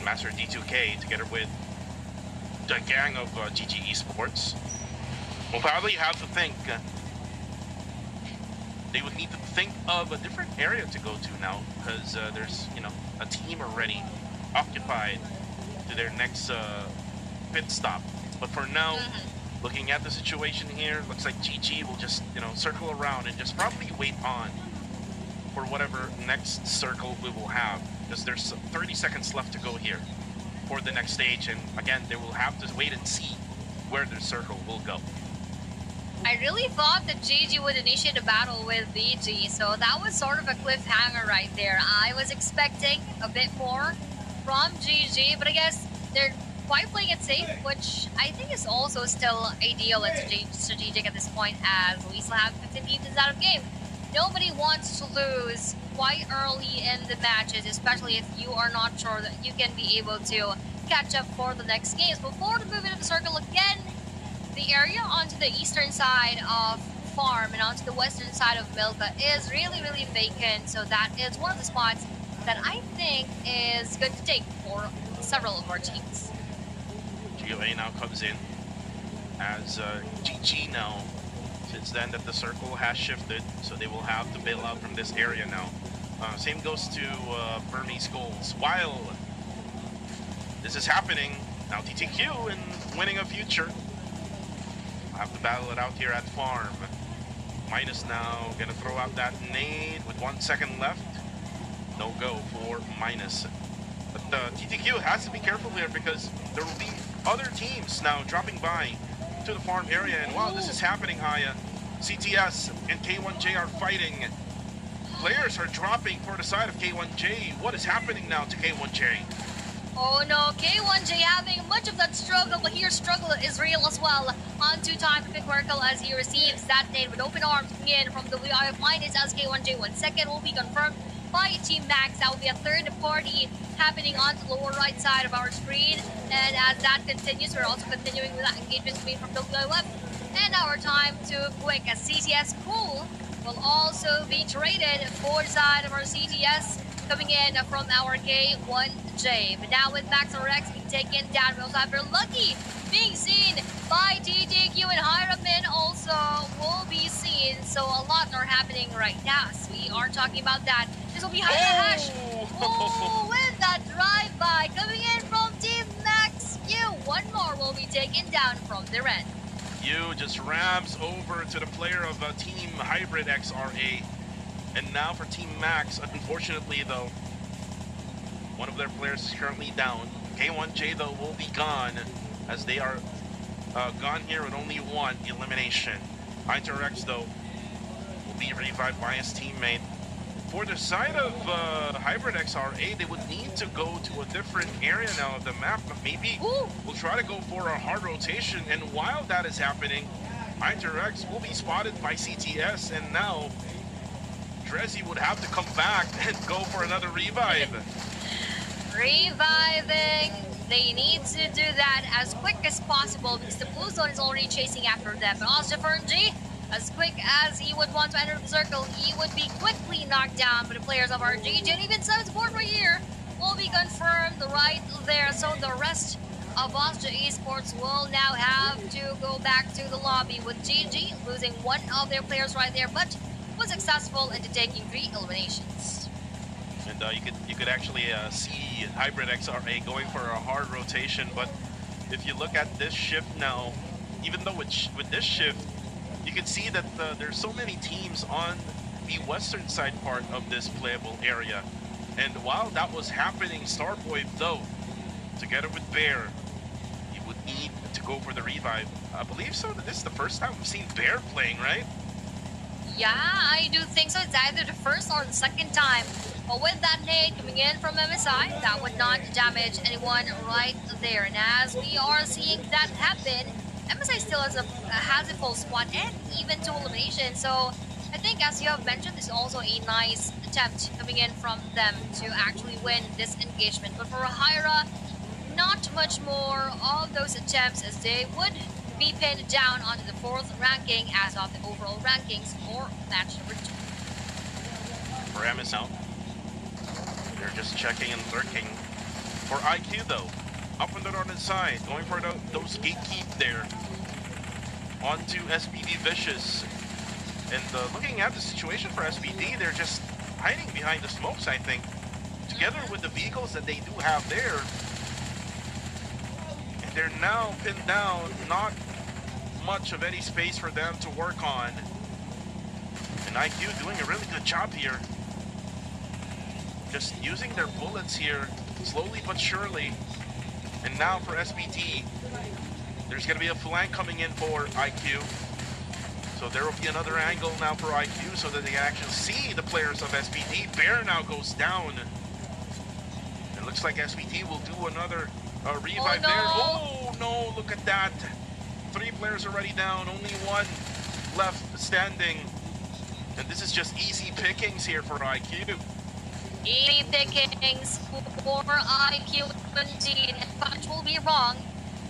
Master D2K together with the gang of GG Esports will probably have to think. They would need to think of a different area to go to now because there's, you know, a team already occupied to their next pit stop. But for now, looking at the situation here, looks like GG will just, you know, circle around and just probably wait on for whatever next circle we will have, because there's 30 seconds left to go here for the next stage, and again, they will have to wait and see where their circle will go. I really thought that GG would initiate a battle with BG, so that was sort of a cliffhanger right there. I was expecting a bit more from GG, but I guess they're quite playing it safe, which I think is also still ideal and strategic at this point, as we still have 15 teams inside of game. Nobody wants to lose quite early in the matches, especially if you are not sure that you can be able to catch up for the next games. Before the move into the circle again, the area onto the eastern side of Farm and onto the western side of Milka is really vacant, so that is one of the spots that I think is good to take for several of our teams. GOA now comes in as GG now, since then that the circle has shifted, so they will have to bail out from this area now. Same goes to Burmese Goals. While this is happening, now TTQ and winning a future. Have to battle it out here at Farm. Minus now gonna throw out that nade with 1 second left. No go for Minus. But TTQ has to be careful here because there will be other teams now dropping by to the Farm area. And while this is happening, Aya, CTS and K1J are fighting. Players are dropping for the side of K1J. What is happening now to K1J? Oh no, K1J having much of that struggle, but here struggle is real as well. On 2-time for Merkel as he receives that nade with open arms in from the VI of Minus as K1J. 1 second will be confirmed by Team Max. That will be a third party happening on the lower right side of our screen. And as that continues, we're also continuing with that engagement screen from WI left. And our time to quick as CTS Cool will also be traded for the side of our CTS. Coming in from our K1J. But now with Max or Rex being taken down, we also have very Lucky being seen by TTQ, and Hieramin also will be seen. So a lot are happening right now. So we are talking about that. This will be Hash. Oh, with that drive-by coming in from Team Max. One more will be taken down from their end. You just rams over to the player of Team Hybrid XRA. And now for Team Max, unfortunately though, one of their players is currently down. K1J though will be gone, as they are gone here with only one elimination. Interex though will be revived by his teammate. For the side of Hybrid XRA, they would need to go to a different area now of the map, but maybe we'll try to go for a hard rotation. And while that is happening, Interex will be spotted by CTS, and now Drezzy would have to come back and go for another revive. Reviving. They need to do that as quick as possible because the blue zone is already chasing after them. But also Fergie, as quick as he would want to enter the circle, he would be quickly knocked down by the players of our GG. And even 7 support right here will be confirmed right there. So the rest of Austria Esports will now have to go back to the lobby with GG losing one of their players right there, but was successful into taking 3 eliminations. And you could actually see Hybrid XRA going for a hard rotation, but if you look at this shift now, even though with this shift, you can see that there's so many teams on the western side part of this playable area. And while that was happening, Starboy though, together with Bear, he would need to go for the revive. I believe so that this is the first time we've seen Bear playing, right? Yeah, I do think so. It's either the first or the second time. But with that nade coming in from MSI, that would not damage anyone right there. And as we are seeing that happen, MSI still has a full squad and even 2 eliminations. So I think, as you have mentioned, this is also a nice attempt coming in from them to actually win this engagement. But for Hyra, not much more of those attempts, as they would be pinned down onto the 4th ranking as of the overall rankings for match number 2. For MSL, they're just checking and lurking. For IQ though, up on the northern side, going for those gatekeep there. Onto SBD Vicious. And looking at the situation for SBD, they're just hiding behind the smokes, I think. Together with the vehicles that they do have there. And they're now pinned down, not much of any space for them to work on. And IQ doing a really good job here. Just using their bullets here, slowly but surely. And now for SBT, there's going to be a flank coming in for IQ. So there will be another angle now for IQ so that they can actually see the players of SBT. Bear now goes down. It looks like SBT will do another revive there. Oh no, look at that. 3 players already down, only 1 left standing. And this is just easy pickings here for IQ. Easy pickings for IQ indeed. And Punch will be wrong.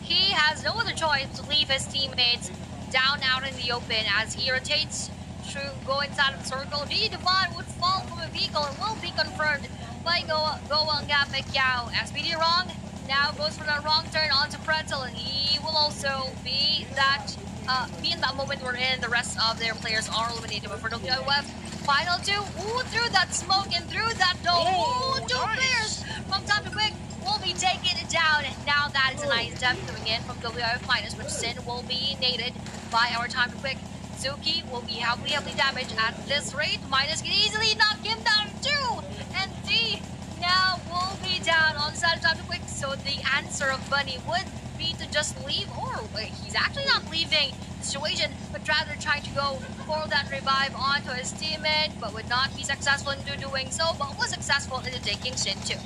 He has no other choice to leave his teammates down out in the open as he rotates to go inside of the circle. D Devon would fall from a vehicle and will be confirmed by Goanga Mekiao. SBD wrong, now goes for the wrong turn onto Pretzel, and he will also be in that moment wherein the rest of their players are eliminated. But for WIF, final 2, ooh, through that smoke and through that door, ooh, 2 players from Time to Quick will be taken down. Now that is a nice death coming in from WIF minus, which Sin will be naded by our Time to Quick. Zuki will be heavily damaged at this rate. Minus can easily knock him down too. And D now will be down on the side of Time to Quick. So the answer of Bunny would be to just leave, or he's actually not leaving the situation, but rather trying to go for that revive onto his teammate, but would not be successful in doing so, but was successful in taking Sin too.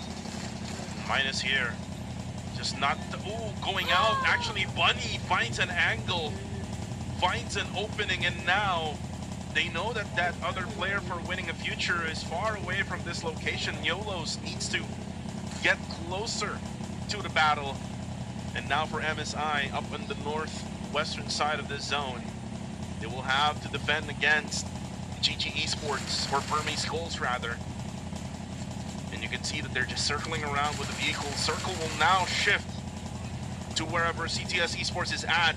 Minus here, just not going out. Actually, Bunny finds an angle, finds an opening, and now they know that that other player for winning a future is far away from this location. YOLOS needs to get closer to the battle. And now for MSI, up on the northwestern side of this zone, they will have to defend against GG Esports, or Burmese Skulls rather. And you can see that they're just circling around with the vehicle. Circle will now shift to wherever CTS Esports is at.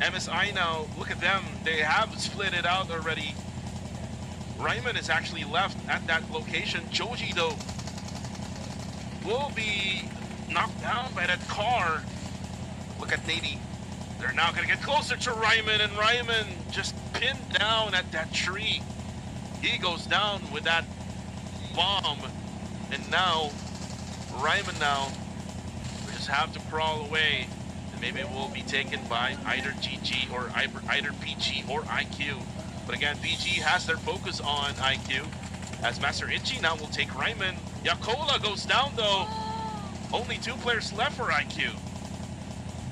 MSI now, look at them, they have split it out already. Ryman is actually left at that location. Joji though will be knocked down by that car. Look at Nady. They're now gonna get closer to Ryman, and Ryman just pinned down at that tree. He goes down with that bomb. And now, Ryman now, we just have to crawl away. And maybe it will be taken by either GG or either PG or IQ. But again, PG has their focus on IQ. As Master Itchy now will take Ryman. Yakola goes down though. Only 2 players left for IQ.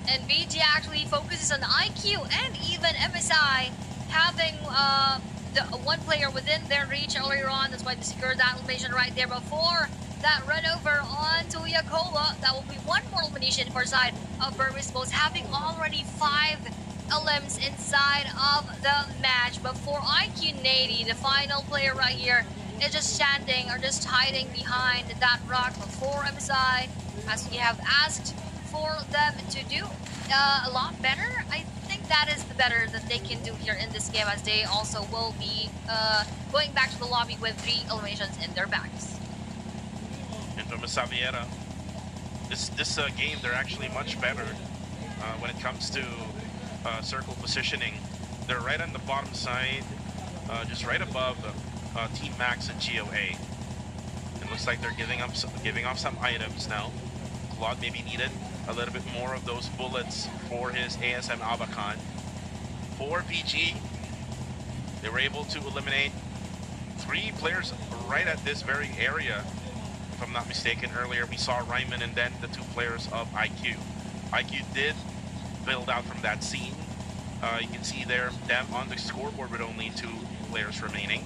And BG actually focuses on IQ and even MSI having the 1 player within their reach earlier on. That's why they secured that elimination right there before that run over onto Yakola. That will be 1 more elimination for side of Burmese Bulls, having already 5 elims inside of the match. But for IQ Nady, the final player right here, is just standing or just hiding behind that rock before MSI, as we have asked for them to do a lot better. I think that is the better that they can do here in this game, as they also will be going back to the lobby with 3 eliminations in their bags. And from Saviera, this game, they're actually much better when it comes to circle positioning. They're right on the bottom side, just right above Team Max and GOA. It looks like they're giving off some items now. Claude maybe needed a little bit more of those bullets for his ASM Abakan. For PG, they were able to eliminate 3 players right at this very area. If I'm not mistaken, earlier we saw Ryman and then the 2 players of IQ. IQ did build out from that scene. You can see them on the scoreboard with only 2 players remaining.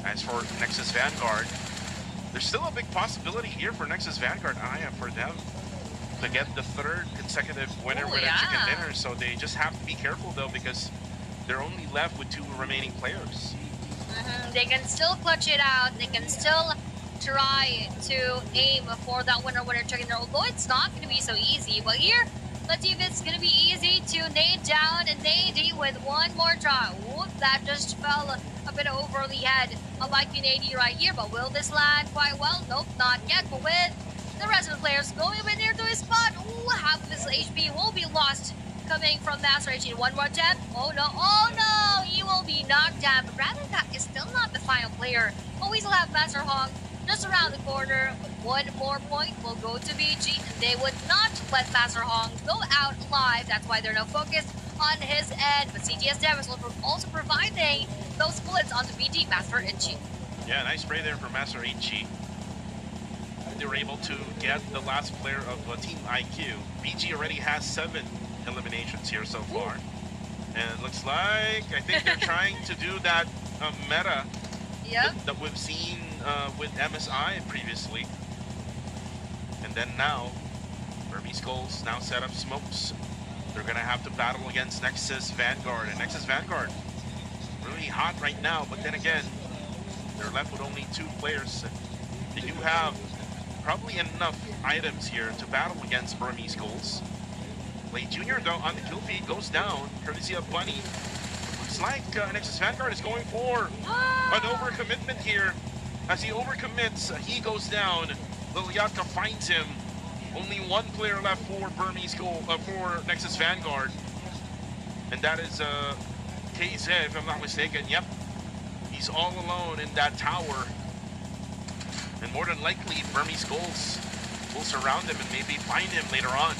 As for Nexus Vanguard, there's still a big possibility here for Nexus Vanguard, for them to get the 3rd consecutive winner chicken dinner. So they just have to be careful though, because they're only left with 2 remaining players. They can still clutch it out. They can still try to aim for that winner chicken, although it's not going to be so easy. But here, let's see if it's going to be easy to nade down and nade with one more try. Ooh, that just fell a bit over the head. I like the nade right here, but will this land quite well? Nope, not yet. But with the rest of the players going a bit near to his spot, ooh, half of his HP will be lost coming from Master H. One more attempt. Oh no, he will be knocked down. But rather, that is still not the final player. But we still have Master Hong just around the corner. But one more point will go to BG. And they would not let Master Hong go out alive. That's why they're now focused on his end. But CTS Devils will also providing those bullets onto BG, Master H. Yeah, nice spray there for Master HG. They were able to get the last player of Team IQ. BG already has 7 eliminations here so far. And it looks like, I think they're trying to do that meta that we've seen with MSI previously. And then now, Burmese Skulls now set up smokes. They're going to have to battle against Nexus Vanguard. And Nexus Vanguard, really hot right now, but then again, they're left with only 2 players. They do have probably enough items here to battle against Burmese Skulls. Late Junior though on the kill feed goes down, courtesy of Bunny. Looks like Nexus Vanguard is going for an overcommitment here. As he overcommits, he goes down. Liliatka finds him. Only 1 player left for Burmese goal for Nexus Vanguard, and that is KZ, if I'm not mistaken. Yep, he's all alone in that tower, and more than likely Burmese Skulls will surround him and maybe find him later on.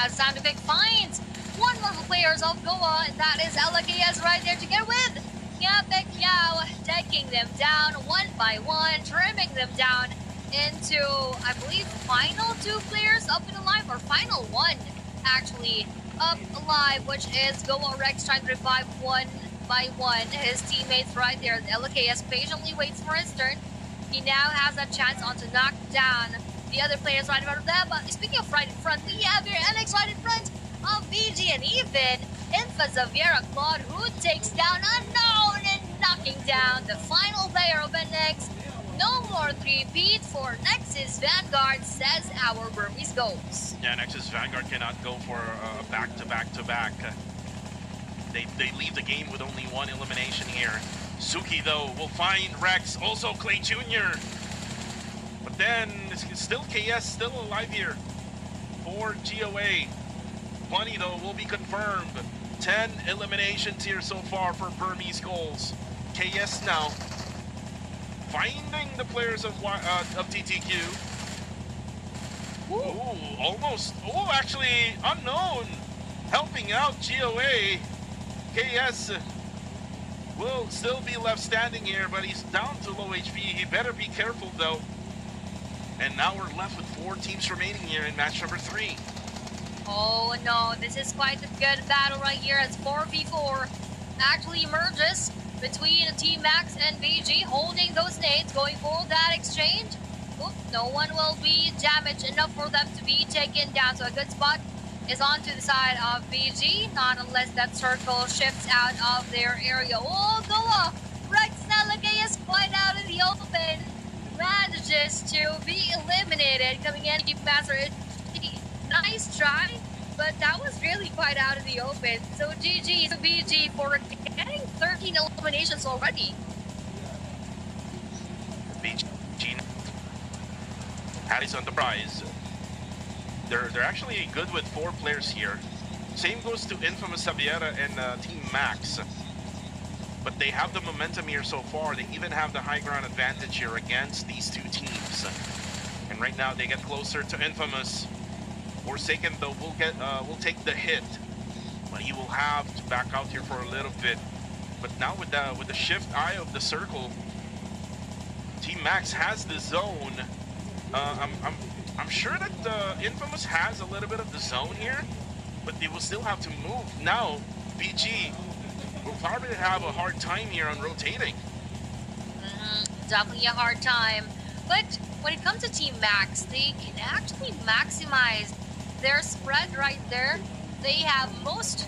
As time to pick finds one more of the players of Goa, and that is LKS right there to get with. Yapek Yao taking them down one by one, trimming them down into, I believe, final 2 players up in the line, or final 1 actually up alive, which is Goa Rex trying to revive one by one his teammates right there. The LKS patiently waits for his turn. He now has a chance on to knock down the other players right in front of them. But speaking of right in front, we have here NX right in front of BG, and even Infa Xaviera Claude, who takes down Unknown and knocking down the final player of NX. No more 3-peat for Nexus Vanguard, says our Burmese Goals. Yeah, Nexus Vanguard cannot go for a back-to-back-to-back. They leave the game with only 1 elimination here. Suki, though, will find Rex, also Clay Jr. But then, it's still KS, still alive here for GOA. Bunny, though, will be confirmed. 10 eliminations here so far for Burmese Goals. KS now finding the players of TTQ. Ooh, almost. Oh, actually, Unknown helping out GOA. KS will still be left standing here, but he's down to low HP. He better be careful, though. And now we're left with 4 teams remaining here in match number 3. Oh no, this is quite a good battle right here as 4v4 actually emerges between Team Max and VG, holding those nades, going for that exchange. Oop, no one will be damaged enough for them to be taken down, so a good spot is onto the side of VG, not unless that circle shifts out of their area. Oh, Goa! Rex Nalagay is quite out in the open, manages to be eliminated, coming in to keep Master. Nice try, but that was really quite out in the open. So GG to VG for getting 13 eliminations already. VG Patty's on the prize. They're actually good with 4 players here. Same goes to Infamous Xaviera and Team Max. But they have the momentum here so far. They even have the high ground advantage here against these 2 teams. And right now they get closer to Infamous. Forsaken, though, will take the hit, but he will have to back out here for a little bit. But now with the shift eye of the circle, Team Max has the zone. I'm sure that Infamous has a little bit of the zone here, but they will still have to move. Now, BG will probably have a hard time here on rotating. Definitely a hard time. But when it comes to Team Max, they can actually maximize their spread right there. They have most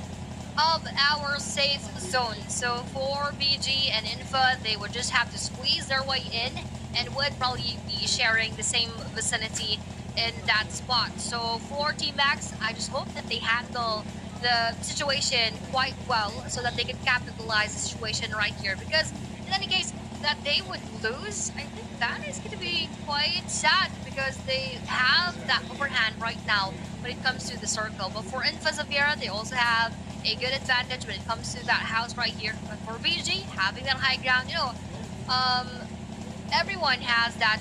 of our safe zones. So for BG and Infa, they would just have to squeeze their way in and would probably be sharing the same vicinity in that spot. So for Team Max, I just hope that they handle the situation quite well so that they can capitalize the situation right here. Because in any case, that they would lose, I think that is going to be quite sad because they have that upper hand right now when it comes to the circle. But for Infa Zavira, they also have a good advantage when it comes to that house right here. But for BG, having that high ground, um, everyone has that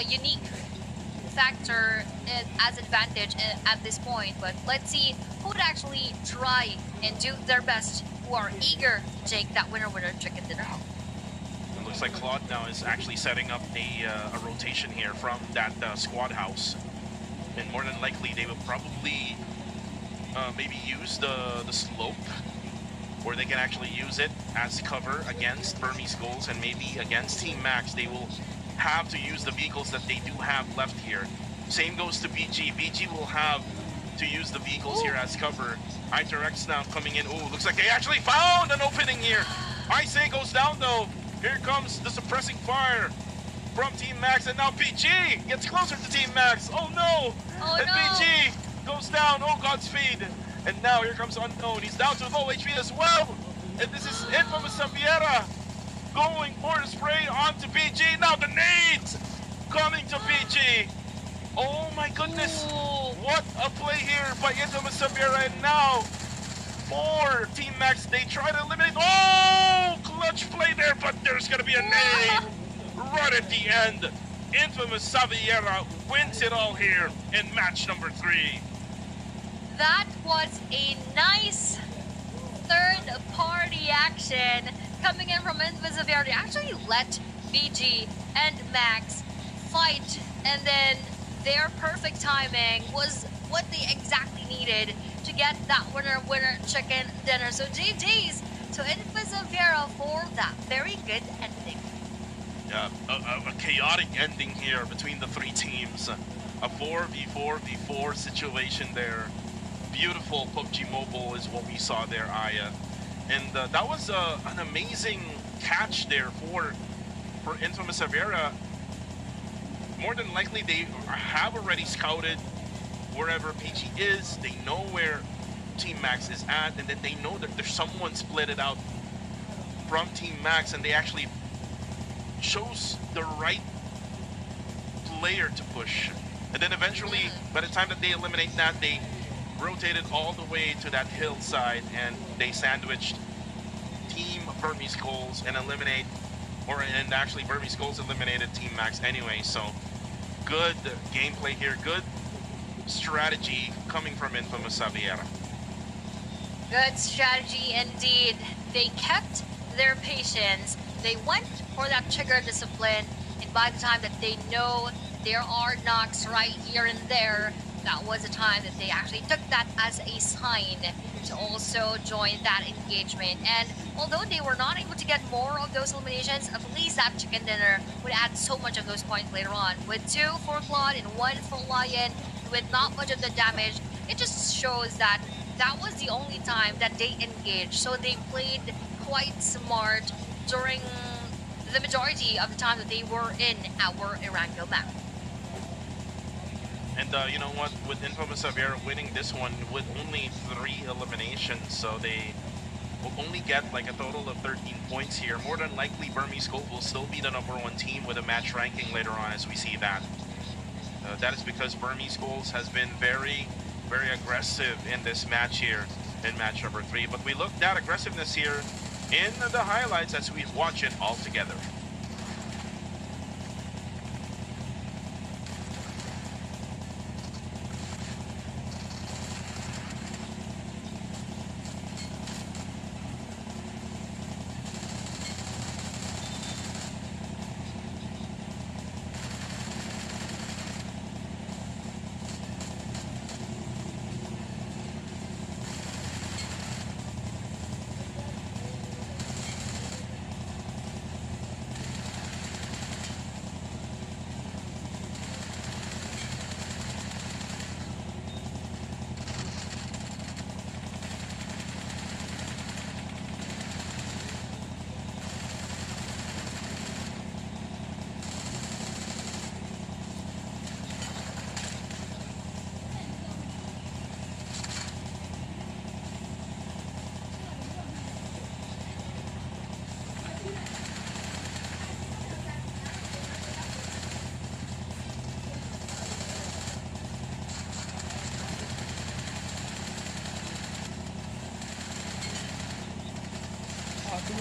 unique factor as advantage at this point. But let's see who would actually try and do their best, who are eager to take that winner chicken dinner home. It looks like Claude now is actually setting up a rotation here from that squad house. And more than likely, they will probably maybe use the slope, or they can actually use it as cover against Burmese goals, and maybe against Team Max, they will have to use the vehicles that they do have left here. Same goes to BG. BG will have to use the vehicles here as cover. ITRX now coming in. Oh, looks like they actually found an opening here. Isay goes down though. Here comes the suppressing fire from Team Max, and now BG gets closer to Team Max. Oh no! Oh, and no. BG goes down. Oh, Godspeed. And now here comes Unknown. He's down to low HP as well. And this is Infamous Saviera going for the spray onto BG. Now the nades coming to BG. Oh my goodness. Ooh. What a play here by Infamous Saviera. And now for Team Max, they try to eliminate. Oh, clutch play there, but there's going to be a nade right at the end. Infamous Saviera wins it all here in match number 3. That was a nice third-party action coming in from Invisibility. They actually let BG and Max fight, and then their perfect timing was what they exactly needed to get that winner chicken dinner. So GG's to Invisibility for that very good ending. Yeah, a chaotic ending here between the 3 teams. A 4v4v4 situation there. Beautiful PUBG Mobile is what we saw there, Aya. And that was an amazing catch there for Infamous Avera. More than likely, they have already scouted wherever PG is. They know where Team Max is at, and then they know that there's someone split it out from Team Max, and they actually chose the right player to push. And then eventually, by the time that they eliminate that, they rotated all the way to that hillside, and they sandwiched Team Burmese Goals and actually Burmese Goals eliminated Team Max anyway. So good gameplay here, good strategy coming from Infamous Saviera. Good strategy indeed. They kept their patience. They went for that trigger discipline, and by the time that they know there are knocks right here and there, that was a time that they actually took that as a sign to also join that engagement. And although they were not able to get more of those eliminations, at least that chicken dinner would add so much of those points later on. With 2 for Claude and 1 for Lion, with not much of the damage, it just shows that that was the only time that they engaged. So they played quite smart during the majority of the time that they were in our Erangel map. And you know what, with Infamous Saviera winning this one with only 3 eliminations, so they will only get like a total of 13 points here. More than likely, Burmese Gold will still be the #1 team with a match ranking later on, as we see that. That is because Burmese Goals has been very, very aggressive in this match here, in match number 3. But we looked at aggressiveness here in the highlights as we watch it all together.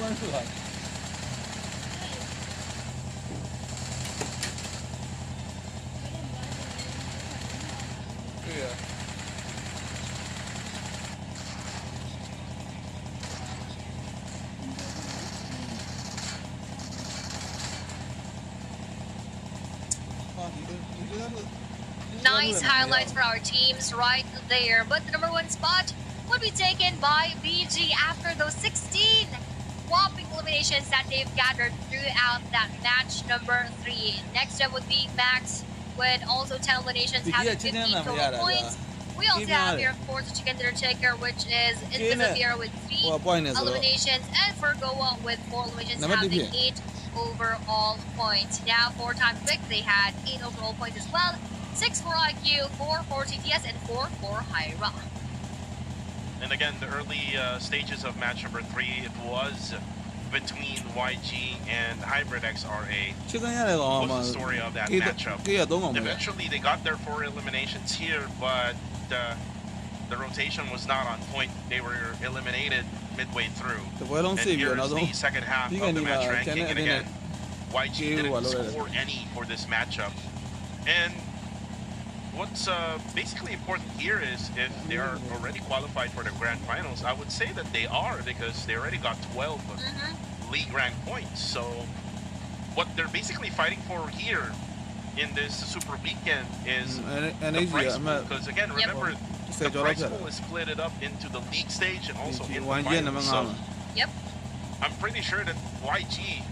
慢出来。对呀。Nice highlights for our teams right there. But the number one spot would be taken by BG after those 16 whopping eliminations that they've gathered throughout that match number 3. Next up would be Max with also 10 eliminations, having 15 total points. We also have here, of course, the Chicken Dinner Taker, which is Invisivir with 3 eliminations, and for Goa with 4 eliminations, having 8 overall points. Now, 4-time pick, they had 8 overall points as well. 6 for IQ, 4 for TTS, and 4 for Hyra. And again, the early stages of match number 3, it was between YG and Hybrid XRA. What was the story of that matchup? Eventually, they got their 4 eliminations here, but the rotation was not on point. They were eliminated midway through. And here's the second half of the match ranking, and again, YG didn't score any for this matchup. And what's basically important here is if they are already qualified for the grand finals, I would say that they are, because they already got 12 league rank points. So what they're basically fighting for here in this super weekend is the prize pool, because again, remember, the prize pool is split it up into the league stage and also in the finals. So I'm pretty sure that YG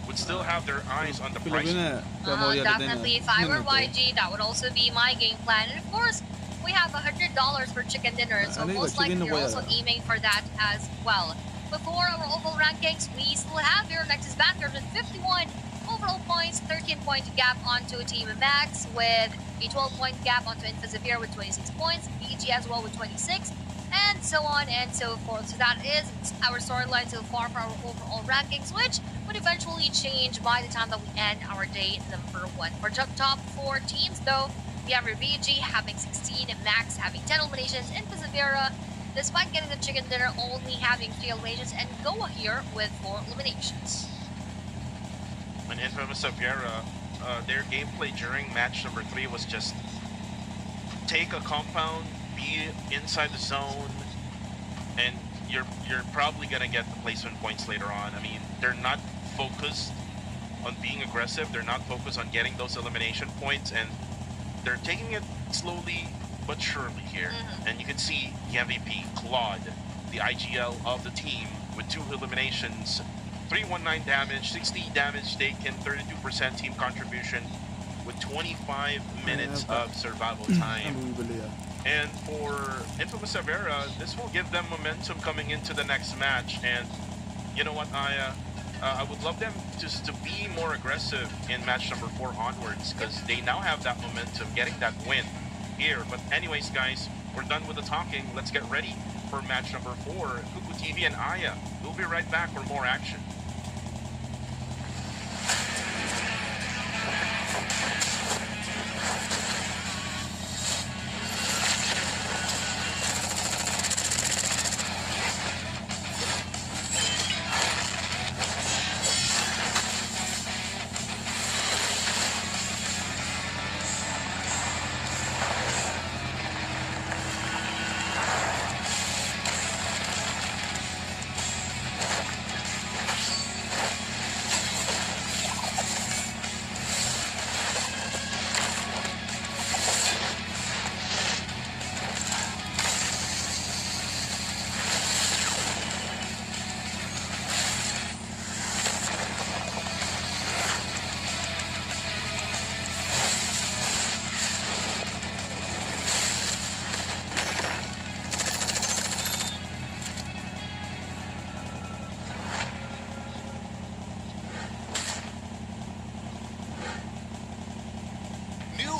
would still have their eyes on the prize pool. Definitely, if I were YG, that would also be my game plan. And of course, we have $100 for chicken dinner, so most likely you're also aiming for that as well. Before our overall rankings, we still have here Nexus Batters with 51 overall points, 13-point gap onto Team Max with a 12-point gap onto Invisivir with 26 points, BG as well with 26, and so on and so forth. So that is our storyline so far for our overall rankings, which would eventually change by the time that we end our day number 1. For top 4 teams, though, we have BG having 16, and Max having 10 eliminations, Invisivir, despite getting the chicken dinner, only having 3 eliminations, and Goa here with 4 eliminations. And Invisivir, their gameplay during match number 3 was just take a compound, be inside the zone, and you're probably gonna get the placement points later on. I mean, they're not focused on being aggressive. They're not focused on getting those elimination points, and they're taking it slowly but surely here. And you can see the MVP, Claude, the IGL of the team, with 2 eliminations, 319 damage, 60 damage taken, 32% team contribution, with 25 minutes of survival time. And for Invisivir, this will give them momentum coming into the next match. And you know what, I would love them to be more aggressive in match number 4 onwards, because they now have that momentum, getting that win here. But anyways, guys, we're done with the talking. Let's get ready for match number 4. Cuckoo TV and Aya. We'll be right back for more action.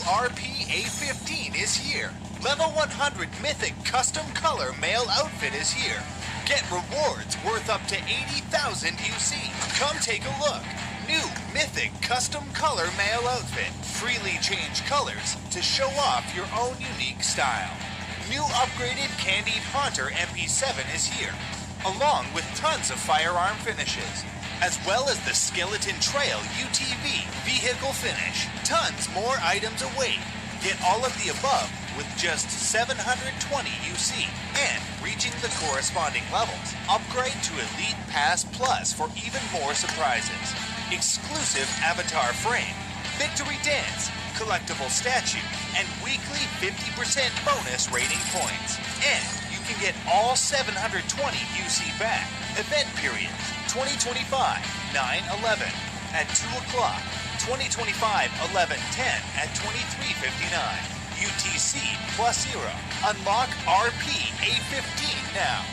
RP-A15 is here. Level 100 Mythic Custom Color Male Outfit is here. Get rewards worth up to 80,000 UC. Come take a look. New Mythic Custom Color Male Outfit. Freely change colors to show off your own unique style. New upgraded Candied Haunter MP7 is here. along with tons of firearm finishes, as well as the Skeleton Trail UTV vehicle finish. Tons more items await. Get all of the above with just 720 UC and reaching the corresponding levels. Upgrade to Elite Pass Plus for even more surprises. Exclusive avatar frame, victory dance, collectible statue, and weekly 50% bonus rating points. And you can get all 720 UC back. Event period 2025 9/11 at 2 o'clock. 2025 11/10 at 23:59. UTC +0. Unlock RP A15 now.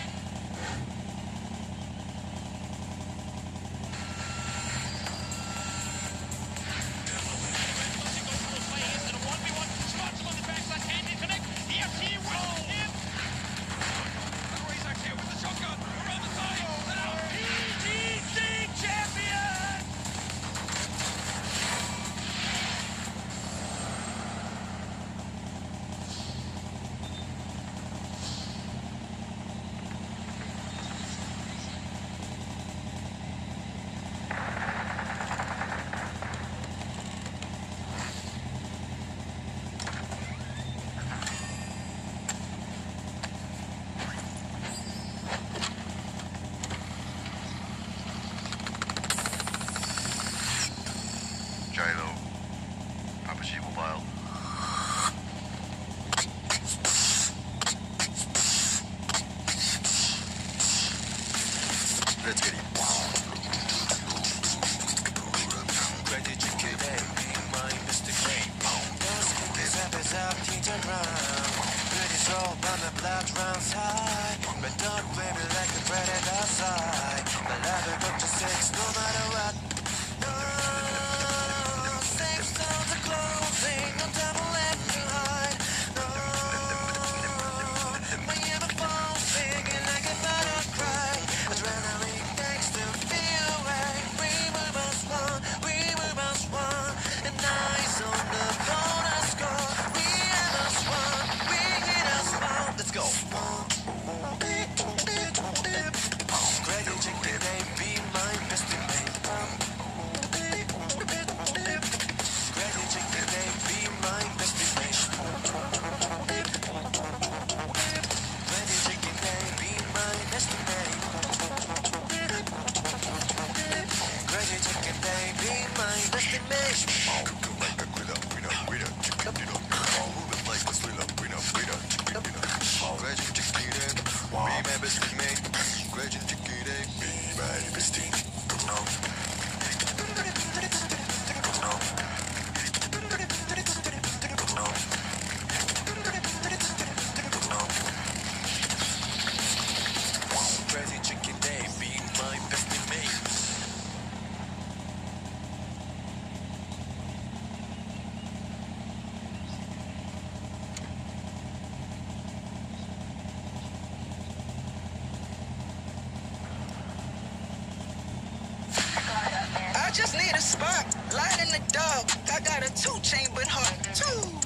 Just need a spot, light in the dark. I got a 2-chambered heart, too.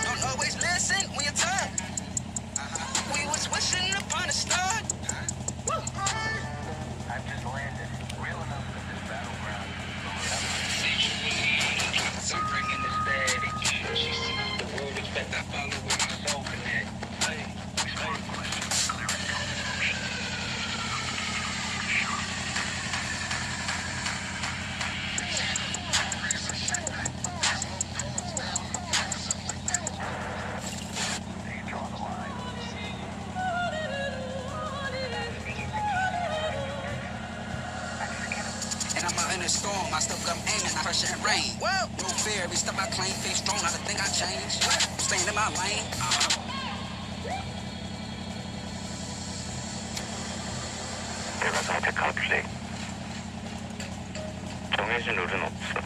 Don't always listen when you talk. We was wishing upon a star. Woo. I've just landed. Real enough for this battleground. Suffering in this bed. She sees the world expect I follow with my soul connect. Hey, storm, my stuff come aiming, I pressure and rain. Whoa, no fear, every step I claim, face strong, I think I change. Staying in my lane. 내가 선택한 플레이. 정해진 룰은 없어.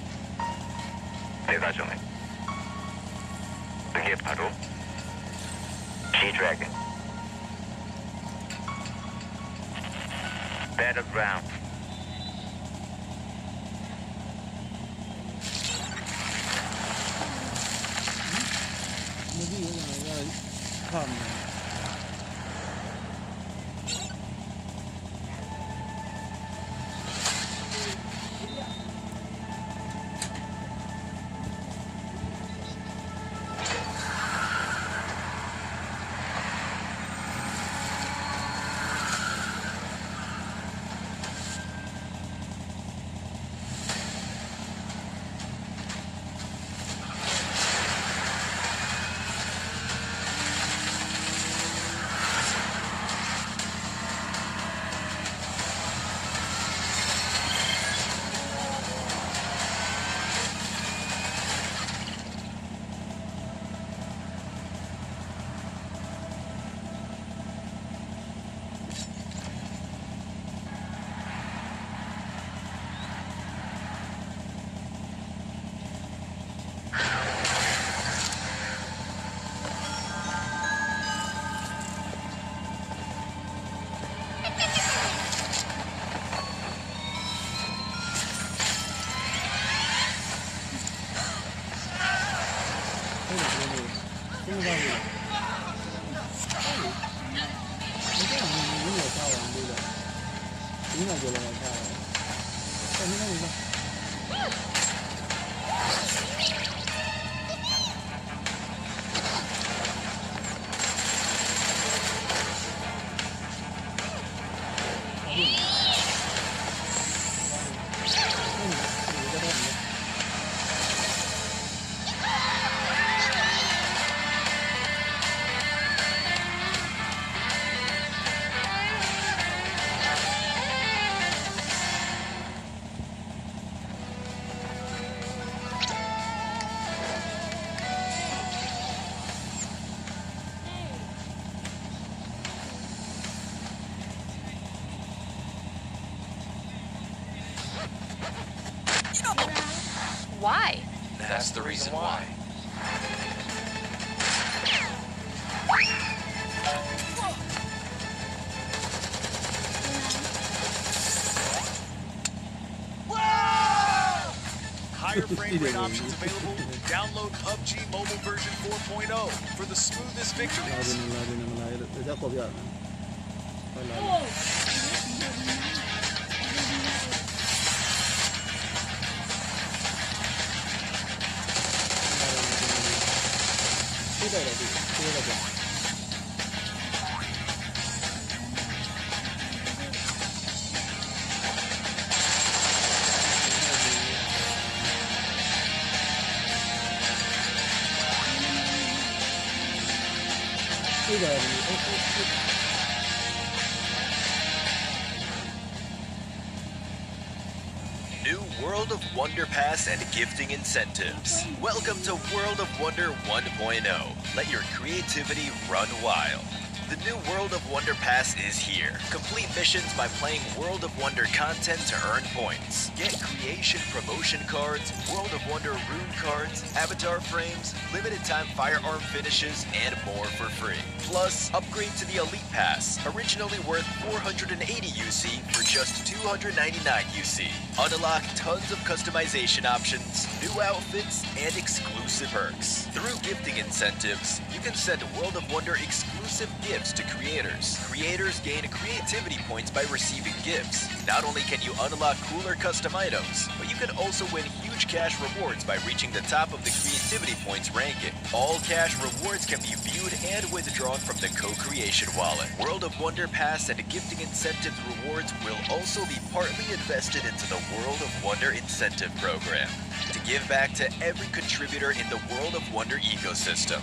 내가 정해. 그게 바로 G-Dragon. Battleground. 么高兴？你这样你有差完对的，你哪觉得我差了？哎，你看你看。Why? That's the reason why. Higher frame rate options available. Download PUBG Mobile version 4.0 for the smoothest victories. Để cho cột giờ. Cái này là gì? Cái này là gì? Bây giờ New World of Wonder Pass and gifting incentives. Welcome to World of Wonder 1.0. Let your creativity run wild. The new World of Wonder Pass is here. Complete missions by playing World of Wonder content to earn points. Get creation promotion cards, World of Wonder rune cards, avatar frames, limited time firearm finishes, and more for free. Plus, upgrade to the Elite Pass, originally worth 480 UC for just 299 UC. Unlock tons of customization options, new outfits, and exclusive perks. Through gifting incentives, you can send World of Wonder exclusive gifts to creators. Creators gain creativity points by receiving gifts. Not only can you unlock cooler custom items, but you can also win huge cash rewards by reaching the top of the creativity points ranking. All cash rewards can be viewed and withdrawn from the co-creation wallet. World of Wonder Pass and gifting incentive rewards will also be partly invested into the World of Wonder incentive program to give back to every contributor in the World of Wonder ecosystem.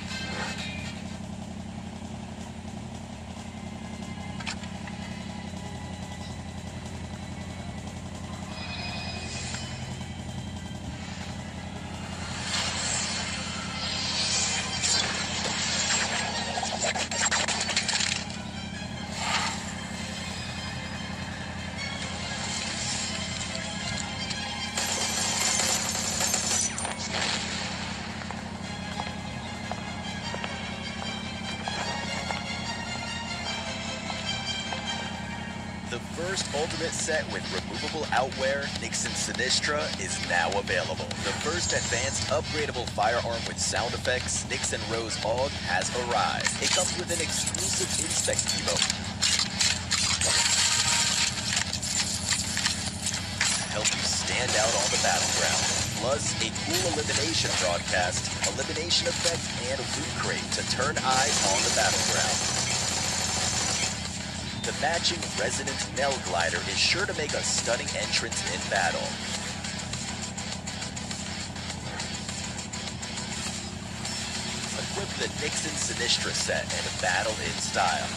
The first Ultimate set with removable outwear, Nixon Sinistra, is now available. The first advanced upgradable firearm with sound effects, Nixon Rose AUG, has arrived. It comes with an exclusive Inspect emote. Help you stand out on the battleground. Plus, a cool elimination broadcast, elimination effect, and loot crate to turn eyes on the battleground. The matching Resonant Nell Glider is sure to make a stunning entrance in battle. Equip the Nixon Sinistra set and battle in style.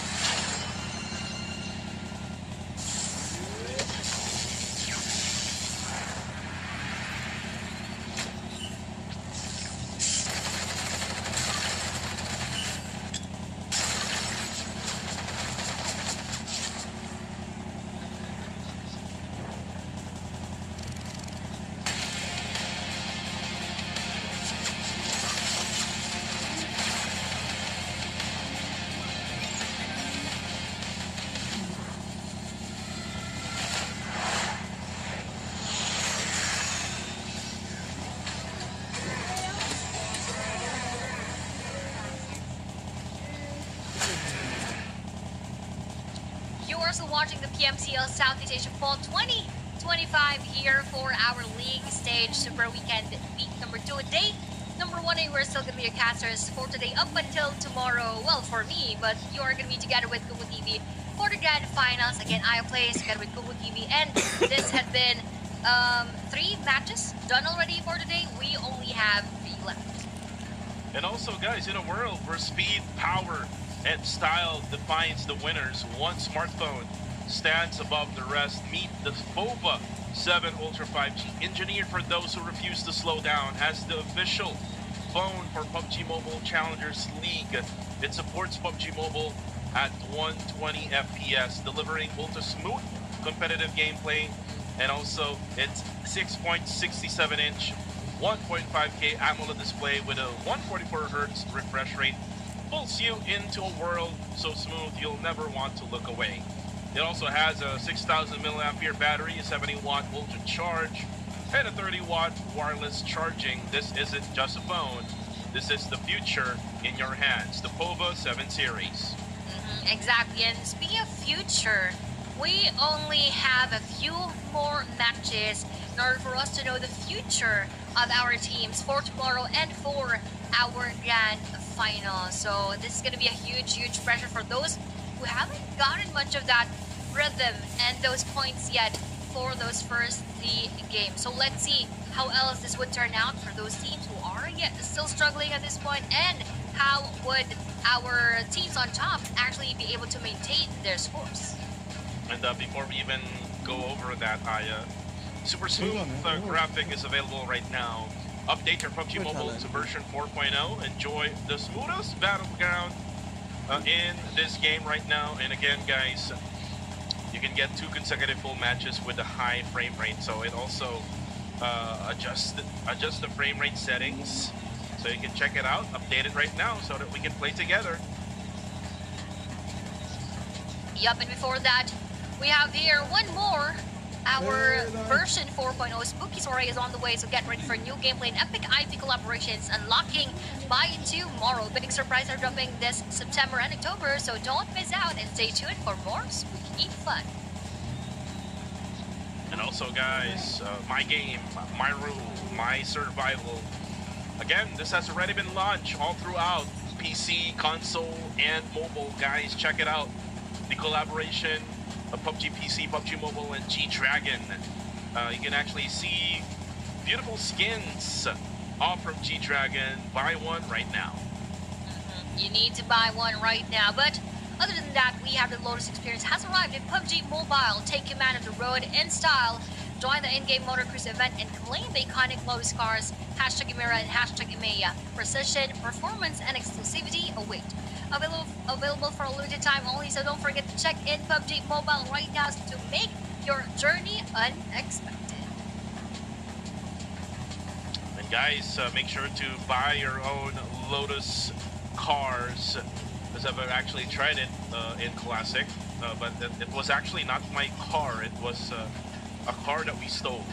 you're also watching the PMCL Southeast Asia Fall 2025 here for our league stage Super Weekend week number 2. Day number 1, we're still going to be your casters for today up until tomorrow. Well, for me, but you are going to be together with Google TV for the grand finals. Again, I play together with Google TV, and this had been 3 matches done already for today. We only have 3 left. And also, guys, in a world where speed, power, and style defines the winners, one smartphone stands above the rest. Meet the FOVA 7 Ultra 5G, engineered for those who refuse to slow down, as the official phone for PUBG Mobile Challengers League. It supports PUBG Mobile at 120 FPS, delivering ultra smooth competitive gameplay, and also it's 6.67-inch 1.5K AMOLED display with a 144Hz refresh rate pulls you into a world so smooth you'll never want to look away. It also has a 6,000 milliampere battery, a 70-watt ultra charge, and a 30-watt wireless charging. This isn't just a phone. This is the future in your hands. The POVA 7 series. Exactly. And speaking of future, we only have a few more matches in order for us to know the future of our teams for tomorrow and for our grand final. So this is going to be a huge pressure for those who haven't gotten much of that rhythm and those points yet for those first 3 games. So let's see how else this would turn out for those teams who are yet still struggling at this point, and how would our teams on top actually be able to maintain their scores. And before we even go over that, Super Smooth graphic is available right now. Update your PUBG Mobile to version 4.0. Enjoy the smoothest battleground in this game right now. And again, guys, you can get 2 consecutive full matches with a high frame rate. So it also adjusts the frame rate settings. So you can check it out, update it right now so that we can play together. Yup, and before that, we have here one more. Our version 4.0 Spooky Soiree is on the way, so get ready for new gameplay and epic IP collaborations unlocking by tomorrow. Big surprises are dropping this September and October, so don't miss out and stay tuned for more spooky fun. And also, guys, my game, my rule, my survival. Again, this has already been launched all throughout PC, console, and mobile. Guys, check it out. The collaboration of PUBG PC, PUBG Mobile, and G-Dragon. You can actually see beautiful skins all from G-Dragon. Buy one right now. You need to buy one right now. But other than that, we have the Lotus experience has arrived in PUBG Mobile. Take command of the road in style. Join the in-game motor cruise event and claim the iconic Lotus cars. Hashtag Emira and hashtag Emea. Precision, performance, and exclusivity await. Available for a limited time only, so don't forget to check in PUBG Mobile right now to make your journey unexpected. And guys, make sure to buy your own Lotus cars, because I've actually tried it in Classic, but it was actually not my car. It was a car that we stole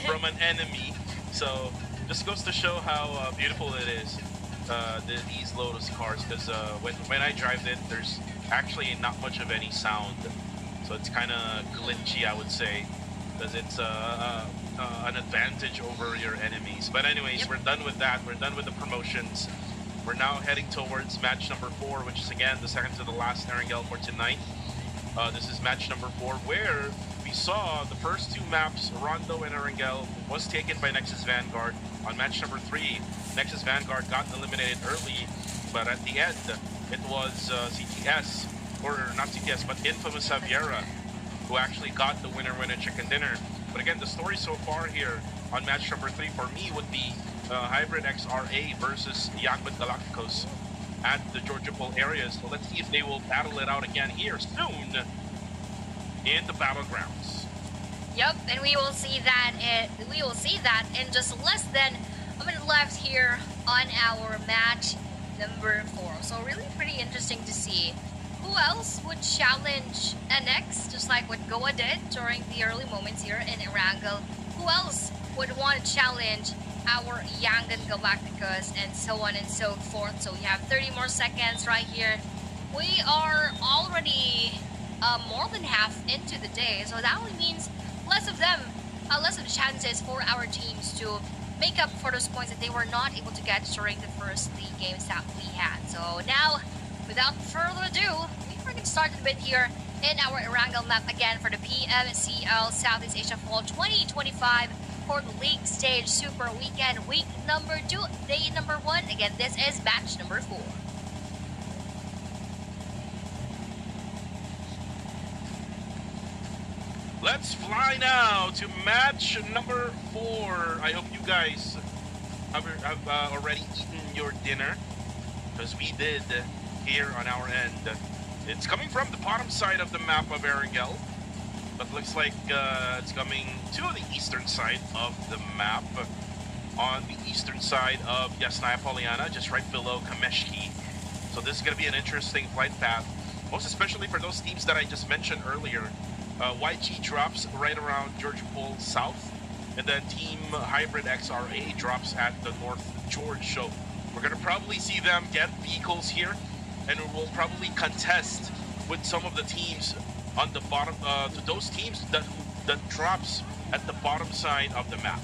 from an enemy. So just goes to show how beautiful it is. These Lotus cars, because when I drive it, there's actually not much of any sound, so it's kind of glitchy, I would say, because it's an advantage over your enemies. But anyways, we're done with that. We're done with the promotions. We're now heading towards match number 4, which is again the second to the last Erangel for tonight. This is match number 4, where we saw the first 2 maps, Rondo and Erangel, was taken by Nexus Vanguard. On match number 3, Nexus Vanguard got eliminated early, but at the end, it was CTS, or not CTS, but Infamous Javiera, who actually got the winner chicken dinner. But again, the story so far here on match number 3 for me would be Hybrid XRA versus Yangbet Galacticos at the Georgia Pole area. So let's see if they will battle it out again here soon in the battlegrounds. Yep, and we will see that in just less than a minute left here on our match number 4. So really pretty interesting to see who else would challenge NX, just like what Goa did during the early moments here in Erangel. Who else would want to challenge our Yangan Galacticos, and so on and so forth. So we have 30 more seconds right here. We are already more than half into the day, so that only means less of them, less of the chances for our teams to make up for those points that they were not able to get during the first league games that we had. So now, without further ado, we're going to start a bit here in our Erangel map again for the PMCL Southeast Asia Fall 2025 for the league stage super weekend, week number 2, day number 1. Again, this is batch number 4. Let's fly now to match number 4. I hope you guys have already eaten your dinner, because we did here on our end. It's coming from the bottom side of the map of Erangel, but looks like it's coming to the eastern side of the map, on the eastern side of Yasnaya Poliana, just right below Kameshki. So this is going to be an interesting flight path, most especially for those teams that I just mentioned earlier. YG drops right around George Pole South, and then Team Hybrid XRA drops at the North George. So we're going to probably see them get vehicles here, and we'll probably contest with some of the teams on the bottom, to those teams that drops at the bottom side of the map.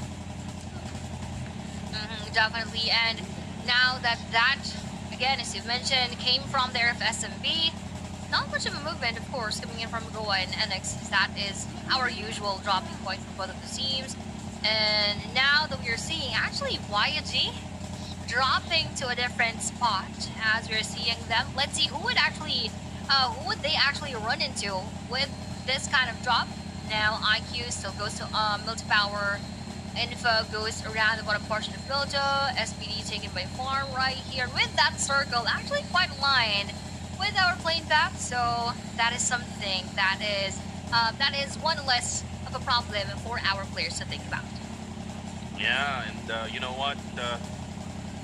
Definitely, and now that again, as you mentioned, came from their FSMB, not much of a movement, of course, coming in from Goa and NX. That is our usual dropping point for both of the teams. And now that we're seeing actually YG dropping to a different spot as we're seeing them. Let's see who would they actually run into with this kind of drop. Now IQ still goes to multi-power. Info goes around the bottom portion of Milto. SPD taken by Farm right here with that circle actually quite aligned with our plane path, so that is something that is one less of a problem for our players to think about. Yeah, and you know what?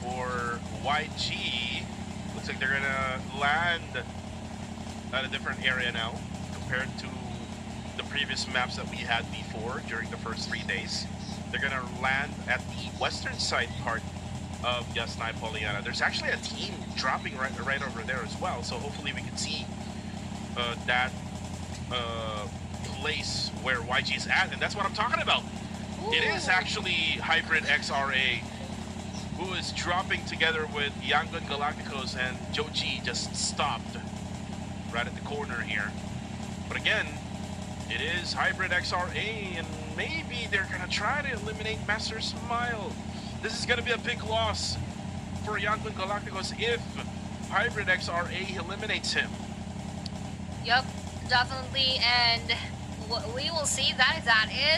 For YG, looks like they're gonna land at a different area now compared to the previous maps that we had before during the first 3 days. They're gonna land at the western side part of Yasnaya Poliana. There's actually a team dropping right over there as well, so hopefully we can see that place where YG is at, and that's what I'm talking about. Ooh. It is actually Hybrid XRA who is dropping together with Yangon Galacticos, and Joji just stopped right at the corner here. But again, it is Hybrid XRA, and maybe they're gonna try to eliminate Master Smile. This is going to be a big loss for Yangon Galacticos if Hybrid XRA eliminates him. Yep, definitely, and what we will see that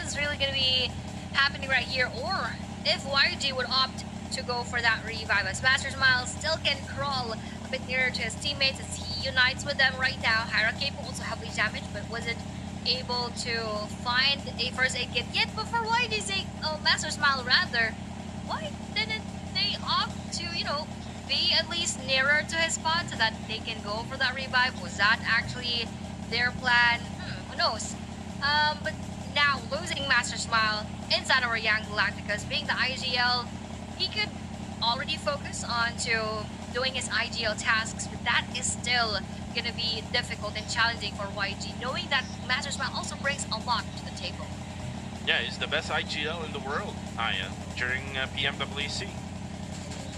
is really going to be happening right here, or if YG would opt to go for that revive, as Master Smile still can crawl a bit nearer to his teammates as he unites with them right now. Hierarchy also heavily damaged, but wasn't able to find a first aid kit yet, but for YG's sake, Master Smile rather, why didn't they opt to, be at least nearer to his spot so that they can go for that revive? Was that actually their plan? Who knows? But now, losing Master Smile inside our Young Galacticos, being the IGL, he could already focus on to doing his IGL tasks, but that is still going to be difficult and challenging for YG, knowing that Master Smile also brings a lot to the table. Yeah, he's the best IGL in the world, Aya, during PMWC.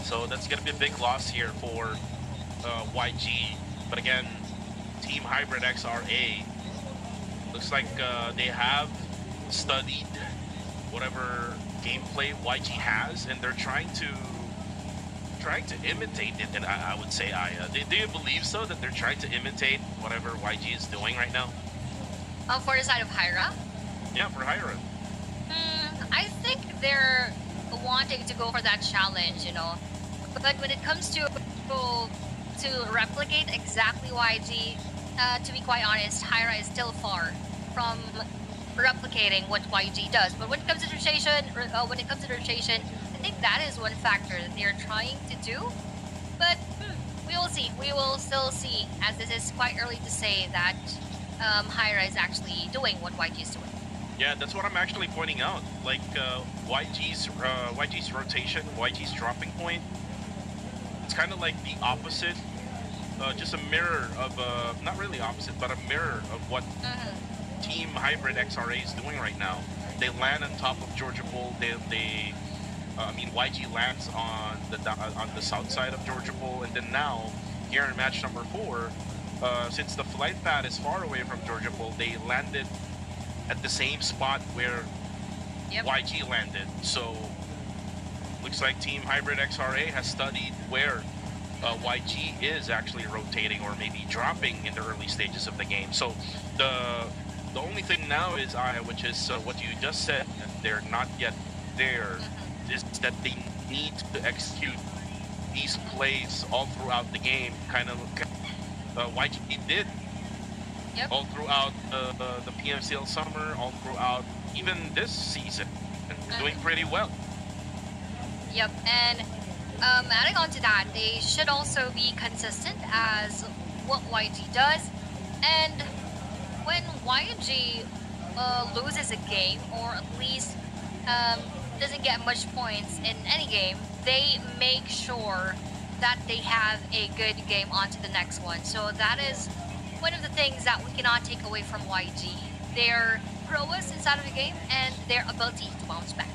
So that's going to be a big loss here for YG. But again, Team Hybrid XRA, looks like they have studied whatever gameplay YG has, and they're trying to imitate it. And I would say, Aya, do you believe so, that they're trying to imitate whatever YG is doing right now? For the side of Hyra? Yeah, for Hyra. I think they're wanting to go for that challenge, But when it comes to replicate exactly YG, to be quite honest, Hyra is still far from replicating what YG does. But when it comes to rotation, I think that is one factor that they're trying to do. But we will see. We will still see, as this is quite early to say that Hyra is actually doing what YG is doing. Yeah, that's what I'm actually pointing out. Like YG's rotation, YG's dropping point, it's kind of like the opposite just a mirror of not really opposite, but a mirror of what Team Hybrid XRA is doing right now. They land on top of Georgia Bull. I mean, YG lands on the south side of Georgia Bull, and then now here in match number 4, since the flight pad is far away from Georgia Bull, they landed at the same spot where YG landed. So looks like Team Hybrid XRA has studied where YG is actually rotating or maybe dropping in the early stages of the game. So the only thing now is which is what you just said, that they're not yet there, is that they need to execute these plays all throughout the game, kind of YG did all throughout the PMCL summer, all throughout even this season, and doing pretty well. Yep, and adding on to that, they should also be consistent as what YG does. And when YG loses a game, or at least doesn't get much points in any game, they make sure that they have a good game onto the next one. So that is one of the things that we cannot take away from YG. Their prowess inside of the game and their ability to bounce back.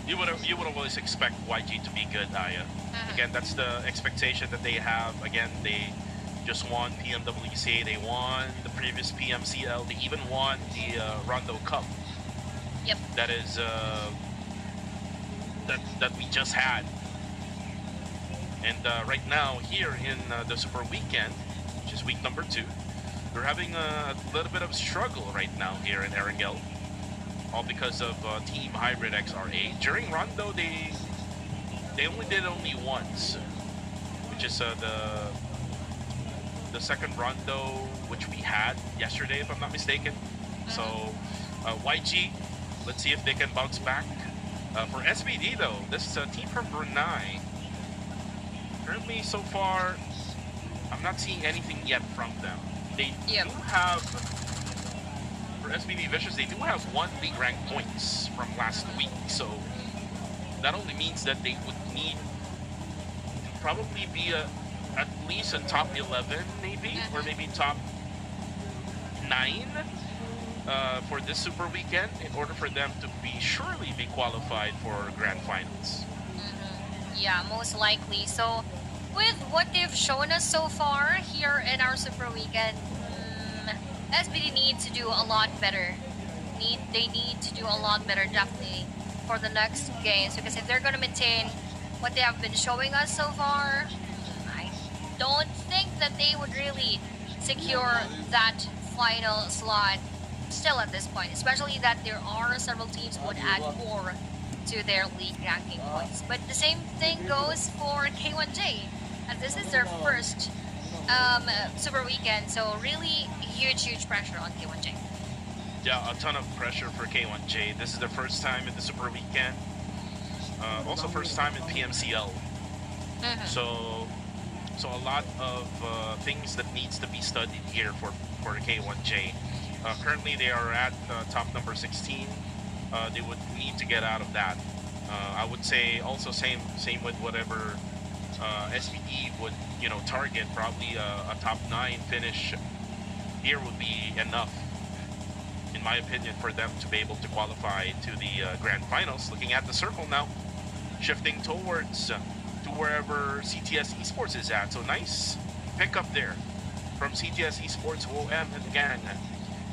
You would always expect YG to be good, Aya. Again, that's the expectation that they have. Again, they just won PMWCA, they won the previous PMCL, they even won the Rondo Cup. Yep. That is that we just had. And right now, here in the Super Weekend, which is week number 2, they're having a little bit of a struggle right now here in Erangel. All because of Team Hybrid XRA. During Rondo, they only did once, which is the second Rondo, which we had yesterday, if I'm not mistaken. So YG, let's see if they can bounce back. For SBD though, this is a team from Brunei. Currently, so far, I'm not seeing anything yet from them. They do have, for SBD Vicious, they do have 1 league rank points from last week. So that only means that they would need to probably be at least a top 11, maybe, or maybe top 9 for this Super Weekend in order for them to surely be qualified for Grand Finals. Yeah, most likely. So with what they've shown us so far here in our Super Weekend, SBD needs to do a lot better. They need to do a lot better, definitely, for the next games, because if they're going to maintain what they have been showing us so far, I don't think that they would really secure that final slot still at this point, especially that there are several teams who would add more to their league ranking points. But the same thing goes for K1J, as this is their first Super Weekend, so really huge pressure on K1J. Yeah, a ton of pressure for K1J. This is their first time in the Super Weekend. Also first time in PMCL. So a lot of things that needs to be studied here for K1J. Currently they are at top number 16. They would need to get out of that. I would say also same with whatever SBD would target. Probably a top 9 finish here would be enough, in my opinion, for them to be able to qualify to the Grand Finals. Looking at the circle now, shifting towards to wherever CTS Esports is at. So nice pickup there from CTS Esports, OM and the gang,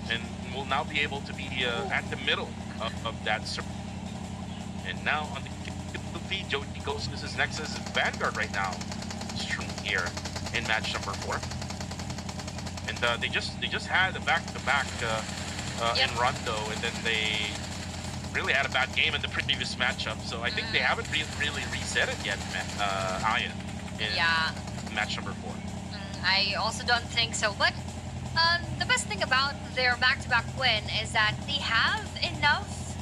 and will now be able to be at the middle of that circle. And now on the feed, Joey Ghost is Nexus Vanguard right now, strong here in match number 4. And they just had a back-to-back in Rondo, and then they really had a bad game in the previous matchup. So I think they haven't really reset it yet, Aya, in match number 4. I also don't think so, but the best thing about their back-to-back win is that they have enough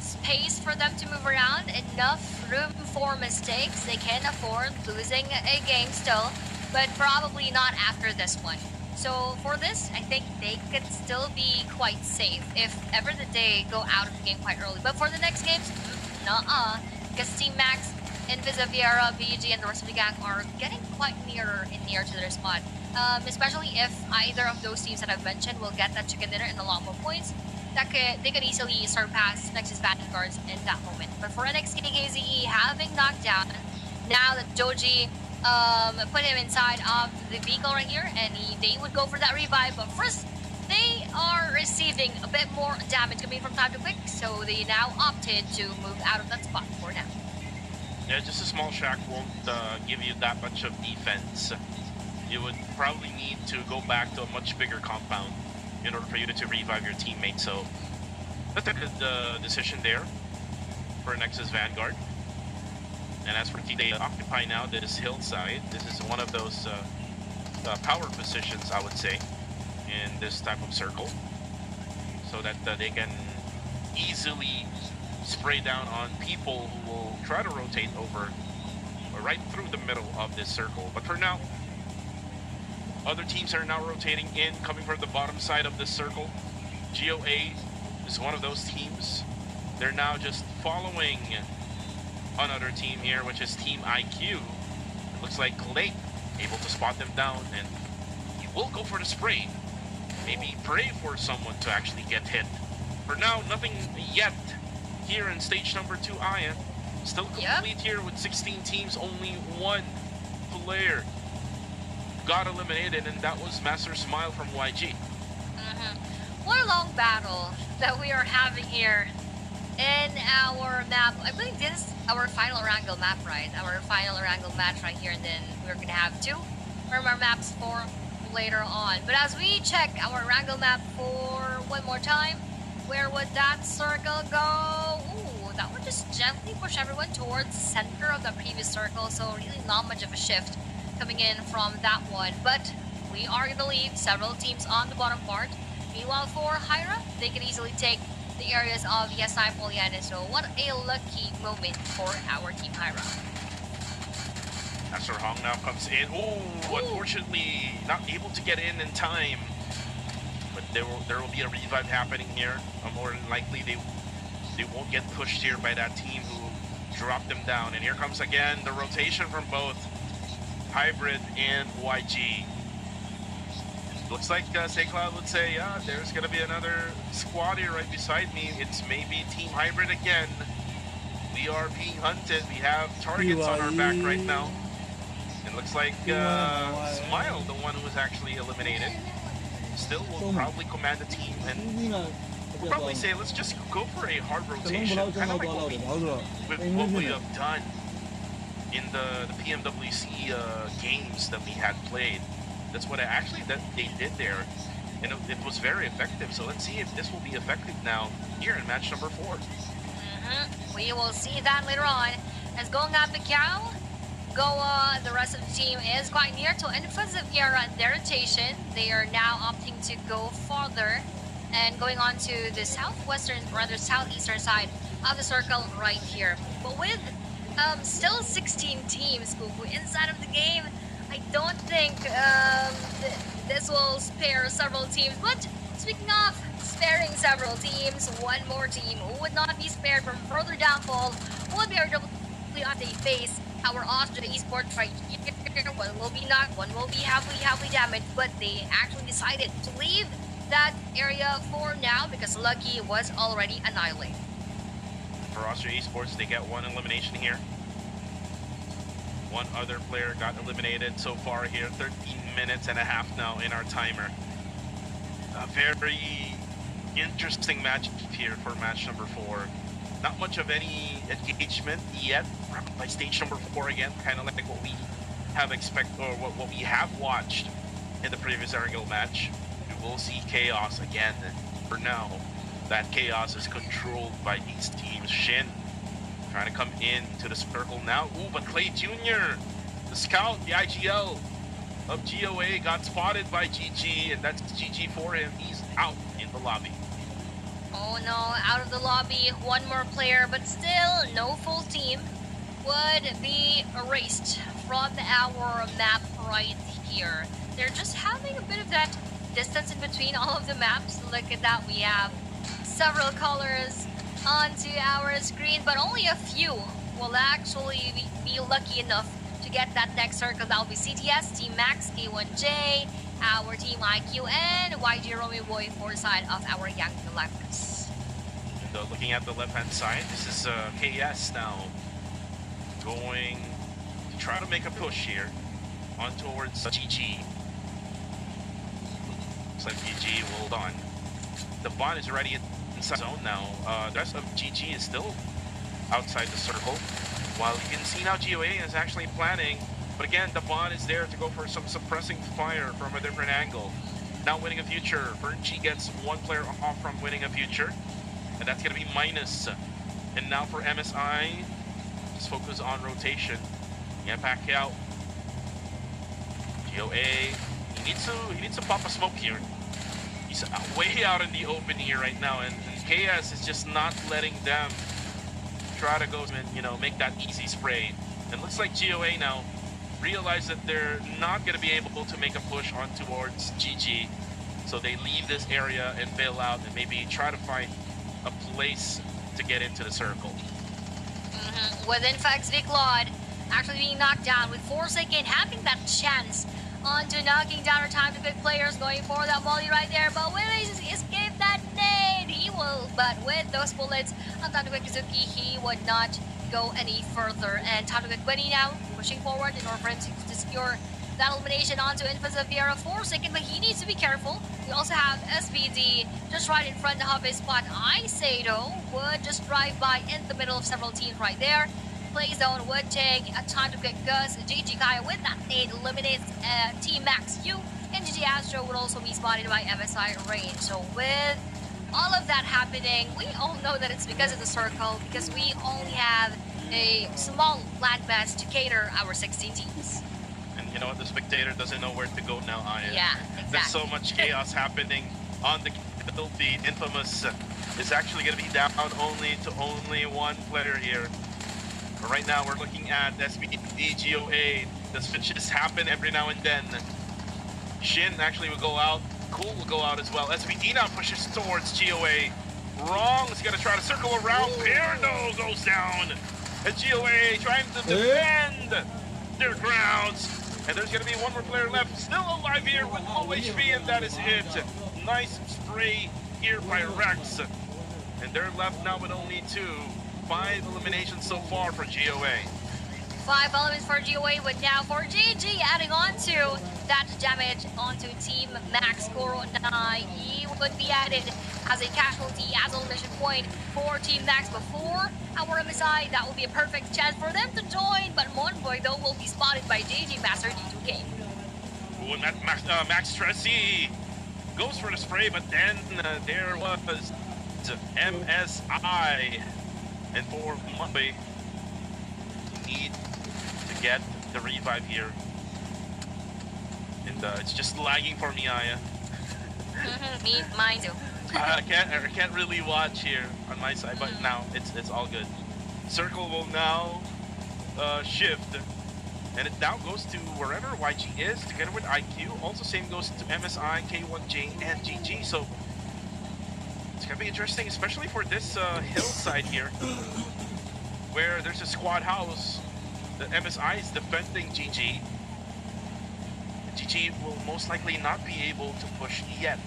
space for them to move around, enough room for mistakes. They can afford losing a game still, but probably not after this one. So for this, I think they could still be quite safe if ever that they go out of the game quite early. But for the next games, nuh-uh, because Team Max Invisiviera, BG, and the rest of the gang are getting quite near to their spot. Especially if either of those teams that I've mentioned will get that chicken dinner and a lot more points, they could easily surpass Nexus Vanguards in that moment. But for NXKKZE having knocked down, now that Joji put him inside of the vehicle right here, and they would go for that revive. But first, they are receiving a bit more damage coming from time to quick, so they now opted to move out of that spot for now. Yeah, just a small shack won't give you that much of defense. You would probably need to go back to a much bigger compound in order for you to revive your teammate. So that's a good decision there for Nexus Vanguard. And as for T, they occupy now this hillside. This is one of those power positions, I would say, in this type of circle, so that they can easily spray down on people who will try to rotate over right through the middle of this circle. But for now, other teams are now rotating in, coming from the bottom side of this circle. GOA is one of those teams. They're now just following another team here, which is Team IQ. It looks like Clay able to spot them down, and he will go for the spray. Maybe pray for someone to actually get hit. For now, nothing yet here in stage number 2, Aya. Still complete here with 16 teams, only one player got eliminated, and that was Master Smile from YG. What a long battle that we are having here in our map. I believe this is our final Wrangle map, right? Our final Wrangle match right here, and then we're gonna have 2 more maps for later on. But as we check our Wrangle map for one more time, where would that circle go? Ooh, that would just gently push everyone towards the center of the previous circle, so really not much of a shift coming in from that one. But we are going to leave several teams on the bottom part. Meanwhile, for Hyra, they can easily take the areas of Yesai Poliana, so what a lucky moment for our Team Hyra. Master Hong now comes in. Oh, unfortunately, not able to get in time. But there will be a revive happening here. More than likely, they won't get pushed here by that team who dropped them down. And here comes again the rotation from both Hybrid and YG. Looks like Cloud would say, yeah, there's going to be another squad here right beside me. It's maybe Team Hybrid again. We are being hunted. We have targets on our back right now. It looks like Smile, the one who was actually eliminated, still will probably command the team, and we'll probably say, let's just go for a hard rotation, kind of like what we have done in the PMWC games that we had played. That's what they did there, and it was very effective. So let's see if this will be effective now here in match number 4. We will see that later on. As going up the cow, Goa, the rest of the team is quite near to Invisiviera and their rotation. They are now opting to go farther and going on to the southwestern, or rather southeastern side of the circle right here. But with still 16 teams inside of the game, I don't think this will spare several teams. But speaking of sparing several teams, one more team who would not be spared from further downfall would be our they face our Austria Esports right here. One will be knocked, one will be halfway damaged, but they actually decided to leave that area for now because Lucky was already annihilated. For Austria Esports, they get one elimination here. One other player got eliminated so far here. 13 minutes and a half now in our timer. A very interesting match here for match number 4. Not much of any engagement yet by stage number 4 again, kind of like what we have what we have watched in the previous Argyle match. We will see chaos again. For now, that chaos is controlled by these teams. Shin trying to come in to the circle now. Ooh, but Clay Jr., the scout, the IGL of GOA, got spotted by GG, and that's GG for him. He's out in the lobby. Oh no, out of the lobby, one more player, but still no full team would be erased from our map right here. They're just having a bit of that distance in between all of the maps. Look at that, we have several colors onto our screen, but only a few will actually be lucky enough to get that next circle. That will be CTS, Team Max, K1J, our Team IQ, and YG Romeo Boy for side of our Young Galactus. And looking at the left-hand side, this is KS now going to try to make a push here on towards GG. Looks like GG will hold on. The bond is already inside zone now. The rest of GG is still outside the circle. While you can see now GOA is actually planning, but again, the bond is there to go for some suppressing fire from a different angle. Now winning a future. Fergie gets one player off from winning a future, and that's going to be minus. And now for MSI, just focus on rotation. Get back out. GOA, he needs to pop a smoke here. He's way out in the open here right now, and KS is just not letting them try to go and, you know, make that easy spray. And looks like GOA now realize that they're not going to be able to make a push on towards GG, so they leave this area and bail out and maybe try to find a place to get into the circle. With in fact Viclod actually being knocked down, with Forsaken having that chance onto knocking down our time to pick players, going for that volley right there, but will he escape that nade? He will, but with those bullets on Time to Pick Kizuki, he would not go any further. And Time to Pick Winnie now pushing forward in order for him to secure that elimination onto Infants of Vieira Forsaken, but he needs to be careful. We also have SBD just right in front of his spot. Isado would just drive by in the middle of several teams right there. Play zone would take a time to pick Gus. GG Kaya with that nade eliminates Team Max Q, and GG Astro would also be spotted by MSI Rain. So with all of that happening, we all know that it's because of the circle, because we only have a small land mass to cater our 16 teams. And you know what? The spectator doesn't know where to go now, Aya. Yeah, exactly. There's so much chaos happening on the field. The Infamous is actually going to be down only one player here. But right now, we're looking at SBD GOA. The switches happen every now and then. Shin actually will go out. Cool will go out as well. SBD now pushes towards GOA. Wrong is going to try to circle around. Pierno goes down. And GOA trying to defend their grounds. And there's going to be one more player left. Still alive here with low HP, and that is it. Nice spray here by Rex. And they're left now with only 2. 5 eliminations so far for GOA. 5 elements for GOA, but now for GG adding on to that damage onto Team Max. Koro Nai would be added as a casualty, as a mission point for Team Max before our MSI. That will be a perfect chance for them to join, but Monboy though will be spotted by GG Master D2K. Ooh, and that Max Tressie goes for the spray, but then there was MSI. And for Monboy, need to get the revive here. And it's just lagging for me, Aya. Mine too. I can't really watch here on my side, but now it's all good. Circle will now shift, and it now goes to wherever YG is together with IQ. Also, same goes to MSI, K1J, and GG. So it's gonna be interesting, especially for this hillside here, where there's a squad house. The MSI is defending GG. GG will most likely not be able to push yet,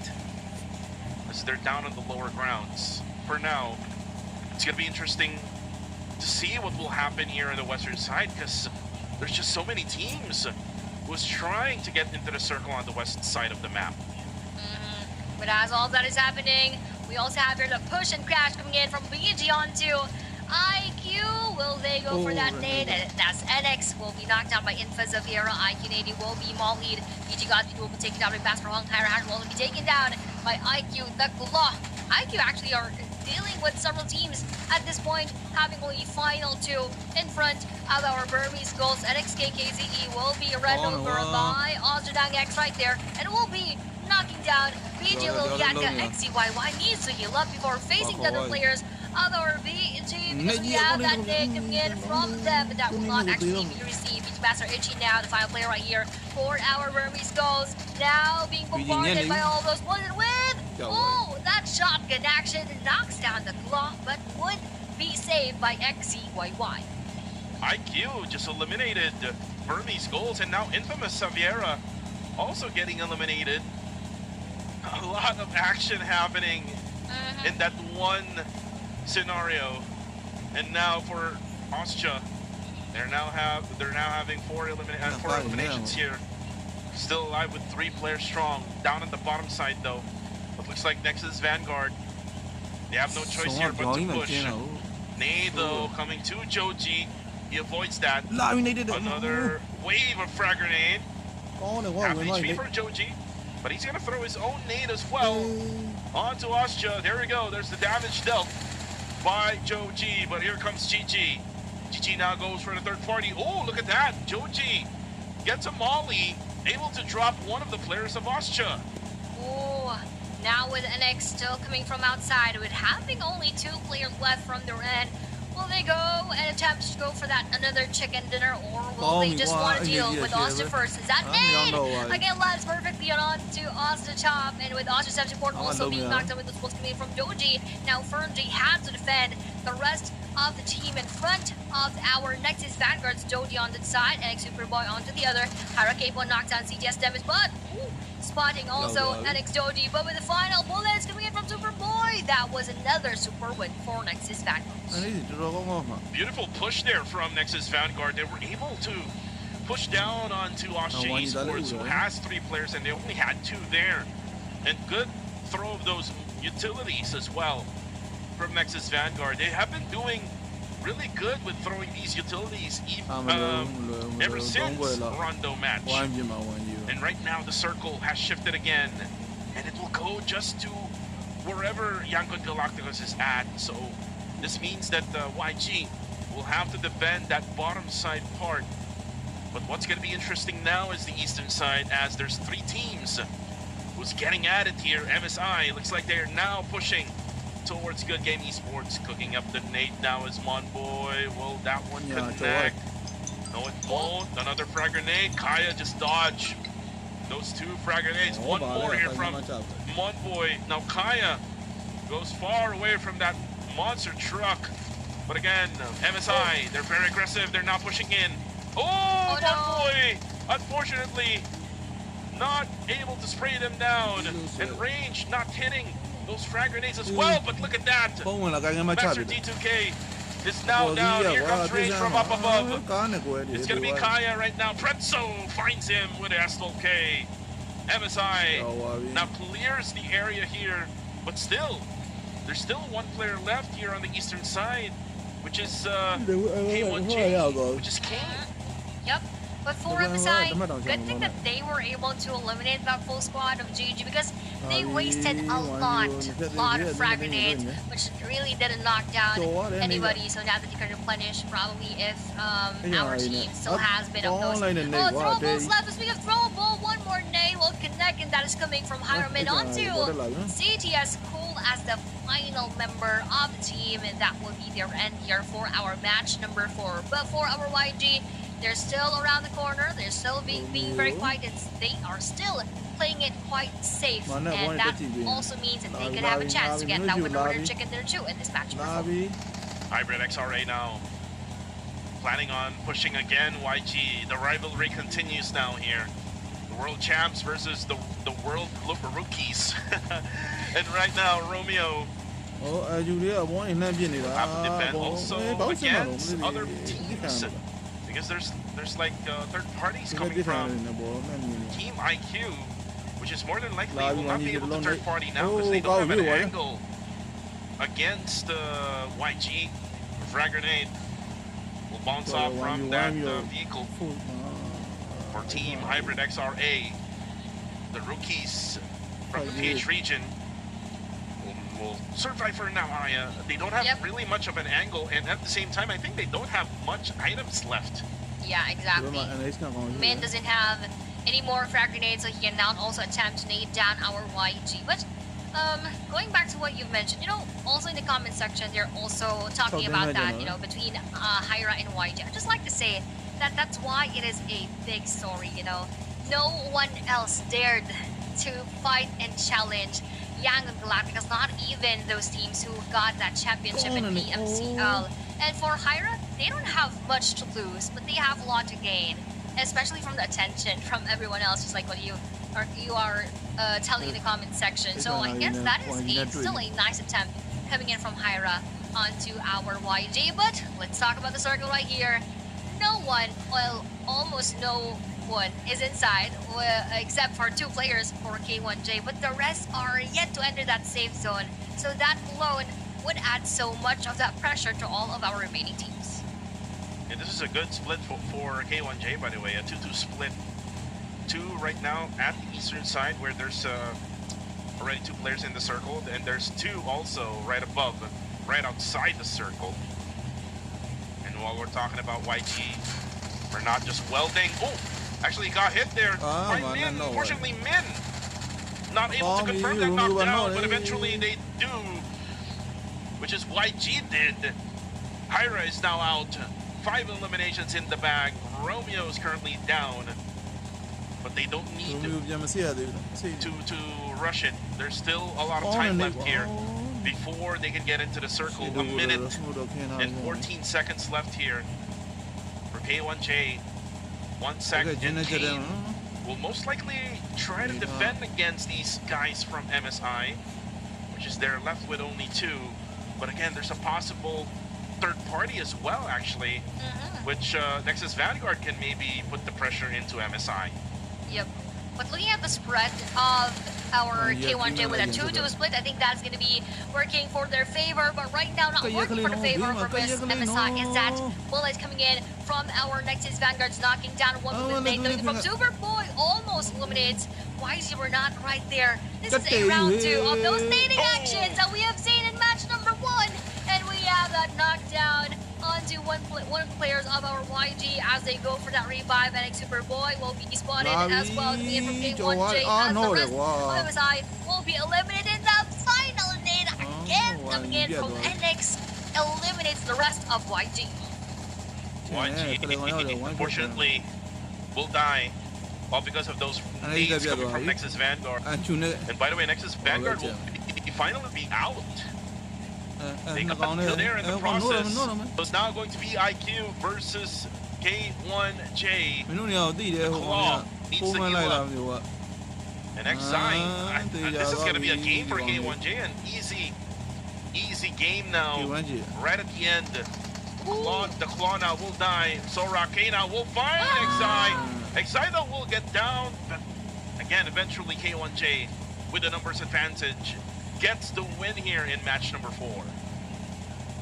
as they're down on the lower grounds. For now, it's gonna be interesting to see what will happen here on the western side, because there's just so many teams who's trying to get into the circle on the west side of the map. But as all that is happening, we also have here the push and crash coming in from BG onto IQ. Will they go for that nade? And that's NX will be knocked down by Infas of Vieira. IQ nade will be mollied. BG Godspeed will be taken down by Pass for Hong. Tyra Hash will be taken down by IQ. The Claw. IQ actually are dealing with several teams at this point, having only final 2 in front of our Burmese goals. NXKKZE will be run over by Ozudang X right there, and will be knocking down BG Liliaka. XCYY needs to heal up before facing the other players of our BG, because we have that nade coming in from them, but that will not actually be received. BG Master Itchy now, the final player right here for our Burmese goals. Now being bombarded by all those bullets with, oh, that shotgun action knocks down the Claw, but would be saved by XCYY. IQ just eliminated Burmese goals, and now infamous Saviera also getting eliminated. A lot of action happening in that one scenario, and now for Austria, they're now having four eliminations here. Still alive with 3 players strong. Down at the bottom side though. It looks like Nexus Vanguard. They have no choice here but to push. Nay though coming to Joji. He avoids that. Another wave of frag grenade. Half HP for Joji. But he's gonna throw his own nade as well onto Austria. There we go. There's the damage dealt by Joji. But here comes GG. GG now goes for the third party. Oh, look at that. Joji gets a molly. Able to drop one of the players of Austria. Oh, now with NX still coming from outside, with having only 2 players left from their end, will they go and attempt to go for that another chicken dinner, or will they just want to deal with Austria first? Is that nade? Again, lands perfectly on to Austria top, and with Austria step support also being knocked out with the supposed coming from Doji. Now Fernji has to defend the rest of the team in front of our Nexus Vanguard's Doji on the side, and Superboy onto the other. Hurricane knocks down CTS damage, but spotting also NX Doji, but with the final bullets coming in from Superboy, that was another super win for Nexus Vanguard. Beautiful push there from Nexus Vanguard. They were able to push down onto Austria Esports, who has 3 players, and they only had 2 there. And good throw of those utilities as well from Nexus Vanguard. They have been doing really good with throwing these utilities ever since Rondo match. And right now the circle has shifted again, and it will go just to wherever Yankun Galacticos is at. So this means that YG will have to defend that bottom side part. But what's going to be interesting now is the eastern side, as there's 3 teams who's getting at it here. MSI looks like they're now pushing towards Good Game Esports, cooking up the nade now as Monboy. Will that one connect? No, it won't. Another frag grenade. Kaya just dodge those 2 frag grenades. One more here from Monboy. Now Kaya goes far away from that monster truck. But again, MSI, they're very aggressive. They're now pushing in. Oh, Monboy! Unfortunately, not able to spray them down. And range not hitting those frag grenades as well, but look at that. Master D2K is now down. Here comes range from up above. It's going to be Kaya right now. Pretzo finds him with Astral K. MSI now clears the area here, but still, there's still 1 player left here on the eastern side, which is K1J, which is King. Yep. But for MSI, good thing that they were able to eliminate that full squad of GG, because they wasted a lot of frag grenades, which really didn't knock down anybody. So now that you can replenish, probably if our team still has been of those. Oh, throwables left. Speaking of throwable, one more nade will connect, and that is coming from Hireman onto CTS Cool as the final member of the team, and that will be their end here for our match number 4. But for our YG, they're still around the corner. They're still being very quiet, and they are still playing it quite safe. And that also means that they could have a chance to get that winner chicken dinner too in this match. Hybrid XRA now planning on pushing again. YG, the rivalry continues now here. The world champs versus the world rookies. And right now, Romeo have to defend also against other teams. Because there's like third parties coming from Team IQ, which is more than likely will not be able to third party now because they don't have an angle against YG. Frag grenade will bounce off from that vehicle for Team Hybrid XRA. The rookies from the PH region will survive for now. They don't have really much of an angle, and at the same time, I think they don't have much items left. Yeah, exactly. Min doesn't have any more frag grenades, so he can now also attempt to nade down our YG. But going back to what you've mentioned, you know, also in the comment section, they're also talking about that, you know, between Hyra and YG. I'd just like to say that that's why it is a big story, you know. No one else dared to fight and challenge Yang and Galacticos, not even those teams who got that championship in the MCL. And for Hyra, they don't have much to lose, but they have a lot to gain, especially from the attention from everyone else, just like what you are telling in the comment section. So I guess that is still a nice attempt coming in from Hyra onto our YG. But let's talk about the circle right here. No one, well, almost no one is inside, except for 2 players for K1J, but the rest are yet to enter that safe zone. So that alone would add so much of that pressure to all of our remaining teams. Yeah, this is a good split for K1J, by the way, a 2-2 split. 2 right now at the eastern side, where there's already 2 players in the circle, and there's 2 also right above, right outside the circle. And while we're talking about YG, we're not just welding. Oh, actually got hit there by Min. Unfortunately, Min not able to confirm that knockdown, but eventually they do, which is YG did. Hyra is now out. 5 eliminations in the bag. Romeo is currently down, but they don't need to rush it. There's still a lot of time left here before they can get into the circle. 1 minute and 14 seconds left here for K1J. 1 second, and Kane will most likely try to defend against these guys from MSI, which is they're left with only 2. But again, there's a possible third party as well, actually, which Nexus Vanguard can maybe put the pressure into MSI. Yep. But looking at the spread of our K1J with a 2-2 split, I think that's going to be working for their favor. But right now, not working for the favor of MSI is that bullet coming in from our Nexus Vanguards, knocking down one eliminate from Superboy, almost eliminates. YG were not right there. This is a round 2 of those nading actions that we have seen in match number 1. And we have that knockdown onto one of the players of our YG as they go for that revive. And Superboy will be spotted as well to be in from K1J as the rest of MSI will be eliminated in the final nade again. Coming in from NX eliminates the rest of YG. YG, unfortunately, will die. All because of those nades coming from Nexus Vanguard. And by the way, Nexus Vanguard will finally be out. They got killed there in the process. So it's now going to be IQ versus K1J. The Claw needs to heal up. And XI, this is going to be a game for K1J. An easy game now. Right at the end. The Claw now will die. Zorak K now will find XI. XI though will get down. But again, eventually K1J with a numbers advantage gets the win here in match number 4.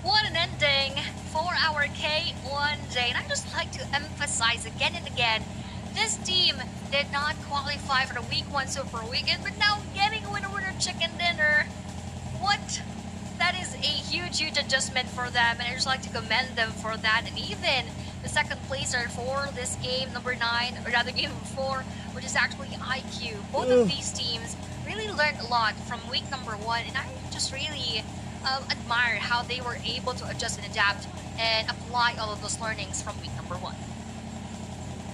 What an ending for our K1J. And I just like to emphasize again and again, this team did not qualify for the week 1 Super Weekend, but now getting winner chicken dinner. What? That is a huge adjustment for them, and I just like to commend them for that. And even the second placer for this game, number 9, or rather game 4, which is actually IQ. Both of these teams really learned a lot from week number 1, and I just really admire how they were able to adjust and adapt and apply all of those learnings from week number 1.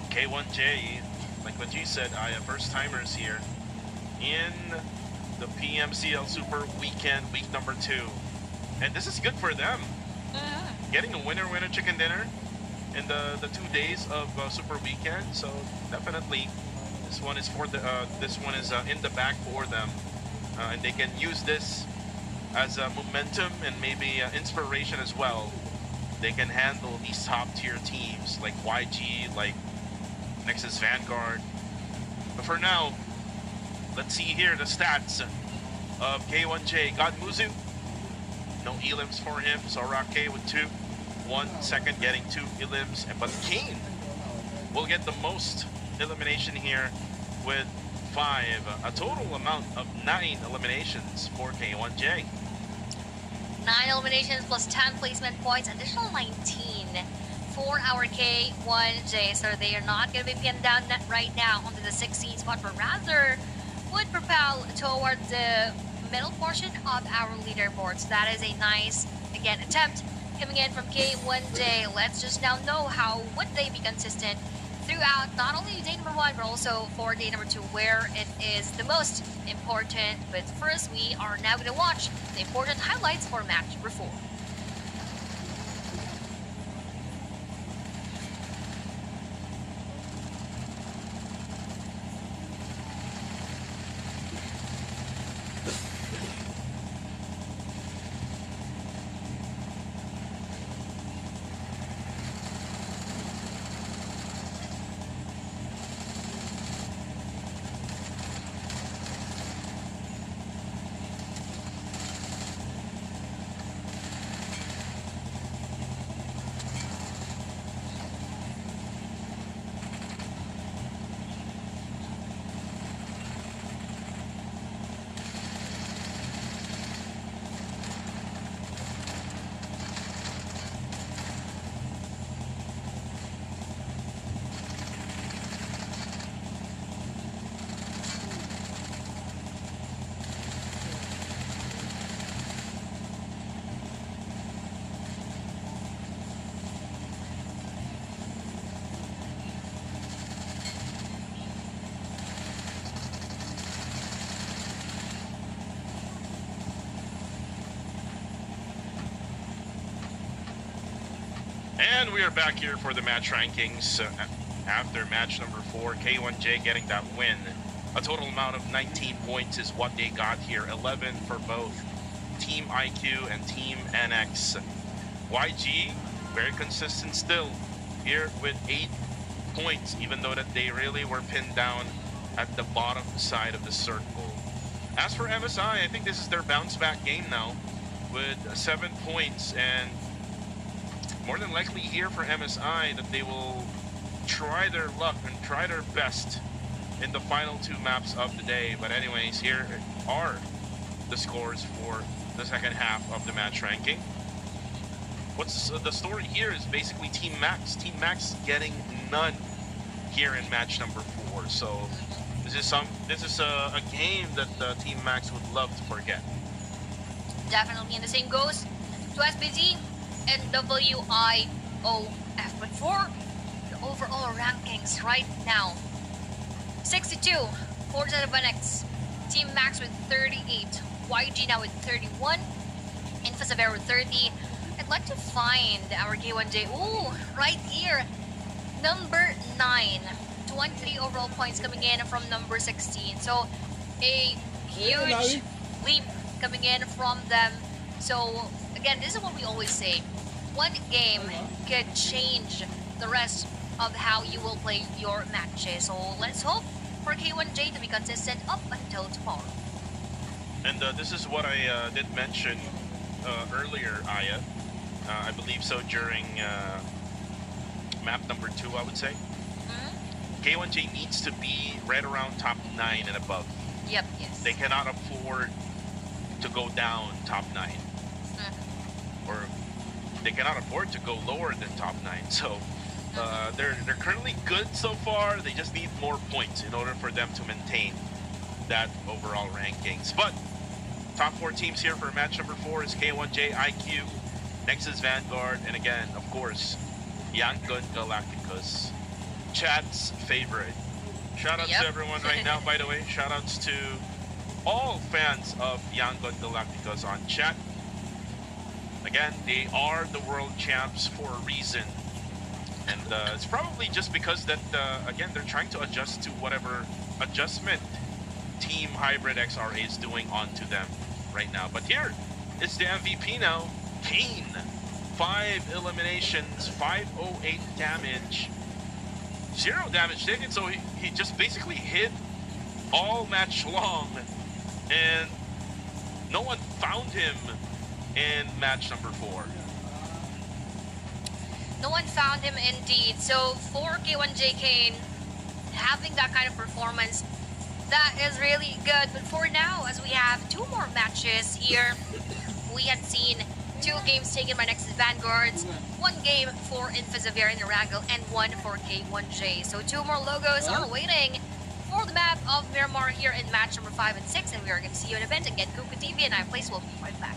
K1J, like what you said, first timers here in the PMCL Super Weekend, week number 2, and this is good for them. Getting a winner chicken dinner in the 2 days of Super Weekend, so definitely this one is for the in the bag for them, and they can use this as a momentum and maybe inspiration as well. They can handle these top tier teams like YG, like Nexus Vanguard. But for now, let's see here the stats of K1J. Got Muzu, no elims for him. Zorak K with 2, 1 second getting 2 elims, but Kane will get the most elimination here with 5, a total amount of 9 eliminations for K1J. 9 eliminations plus 10 placement points, additional 19 for our K1J. So they are not going to be pinned down right now onto the 16th spot, but rather would propel toward the middle portion of our leaderboard. So that is a nice, again, attempt coming in from K1J. Let's just now know how would they be consistent throughout not only day number 1 but also for day number 2, where it is the most important. But first, we are now going to watch the important highlights for match number 4. And we are back here for the match rankings. After match number 4, K1J getting that win. A total amount of 19 points is what they got here. 11 for both Team IQ and Team NX. YG, very consistent still, here with 8 points, even though that they really were pinned down at the bottom side of the circle. As for MSI, I think this is their bounce back game now with 7 points, and more than likely here for MSI that they will try their luck and try their best in the final 2 maps of the day. But anyways, here are the scores for the second half of the match ranking. What's the story here is basically Team Max. Team Max getting none here in match number 4. So this is a game that Team Max would love to forget. Definitely, and the same goes to SBZ and WIOF. But for the overall rankings right now, 62 for NX, Team Max with 38, YG now with 31, Infasaver with 30. I'd like to find our K1J. Ooh, right here, number 9. 23 overall points coming in from number 16. So a huge leap coming in from them. So again, this is what we always say. One game could change the rest of how you will play your matches. So let's hope for K1J to be consistent up until tomorrow. And this is what I did mention earlier, Aya. I believe so during map number 2, I would say. K1J needs to be right around top 9 and above. Yep, yes. They cannot afford to go down top 9. Or they cannot afford to go lower than top 9. So they're currently good so far. They just need more points in order for them to maintain that overall rankings. But top 4 teams here for match number 4 is K1J, IQ, Nexus Vanguard, and again, of course, Young Gun Galacticos. Chat's favorite. Shoutouts to everyone right now, by the way. Shoutouts to all fans of Young Gun Galacticos on chat. Again, they are the world champs for a reason. And it's probably just because that, again, they're trying to adjust to whatever adjustment Team Hybrid XRA is doing onto them right now. But here, it's the MVP now. Kane. 5 eliminations, 508 damage. 0 damage taken, so he just basically hid all match long, and no one found him in match number 4. No one found him indeed. So for K1J Kane, having that kind of performance, that is really good. But for now, as we have 2 more matches here, we had seen 2 games taken by Nexus Vanguards, 1 game for Infasaver in Erangel, and 1 for K1J. So 2 more logos are waiting for the map of Miramar here in match number 5 and 6, and we are going to see you in event again. Kuka TV and iPlace will be right back.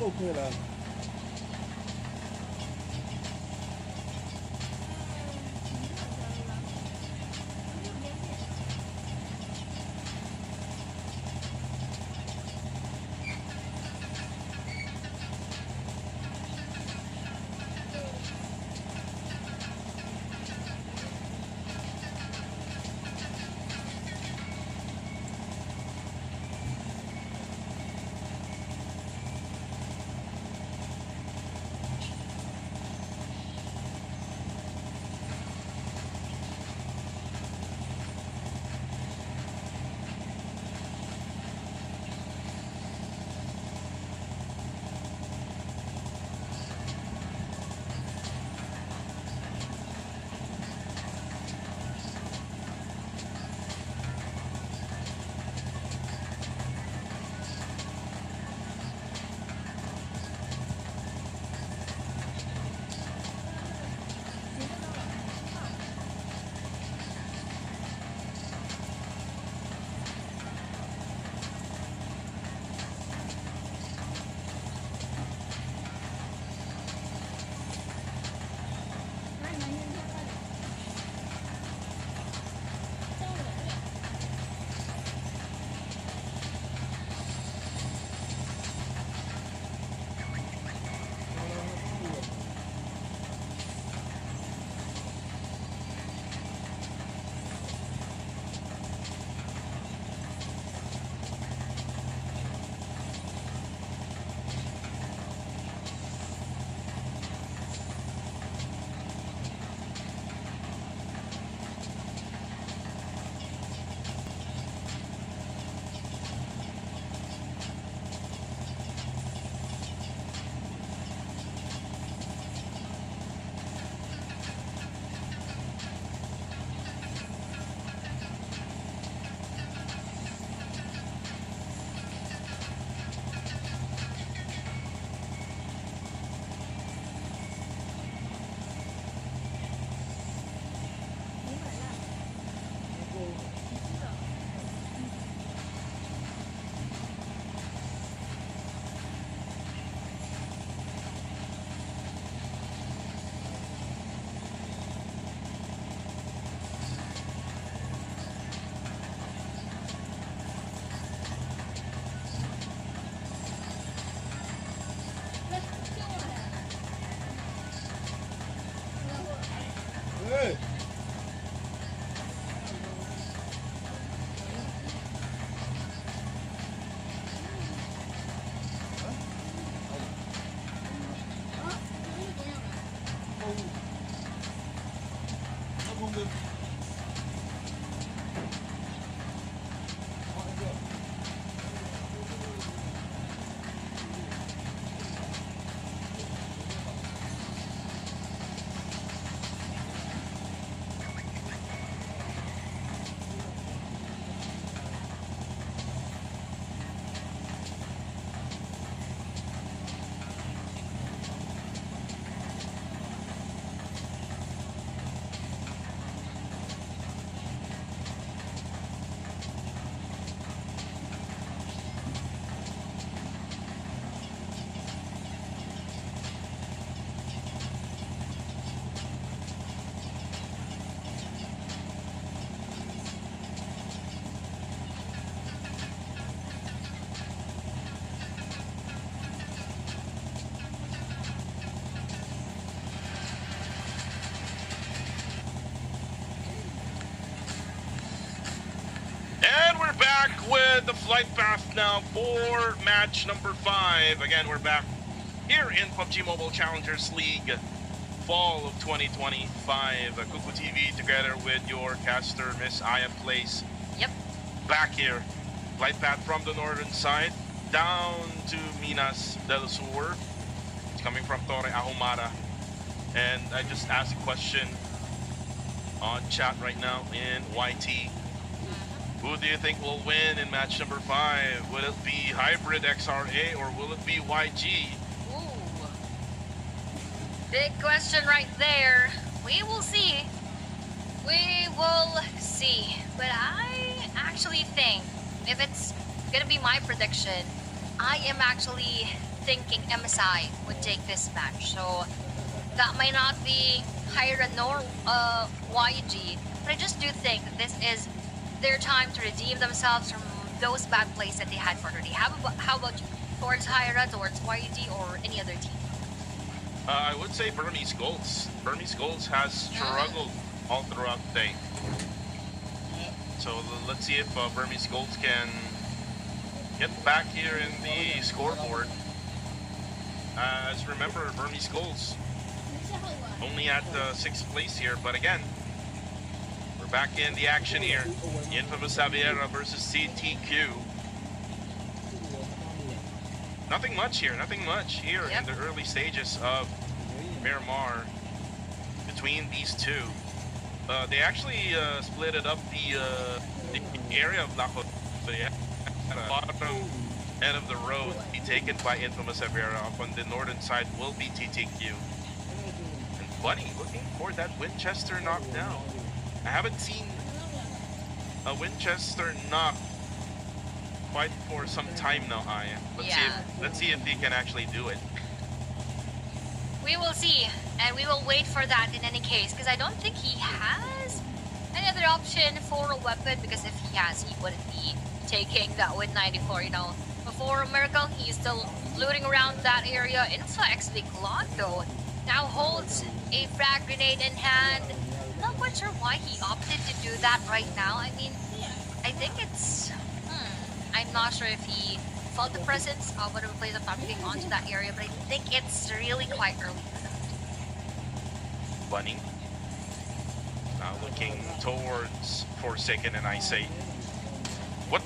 Okay lang. Hey! And we're back with the flight path now for match number 5. Again, we're back here in PUBG Mobile Challengers League Fall of 2025. Kuku TV together with your caster, Miss Aya Place. Yep. Back here. Flight path from the northern side down to Minas del Sur. It's coming from Torre Ahumada. And I just asked a question on chat right now in YT. Who do you think will win in match number 5? Will it be Hybrid XRA or will it be YG? Ooh. Big question right there. We will see. We will see. But I actually think, if it's gonna be my prediction, I am actually thinking MSI would take this match. So that might not be Hyra nor YG, but I just do think that this is their time to redeem themselves from those bad plays that they had for today. How about you? Towards Hyra, towards YG, or any other team? I would say Burmese Golds. Burmese Golds has struggled all throughout the day. So let's see if Burmese Golds can get back here in the scoreboard. As remember, Burmese Golds only at 6th place here, but again, we're back in the action here. Infamous Javiera versus CTQ. Nothing much here in the early stages of Miramar between these two. They actually split it up the area of La Joya. Bottom end of the road be taken by Infamous Javiera. Up on the northern side will be TTQ. And Bunny looking for that Winchester knockdown. I haven't seen a Winchester knock quite for some time now, Aya. Let's see if he can actually do it. We will see, and we will wait for that in any case, because I don't think he has any other option for a weapon, because if he has, he wouldn't be taking that Win 94, you know. Before Miracle, he's still looting around that area. Inflex, the Claude, though, now holds a frag grenade in hand. Not quite sure why he opted to do that right now. I mean, I think it's... I'm not sure if he felt the presence of whatever plays of trafficking onto that area, but I think it's really quite early for that. Bunny now looking towards Forsaken and Isay. What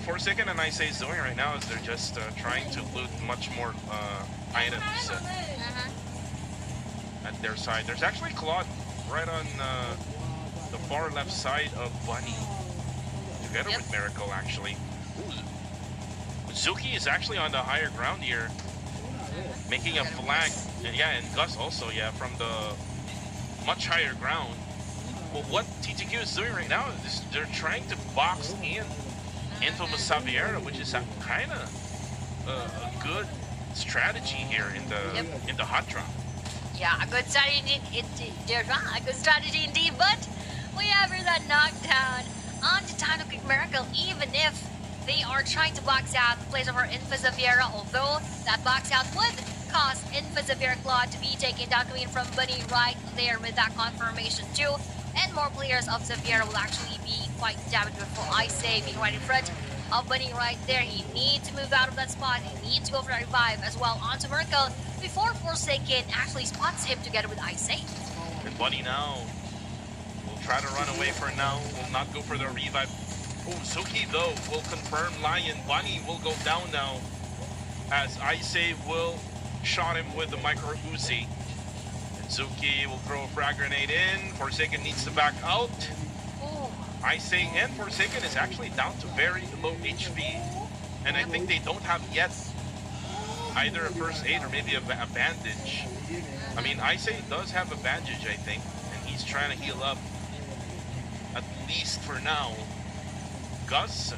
Forsaken and Isay is doing right now is they're just trying to loot much more items at their side. There's actually Claude right on the far left side of Bunny, together with Miracle actually. Zuki is actually on the higher ground here, making a flag, and Gus also, from the much higher ground. Well, what TTQ is doing right now is they're trying to box in Infamous Javiera, which is kind of a good strategy here in the hot drop. Yeah, a good strategy indeed. A good strategy indeed, but we have that knockdown on the Tano Quick Miracle, even if they are trying to box out the place of our Infamous Javiera, although that box out would cause Infamous Javiera Claw to be taken down, coming from Bunny right there with that confirmation too. And more players of Javiera will actually be quite damaged before Isay being right in front of Bunny right there. He needs to move out of that spot. He needs to go for that revive as well onto Miracle before Forsaken actually spots him together with Isay. And Bunny now will try to run away for now. Will not go for the revive. Oh, Zuki though will confirm Lion. Bunny will go down now as Isay will shot him with the micro Uzi. And Zuki will throw a frag grenade in. Forsaken needs to back out. Isay and Forsaken is actually down to very low HP. And I think they don't have yet either a first aid or maybe a bandage. I mean, Isay does have a bandage, I think, and he's trying to heal up, at least for now. Gus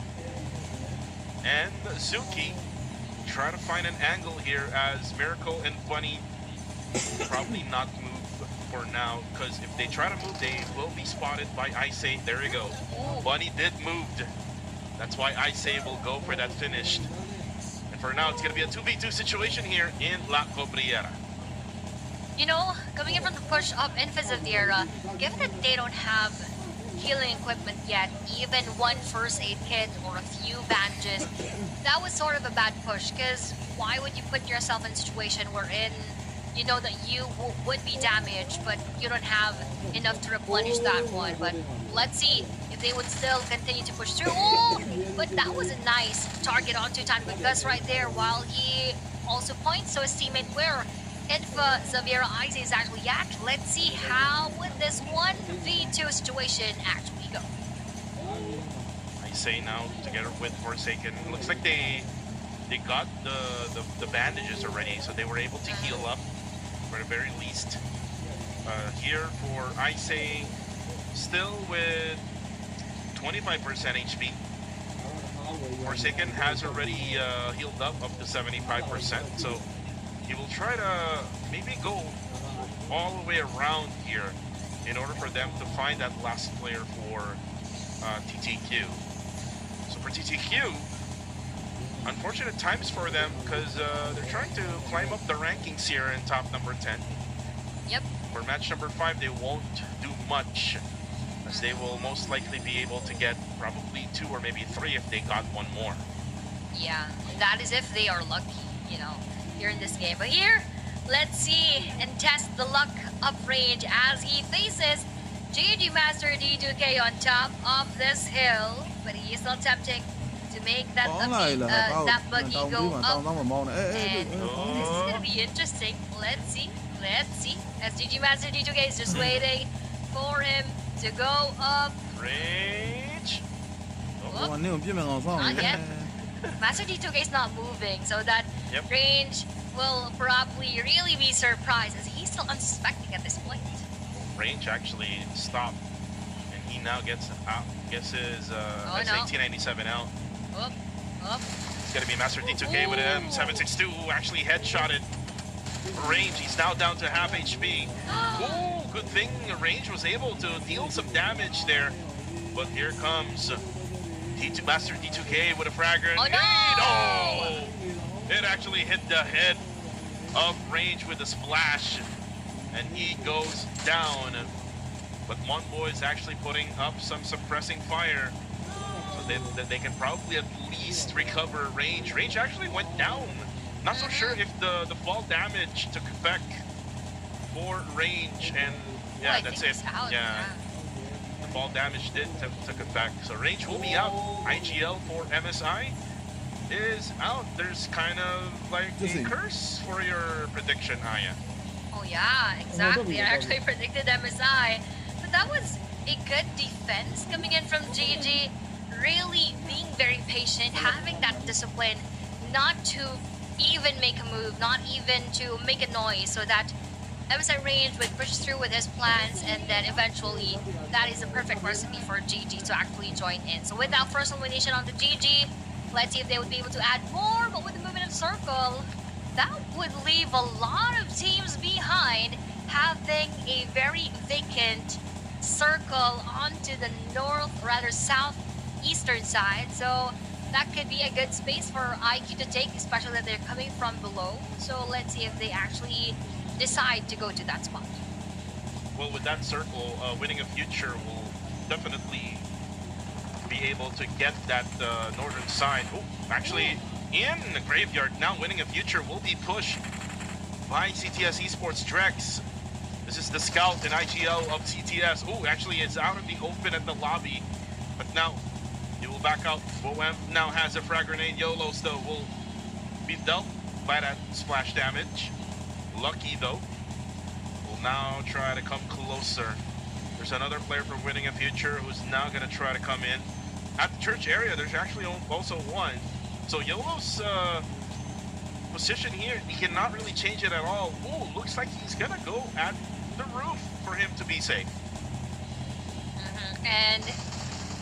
and Zuki try to find an angle here as Miracle and Bunny probably not move for now, because if they try to move, they will be spotted by Isay. There we go. Bunny did move. That's why Isay will go for that finished. And for now, it's going to be a 2v2 situation here in La Cobriera. You know, coming in from the push of Infamous Javiera, given that they don't have healing equipment yet, even one first aid kit or a few bandages, that was sort of a bad push, because why would you put yourself in a situation wherein you know that you would be damaged, but you don't have enough to replenish that one? But let's see if they would still continue to push through. Oh, but that was a nice target onto time with Gus right there, while he also points to his teammate where Infamous Javiera Isay is actually at. Let's see how would this 1v2 situation actually go. Isay now together with Forsaken. Looks like they got the bandages already, so they were able to heal up for the very least. Here for Isay, still with 25% HP. Forsaken has already healed up to 75%, so he will try to maybe go all the way around here in order for them to find that last player for TTQ. So for TTQ, unfortunate times for them because they're trying to climb up the rankings here in top number 10. Yep. For match number 5, they won't do much, as they will most likely be able to get probably 2 or maybe 3 if they got one more. Yeah, that is if they are lucky, you know, here in this game. But here, let's see and test the luck up range as he faces GG Master D2K on top of this hill. But he is still attempting to make that, that buggy go up. And this is going to be interesting. Let's see. As GG Master D2K is just waiting for him to go up. Range. Oh, not yet. Master D2K is not moving, so that range will probably really be surprised as he's still unsuspecting at this point. Range actually stopped, and he now gets out. Gets his S1897 out. It's gonna be Master D2K with an M762 who actually headshotted Range. He's now down to half HP. Ooh, good thing Range was able to deal some damage there. But here comes Master D2K with a frag grenade. Oh, no! It actually hit the head of Range with a splash, and he goes down. But Monboy is actually putting up some suppressing fire, so they can probably at least recover Range. Range actually went down. Not so sure if the fall damage took effect for Range, and yeah, that's it. Yeah, the fall damage did took effect. So Range will be out. IGL for MSI is out. There's kind of like a curse for your prediction, Aya. Oh yeah, exactly. I actually predicted MSI, but that was a good defense coming in from GG. Really being very patient, having that discipline, not to even make a move, not even to make a noise, so that MSI Range would push through with his plans, and then eventually that is a perfect recipe for GG to actually join in. So with that first elimination on the GG, let's see if they would be able to add more. But with the movement of Circle, that would leave a lot of teams behind, having a very vacant circle onto the southeastern side. So that could be a good space for IQ to take, especially that they're coming from below. So let's see if they actually decide to go to that spot. Well, with that circle, winning a future will definitely be able to get that northern side. Oh, actually, in the graveyard now, winning a future will be pushed by CTS Esports Drex. This is the scout and IGL of CTS. Oh, actually, it's out of the open at the lobby, but now he will back out. Boem now has a frag grenade. YOLOs, though, will be dealt by that splash damage. Lucky, though, will now try to come closer. There's another player for winning a future who's now going to try to come in. At the church area, there's actually also one. So YOLO's position here, he cannot really change it at all. Ooh, looks like he's going to go at the roof for him to be safe. And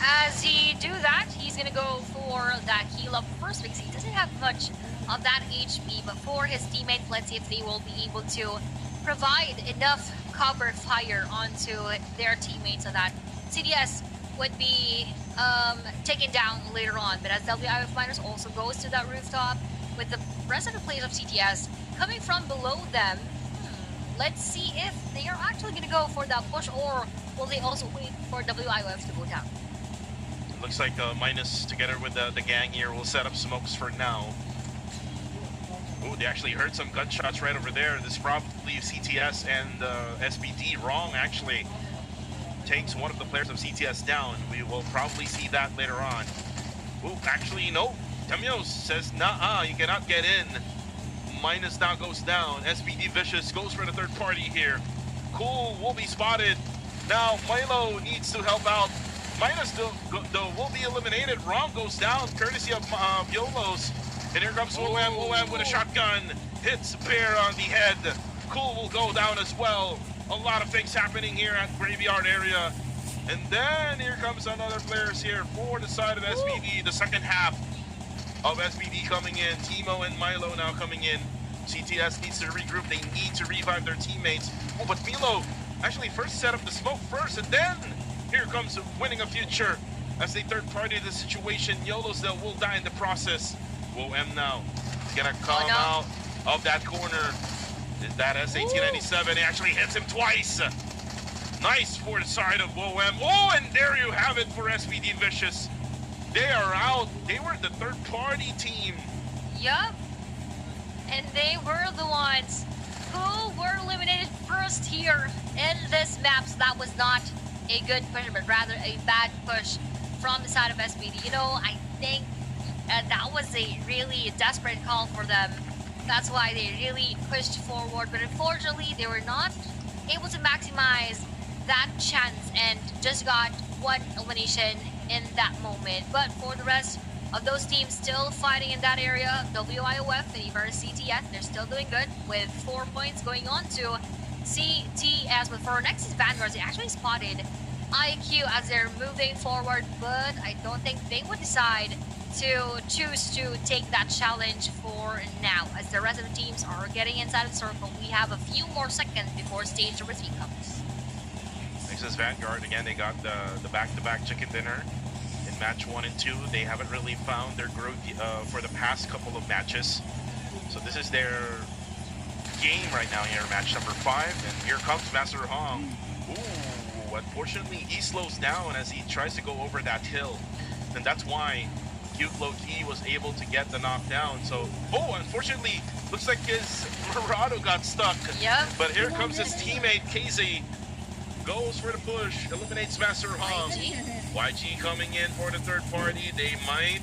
as he do that, he's going to go for that heal up first because he doesn't have much of that HP. But for his teammates, let's see if they will be able to provide enough cover fire onto their teammates so that CDS would be taken down later on. But as WIF Miners also goes to that rooftop with the rest of the players of CTS coming from below them, let's see if they are actually going to go for that push, or will they also wait for WIF to go down. Looks like Minus together with the gang here will set up smokes for now. Ooh, they actually heard some gunshots right over there. This is probably CTS and SBD. Wrong, actually. Takes one of the players of CTS down. We will probably see that later on. Ooh, actually, no. Temios says, nah, you cannot get in. Minus now goes down. SBD Vicious goes for the third party here. Cool will be spotted. Now Milo needs to help out. Minus though will be eliminated. Wrong goes down, courtesy of YOLOs. And here comes OM with a shotgun. Hits Bear on the head. Cool will go down as well. A lot of things happening here at Graveyard area. And then here comes another players here for the side of SBD. The second half of SBD coming in. Timo and Milo now coming in. CTS needs to regroup. They need to revive their teammates. Oh, but Milo actually first set up the smoke first, and then here comes winning a future as they third party the situation. YOLO's though will die in the process. WOM now is gonna come out of that corner. Is that S1897? He actually hits him twice. Nice for the side of WOM. Oh, and there you have it for SBD Vicious. They are out. They were the third party team. Yup. And they were the ones who were eliminated first here in this map. So that was not a good push, but rather a bad push from the side of SBD. You know, I think that was a really desperate call for them. That's why they really pushed forward. But unfortunately, they were not able to maximize that chance and just got one elimination in that moment. But for the rest of those teams still fighting in that area, WIOF and even CTS, they're still doing good with 4 points going on to CTS. But for Nexus Vanguards, they actually spotted IQ as they're moving forward, but I don't think they would decide to choose to take that challenge for now, as the rest of the teams are getting inside the circle. We have a few more seconds before stage number 3 comes. Nexus Vanguard, again, they got the back-to-back chicken dinner in match 1 and 2. They haven't really found their growth for the past couple of matches. So this is their game right now here, match number 5. And here comes Master Hong. Ooh, unfortunately, he slows down as he tries to go over that hill. And that's why Cute Low-Key was able to get the knockdown. So, oh, unfortunately, looks like his Murado got stuck. Yep. But here comes his teammate, KZ. Goes for the push, eliminates Master Hong. YG coming in for the third party. They might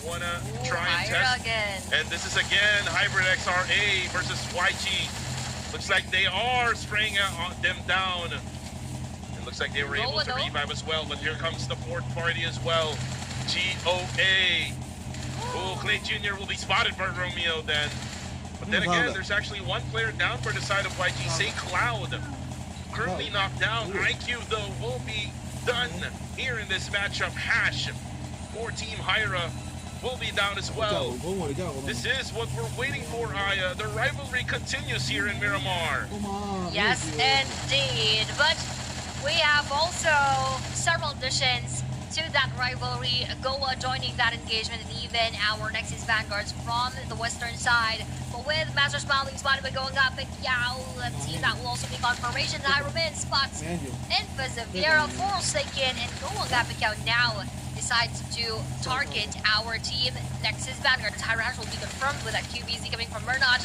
want to try and test. Again. And this is again Hybrid XRA versus YG. Looks like they are spraying them down. It looks like they were able to revive as well. But here comes the fourth party as well. GOA. Oh, Clay Jr. will be spotted by Romeo then. But then again, there's actually one player down for the side of YG. Say Cloud. Currently knocked down. IQ, though, will be done here in this matchup. Hash for Team Hyra will be down as well. This is what we're waiting for, Aya. The rivalry continues here in Miramar. Yes, indeed. But we have also several additions to that rivalry. Goa joining that engagement, and even our Nexus Vanguards from the western side. But with Master Smiling spotted by going up, and let's see, that will also be confirmation. Hyroman spots Infus, Viera, Forsaken, and going up, and now decides to target our team Nexus Vanguard. Hyrash will be confirmed with that QBZ coming from Murnot.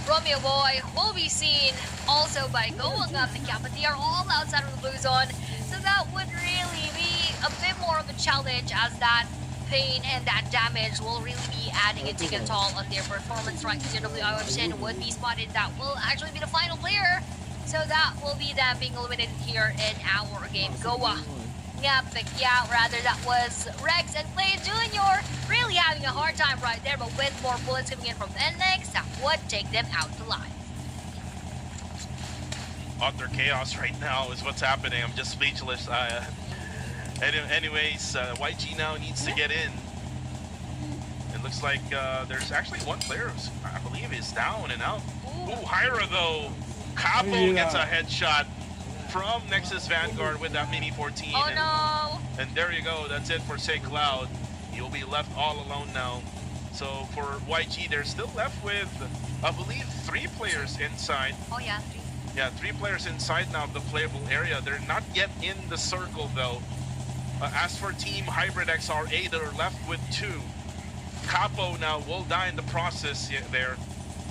Romeo Boy will be seen also by going up, but they are all outside of the blue zone. So that would really be a bit more of a challenge, as that pain and that damage will really be adding and taking a toll on their performance. Right, WIOF would be spotted. That will actually be the final player. So that will be them being eliminated here in our game. Goa. Rather, that was Rex and Clay Jr. really having a hard time right there, but with more bullets coming in from NX, that would take them out alive. Utter chaos right now is what's happening. I'm just speechless. Anyways, YG now needs to get in. It looks like there's actually one player who's, I believe, is down and out. Ooh, Hyra though. Capo gets a headshot from Nexus Vanguard with that Mini 14. Oh no! And there you go. That's it for Say Cloud. You'll be left all alone now. So for YG, they're still left with, I believe, 3 players inside. Oh yeah, 3. Yeah, 3 players inside now of the playable area. They're not yet in the circle though. As for Team Hybrid XRA, they're left with 2. Capo now will die in the process there.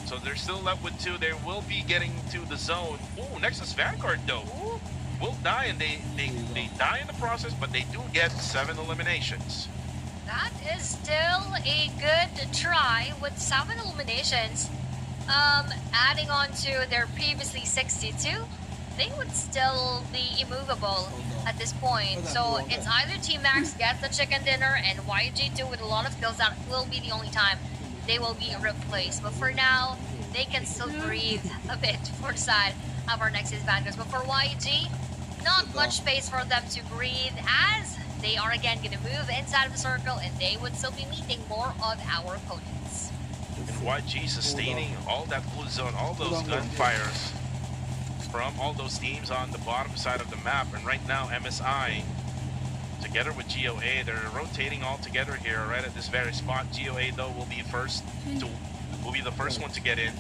So they're still left with 2. They will be getting to the zone. Oh, Nexus Vanguard though will die, and they die in the process, but they do get 7 eliminations. That is still a good try with 7 eliminations. Adding on to their previously 62, they would still be immovable at this point. So it's either Team Max gets the chicken dinner and YG2 with a lot of kills. That will be the only time they will be replaced. But for now, they can still breathe a bit for the side of our Nexus Vanguards. But for YG, Not much space for them to breathe as they are again going to move inside of the circle and they would still be meeting more of our opponents. And YG sustaining all that blue zone, all those gunfires from all those teams on the bottom side of the map. And right now, MSI, together with GOA, they're rotating all together here right at this very spot. GOA, though, will be the first one to get in.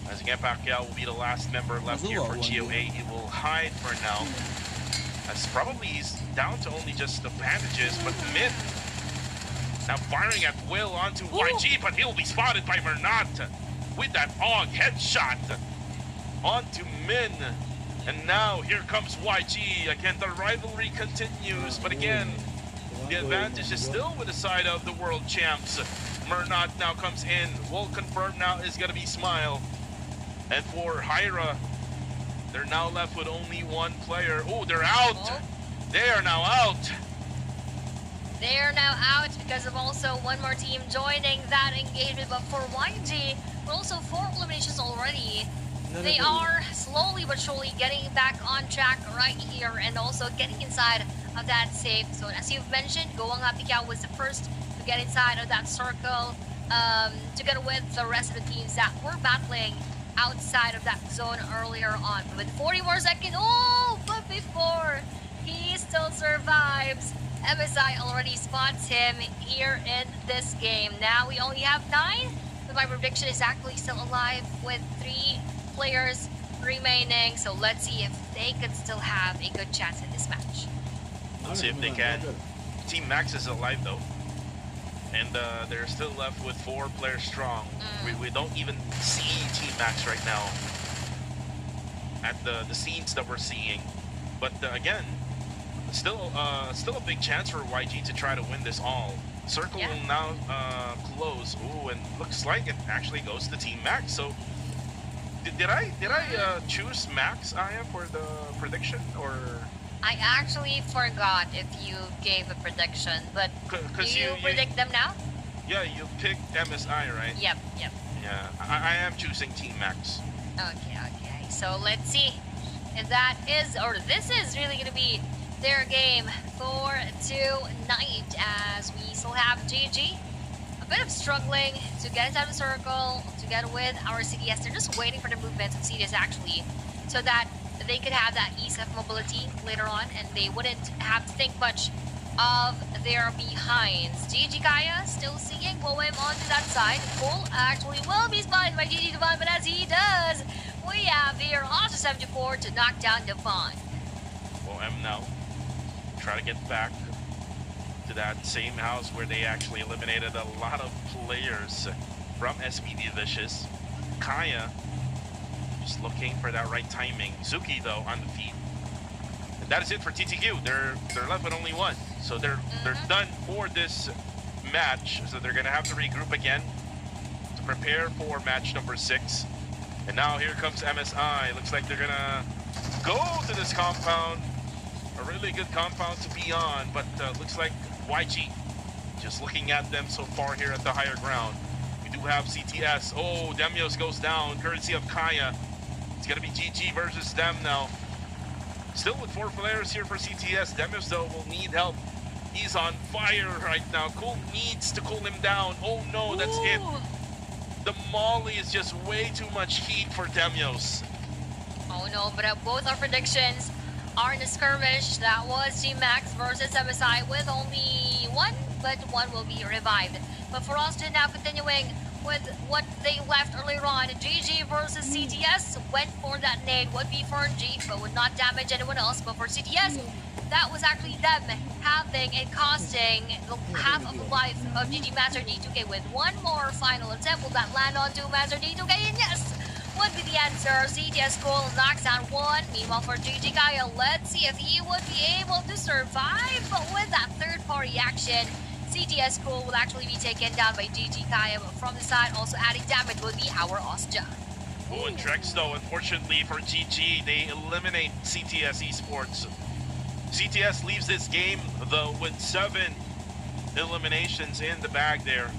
As again, Pacquiao will be the last member left here for GOA. He will hide for now. As probably he's down to only just the bandages, but Min now firing at will onto YG, but he'll be spotted by Mernat with that AUG headshot onto Min. And now here comes YG. Again, the rivalry continues, but again, the advantage is still with the side of the world champs. Mernat now comes in. Will confirm now is going to be Smile. And for Hyra, they're now left with only one player. Oh, they're out. Oh. They are now out. They are now out because of also one more team joining that engagement. But for YG, we're also 4 eliminations already. They are slowly but surely getting back on track right here and also getting inside of that safe zone. As you've mentioned, Goang Hapikao was the first to get inside of that circle together with the rest of the teams that were battling outside of that zone earlier on. With 40 more seconds, but before he still survives, MSI already spots him here in this game. Now we only have 9, but my prediction is actually still alive with 3 players remaining. So let's see if they could still have a good chance in this match. Let's see if they can. Team Max is alive though. And they're still left with 4 players strong. We don't even see Team Max right now at the scenes that we're seeing. But again, still a big chance for YG to try to win this all. Circle will now close. Ooh, and looks like it actually goes to Team Max. So did I choose Max, Aya, for the prediction, or? I actually forgot if you gave a prediction, but do you predict them now? Yeah, you picked MSI, right? Yep. Yeah, I am choosing Team Max. Okay. So let's see if that is, or this is really going to be their game for tonight, as we still have GG. A bit of struggling to get inside the circle together with our CDS. They're just waiting for the movement of CDS actually, so that they could have that ease of mobility later on and they wouldn't have to think much of their behinds. GBK still seeing Poem onto that side. Cole actually will be spotted by GG Devon, but as he does, we have here also 74 to knock down Devon. Poem now try to get back to that same house where they actually eliminated a lot of players from SPD Vicious. Kaya just looking for that right timing. Zuki though on the feet. And that is it for TTQ. They're left with only 1. So they're done for this match. So they're gonna have to regroup again to prepare for match number 6. And now here comes MSI. Looks like they're gonna go to this compound. A really good compound to be on, but looks like YG just looking at them so far here at the higher ground. We do have CTS. Oh, Demios goes down, courtesy of Kaya. It's gonna be GG versus them now. Still with 4 players here for CTS. Demios though will need help. He's on fire right now. Cool needs to cool him down. Oh no, that's it. The Molly is just way too much heat for Demios. Oh no, but both our predictions are in a skirmish. That was Team Max versus MSI with only 1, but 1 will be revived. But for us to now continuing with what they left earlier on, GG versus CTS went for that nade, would be for G, but would not damage anyone else. But for CTS, that was actually them having and costing half of the life of GG Master D2K with 1 more final attempt. Will that land onto Master D2K? And yes, would be the answer. CTS Cole knocks down 1. Meanwhile for GG Kaya, let's see if he would be able to survive. But with that third-party action, CTS Cole will actually be taken down by GG Kaya. But from the side, also adding damage would be our Osja. Oh, and Trex though, unfortunately for GG, they eliminate CTS Esports. CTS leaves this game though with 7 eliminations in the bag there.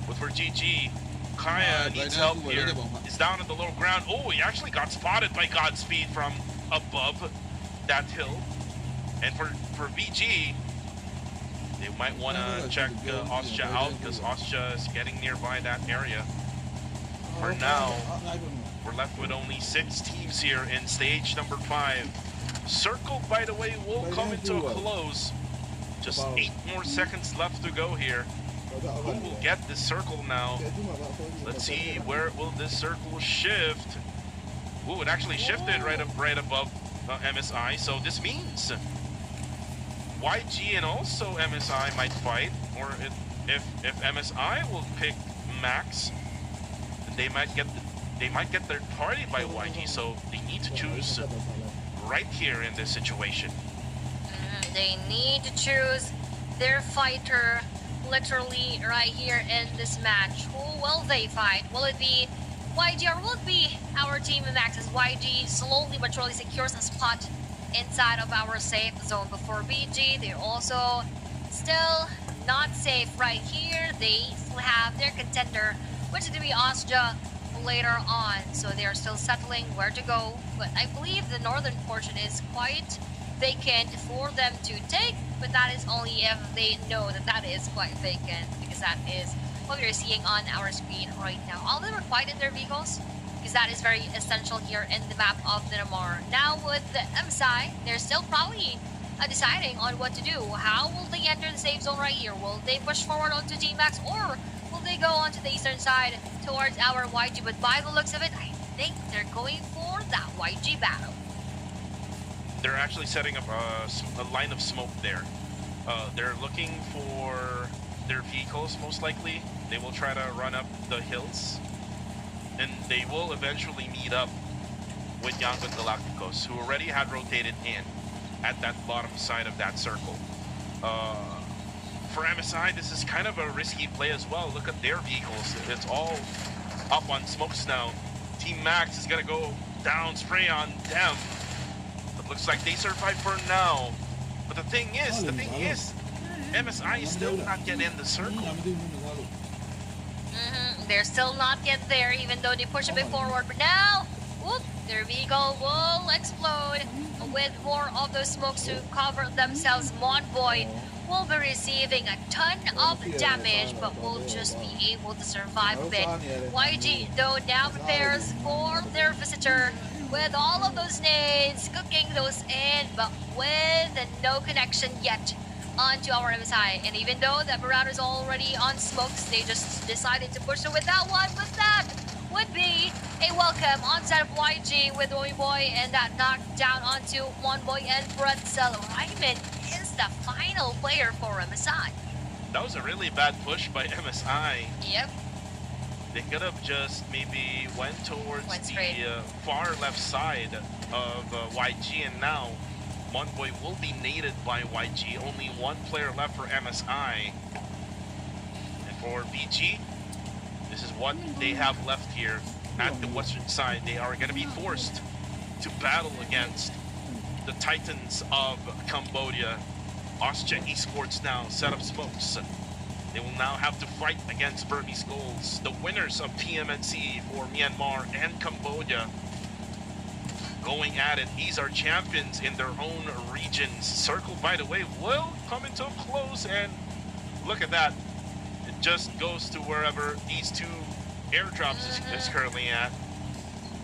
But for GG, Kaya needs help here. He's down at the low ground. Oh, he actually got spotted by Godspeed from above. that hill. And for VG, they might want to check Ostia out because Ostia is getting nearby that area. For now, we're left with only 6 teams here in stage number 5. Circle, by the way, will come into a close. Just 8 more seconds left to go here. Who will get this circle now? Let's see, where will this circle shift? Ooh, it actually shifted right above MSI. So this means YG and also MSI might fight, or if MSI will pick Max, they might get their party by YG. So they need to choose right here in this situation. They need to choose their fighter literally right here in this match. Who will they fight? Will it be YG or will it be our team Max as YG slowly but surely secures a spot inside of our safe zone? Before BG, they're also still not safe right here. They still have their contender, which is going to be Ostia later on. So they're still settling where to go. But I believe the northern portion is quite vacant for them to take, but that is only if they know that that is quite vacant, because that is what we're seeing on our screen right now. All of them are quiet in their vehicles, because that is very essential here in the map of Dinamar. Now with the MSI, they're still probably deciding on what to do. How will they enter the safe zone right here? Will they push forward onto Team Max, or will they go onto the eastern side towards our YG? But by the looks of it, I think they're going for that YG battle. They're actually setting up a line of smoke there. They're looking for their vehicles, most likely. They will try to run up the hills, and they will eventually meet up with Yangon Galacticos, who already had rotated in at that bottom side of that circle. For MSI, this is kind of a risky play as well. Look at their vehicles. It's all up on smokes now. Team Max is gonna go down, spray on them. It looks like they survive for now. But the thing is, MSI is still not yet in the circle. They're still not yet there, even though they push a bit forward. But now, whoop, their vehicle will explode with more of those smokes to cover themselves. Monboy will be receiving a ton of damage, but will just be able to survive a bit. YG, though, now prepares for their visitor with all of those nades, cooking those in, but with no connection yet onto our MSI. And even though the Marauders already on smokes, they just decided to push it with that one. But that would be a welcome onside of YG with Boy, and that knocked down onto Monboy and Pretzel. Ryman is the final player for MSI. That was a really bad push by MSI. Yep. They could have just maybe went towards the far left side of YG, and now Monboy will be naded by YG. Only one player left for MSI. And for BG, this is what they have left here at the western side. They are going to be forced to battle against the Titans of Cambodia. Ostia Esports now set up smokes. They will now have to fight against Burmese Goals, the winners of TMNC for Myanmar and Cambodia. Going at it, these are champions in their own regions. Circle, by the way, will come into a close, and look at that. It just goes to wherever these two airdrops is currently at.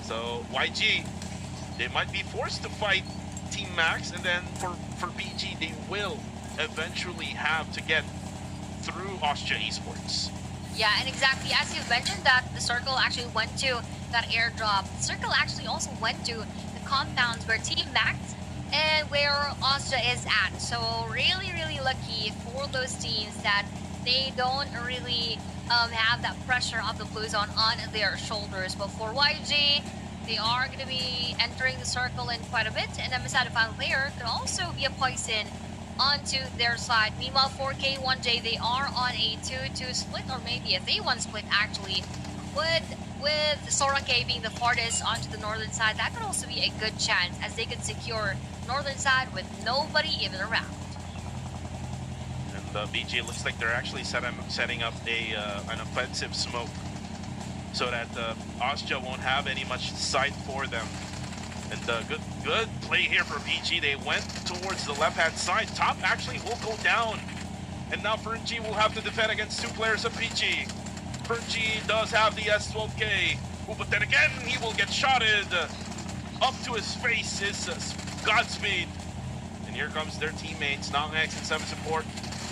So YG, they might be forced to fight Team Max, and then for BG, they will eventually have to get through Ostia Esports. Yeah, and exactly as you mentioned that the circle actually went to that airdrop. The circle actually also went to the compounds where Team Max and where Ostia is at. So really, really lucky for those teams that they don't really have that pressure of the blue zone on their shoulders. But for YG, they are going to be entering the circle in quite a bit, and MSI, the final player, could also be a poison onto their side. Meanwhile, for K1J, they are on a 2-2 split, or maybe a 3-1 split actually, with Sora K being the farthest onto the northern side. That could also be a good chance, as they could secure northern side with nobody even around. And BG looks like they're actually setting up an offensive smoke, so that Ostia won't have any much sight for them. And Good play here for BG. They went towards the left-hand side. Top actually will go down. And now Fergie will have to defend against 2 players of PG. Fergie does have the S12K. Ooh, but then again, he will get shotted. Up to his face is Godspeed. And here comes their teammates. Nongx and 7 support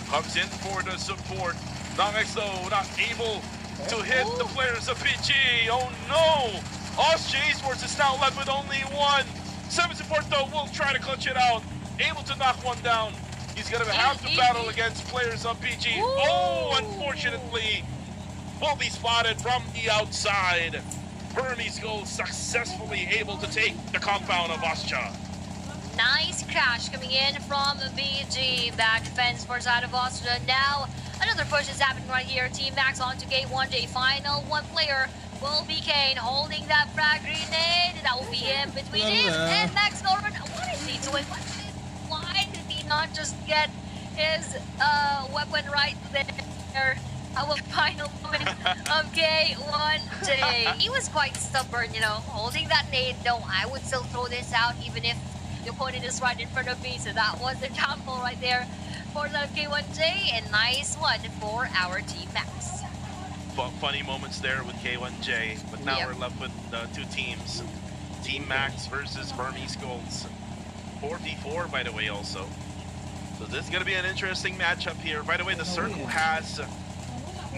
comes in for the support. Nongx though not able to hit the players of PG. Oh no! Austria Esports is now left with only 1. 7 support though will try to clutch it out. Able to knock one down. He's gonna have to battle against players of PG. Oh, unfortunately, will be spotted from the outside. Burmese Gold successfully able to take the compound of Austria. Nice crash coming in from BG. Bad defense for side of Austria. Now another push is happening right here. Team Max onto K1J. Final 1 player will be Kane holding that frag grenade. That will be him between him and Max Norman. What is he doing? Why did he not just get his weapon right there? Our final moment of K1J. He was quite stubborn, you know, holding that nade. No, I would still throw this out even if the opponent is right in front of me. So that was the downfall right there for the K1J. And nice one for our Team Max. Funny moments there with K1J, but now we're left with 2 teams. Team Max versus Burmese Golds. 4v4, by the way, also. So this is going to be an interesting matchup here. By the way, the circle has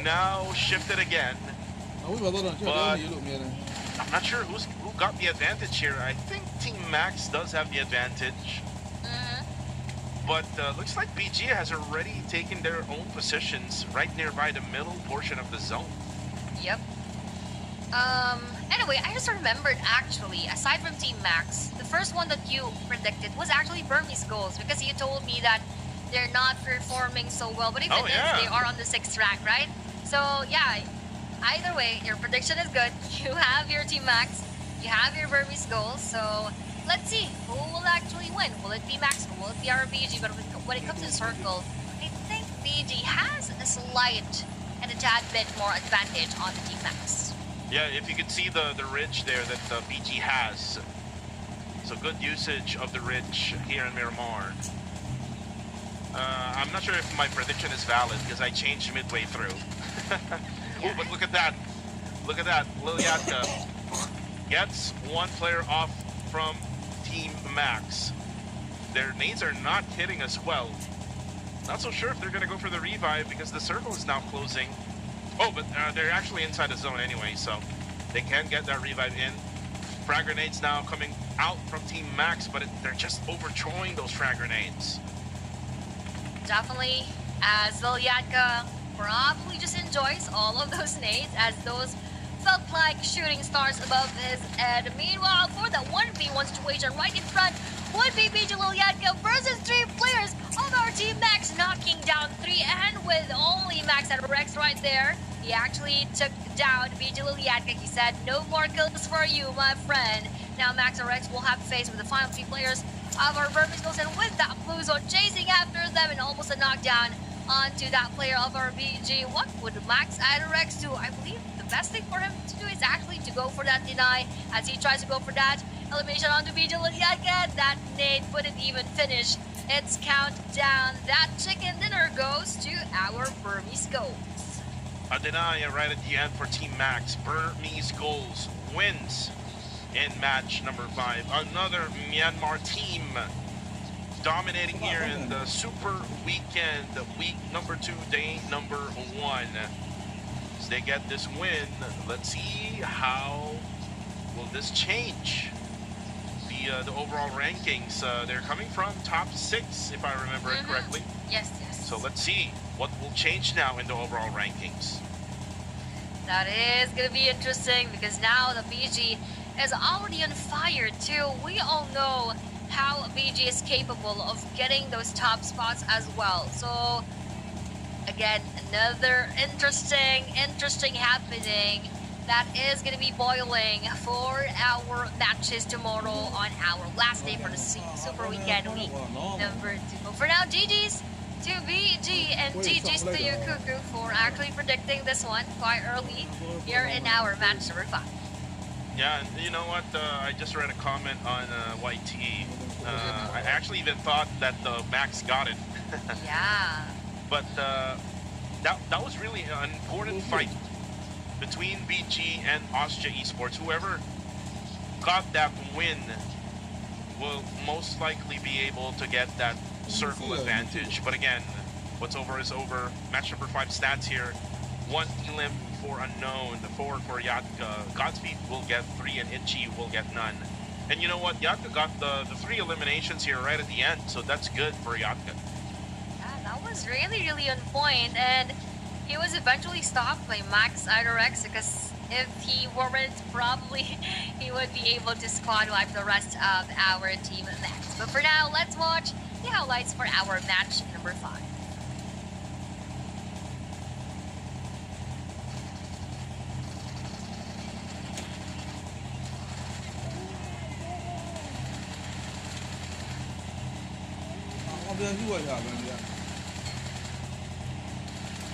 now shifted again. But I'm not sure who got the advantage here. I think Team Max does have the advantage. But looks like BG has already taken their own positions right nearby the middle portion of the zone. Yep. Anyway, I just remembered actually, aside from Team Max, the first one that you predicted was actually Burmese Goals, because you told me that they're not performing so well, but even if they are on the 6th rank, right? So yeah, either way, your prediction is good. You have your Team Max, you have your Burmese Goals, so let's see who will actually win. Will it be Max or will it be RBG? But when it comes to Circle, I think BG has a slight and a tad bit more advantage on the Team Max. Yeah, if you can see the ridge there that the BG has. So good usage of the ridge here in Miramar. I'm not sure if my prediction is valid because I changed midway through. Oh, but look at that. Look at that. Liliatka gets 1 player off from Team Max. Their nades are not hitting us well. Not so sure if they're going to go for the revive because the circle is now closing. Oh, but they're actually inside the zone anyway, so they can get that revive in. Frag grenades now coming out from Team Max, but they're just overthrowing those frag grenades. Definitely, as Liliatka probably just enjoys all of those nades, as those felt like shooting stars above his head. Meanwhile, for the 1v1 situation right in front, would be BG Liliatka versus 3 players of our Team Max, knocking down 3, and with only Max and Rex right there, he actually took down BG Liliatka. He said, no more kills for you, my friend. Now Max and Rex will have to face with the final 3 players of our Burmese Goals, and with that blue zone chasing after them and almost a knockdown onto that player of our BG. What would Max and Rex do? I believe the best thing for him to do is actually to go for that deny, as he tries to go for that elimination onto BG Liliatka. That nade wouldn't even finish its countdown. That chicken dinner goes to our Burmese Goals. A deny right at the end for Team Max. Burmese Goals wins in match number 5. Another Myanmar team dominating here in the Super Weekend, week number 2, day number 1. As they get this win, let's see how will this change the overall rankings. They're coming from top 6, if I remember it correctly. Yes, yes. So let's see what will change now in the overall rankings. That is going to be interesting, because now the BG is already on fire too. We all know how BG is capable of getting those top spots as well. So again, another interesting happening that is going to be boiling for our matches tomorrow on our last day for the Super Weekend week number 2. But for now, GG's to BG and GG's to you, Cuckoo, for actually predicting this one quite early here in our match number 5. Yeah, and you know what? I just read a comment on YT. I actually even thought that Max got it. Yeah. But that was really an important fight between BG and Austria Esports. Whoever got that win will most likely be able to get that circle advantage. But again, what's over is over. Match number 5 stats here. 1 elim for unknown, 4 for Yatka. Godspeed will get 3 and Itchy will get none. And you know what? Yatka got the 3 eliminations here right at the end, so that's good for Yatka. Yeah, that was really, really on point, and he was eventually stopped by Max Idorex because if he weren't, probably he would be able to squad wipe the rest of our team next. But for now, let's watch the highlights for our match number 5. Dia jual tak kan dia.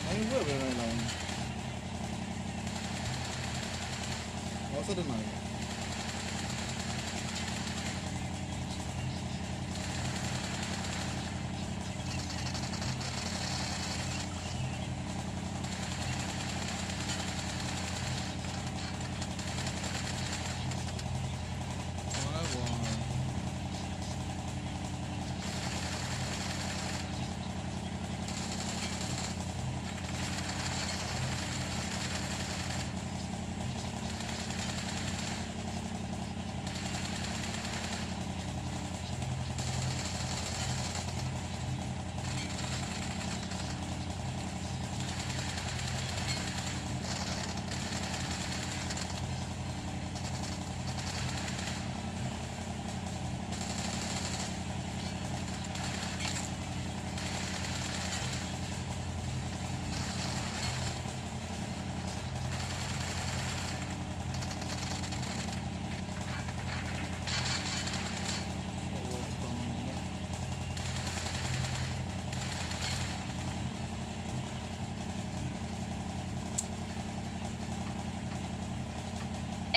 Main buat benda lain. Masa dah naik.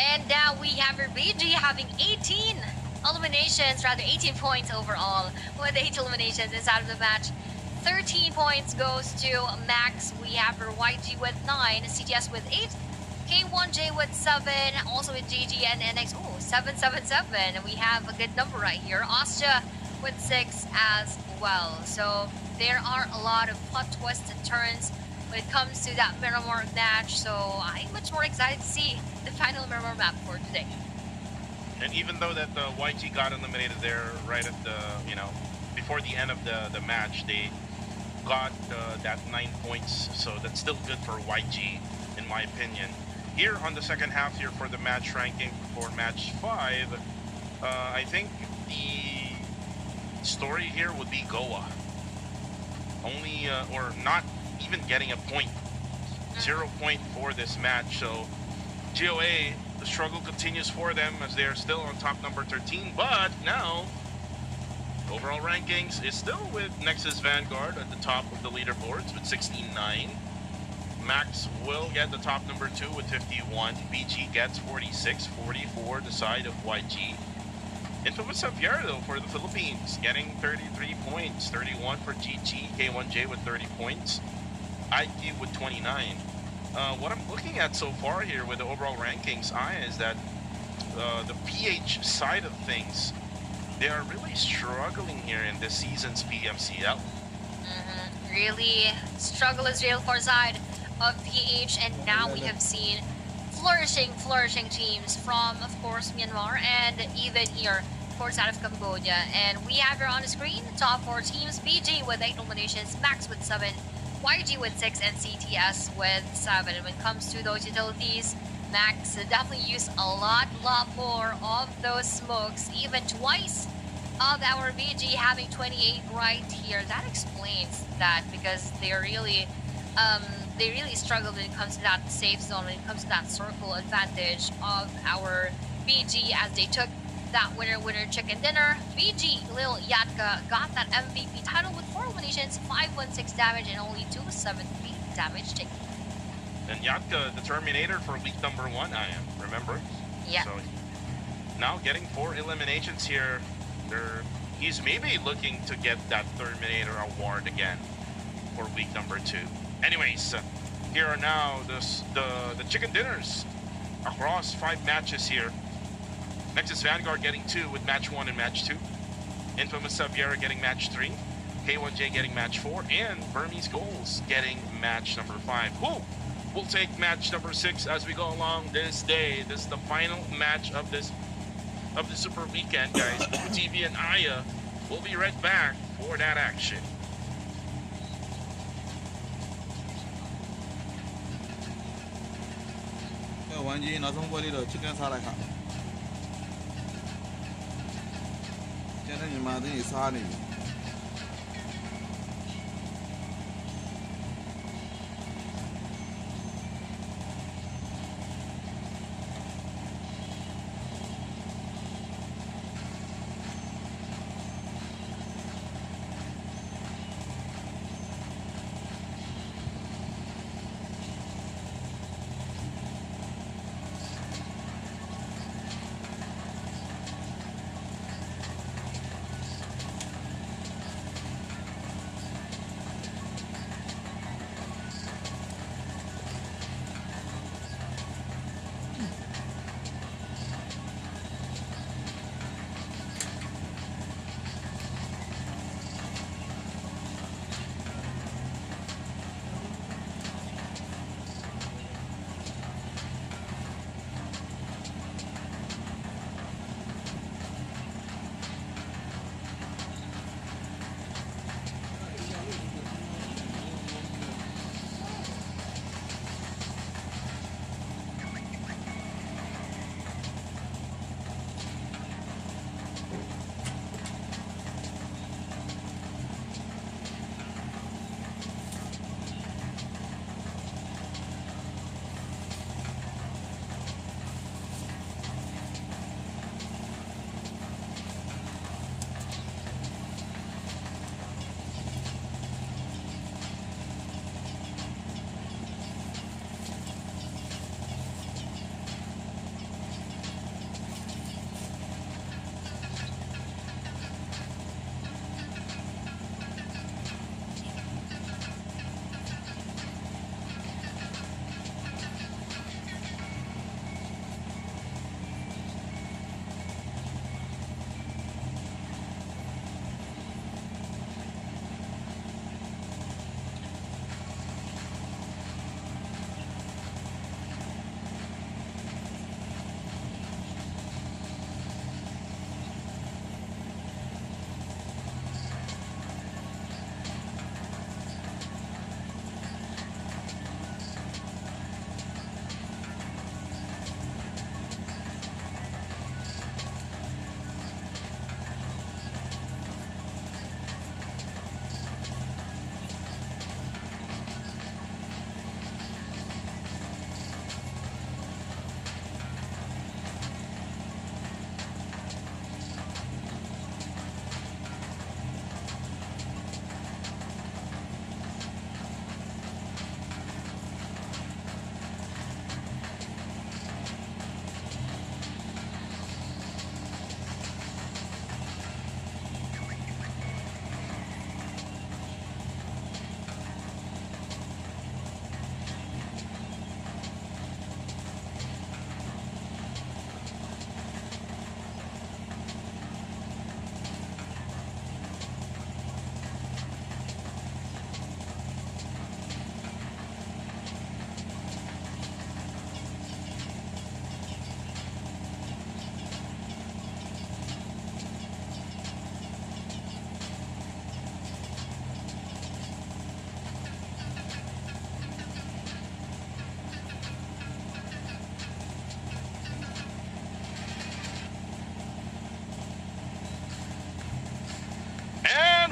And now we have our BG having 18 eliminations, rather 18 points overall with 8 eliminations inside of the match. 13 points goes to Max. We have our YG with 9, CTS with 8, K1J with 7, also with GG and NX. Oh, 777. We have a good number right here. Austria with 6 as well. So there are a lot of plot twists and turns when it comes to that Miramar match. So I'm much more excited to see the final Miramar map for today. And even though that the YG got eliminated there right at the, you know, before the end of the match, they got that 9 points. So that's still good for YG, in my opinion. Here on the second half here for the match ranking for match 5, I think the story here would be Goa. Only, or not even getting a point. 0 point for this match. So GOA, the struggle continues for them as they are still on top number 13. But now, overall rankings is still with Nexus Vanguard at the top of the leaderboards with 69. Max will get the top number 2 with 51. BG gets 46, 44 the side of YG. Infamous Xavier though for the Philippines, getting 33 points, 31 for GG, K1J with 30 points, IQ with 29. What I'm looking at so far here with the overall rankings, is that the PH side of things, they are really struggling here in this season's PMCL. Really, struggle is real for side of PH, and now we have seen flourishing teams from, of course, Myanmar, and even here for side of Cambodia. And we have here on the screen top 4 teams: BG with 8 eliminations, Max with 7, YG with 6, and CTS with 7. And when it comes to those utilities, Max definitely used a lot more of those smokes, even twice of our BG having 28 right here. That explains that, because they really struggled when it comes to that safe zone, when it comes to that circle advantage of our BG, as they took that winner chicken dinner. BG Lil Yatka got that MVP title with 4 eliminations, 516 damage, and only 273 damage taken. And Yatka, the Terminator for week number 1, I am, remember? Yeah. So now getting 4 eliminations here. He's maybe looking to get that Terminator award again for week number 2. Anyways, here are now the chicken dinners across 5 matches here. Nexus Vanguard getting 2 with match 1 and match 2. Infamous Saviera getting match 3. K1J getting match 4. And Burmese Goals getting match number 5. Who will take match number 6 as we go along this day? This is the final match of the Super Weekend, guys. TV and Aya will be right back for that action.玩具拿中国里头去跟啥来看？现在你妈等于啥呢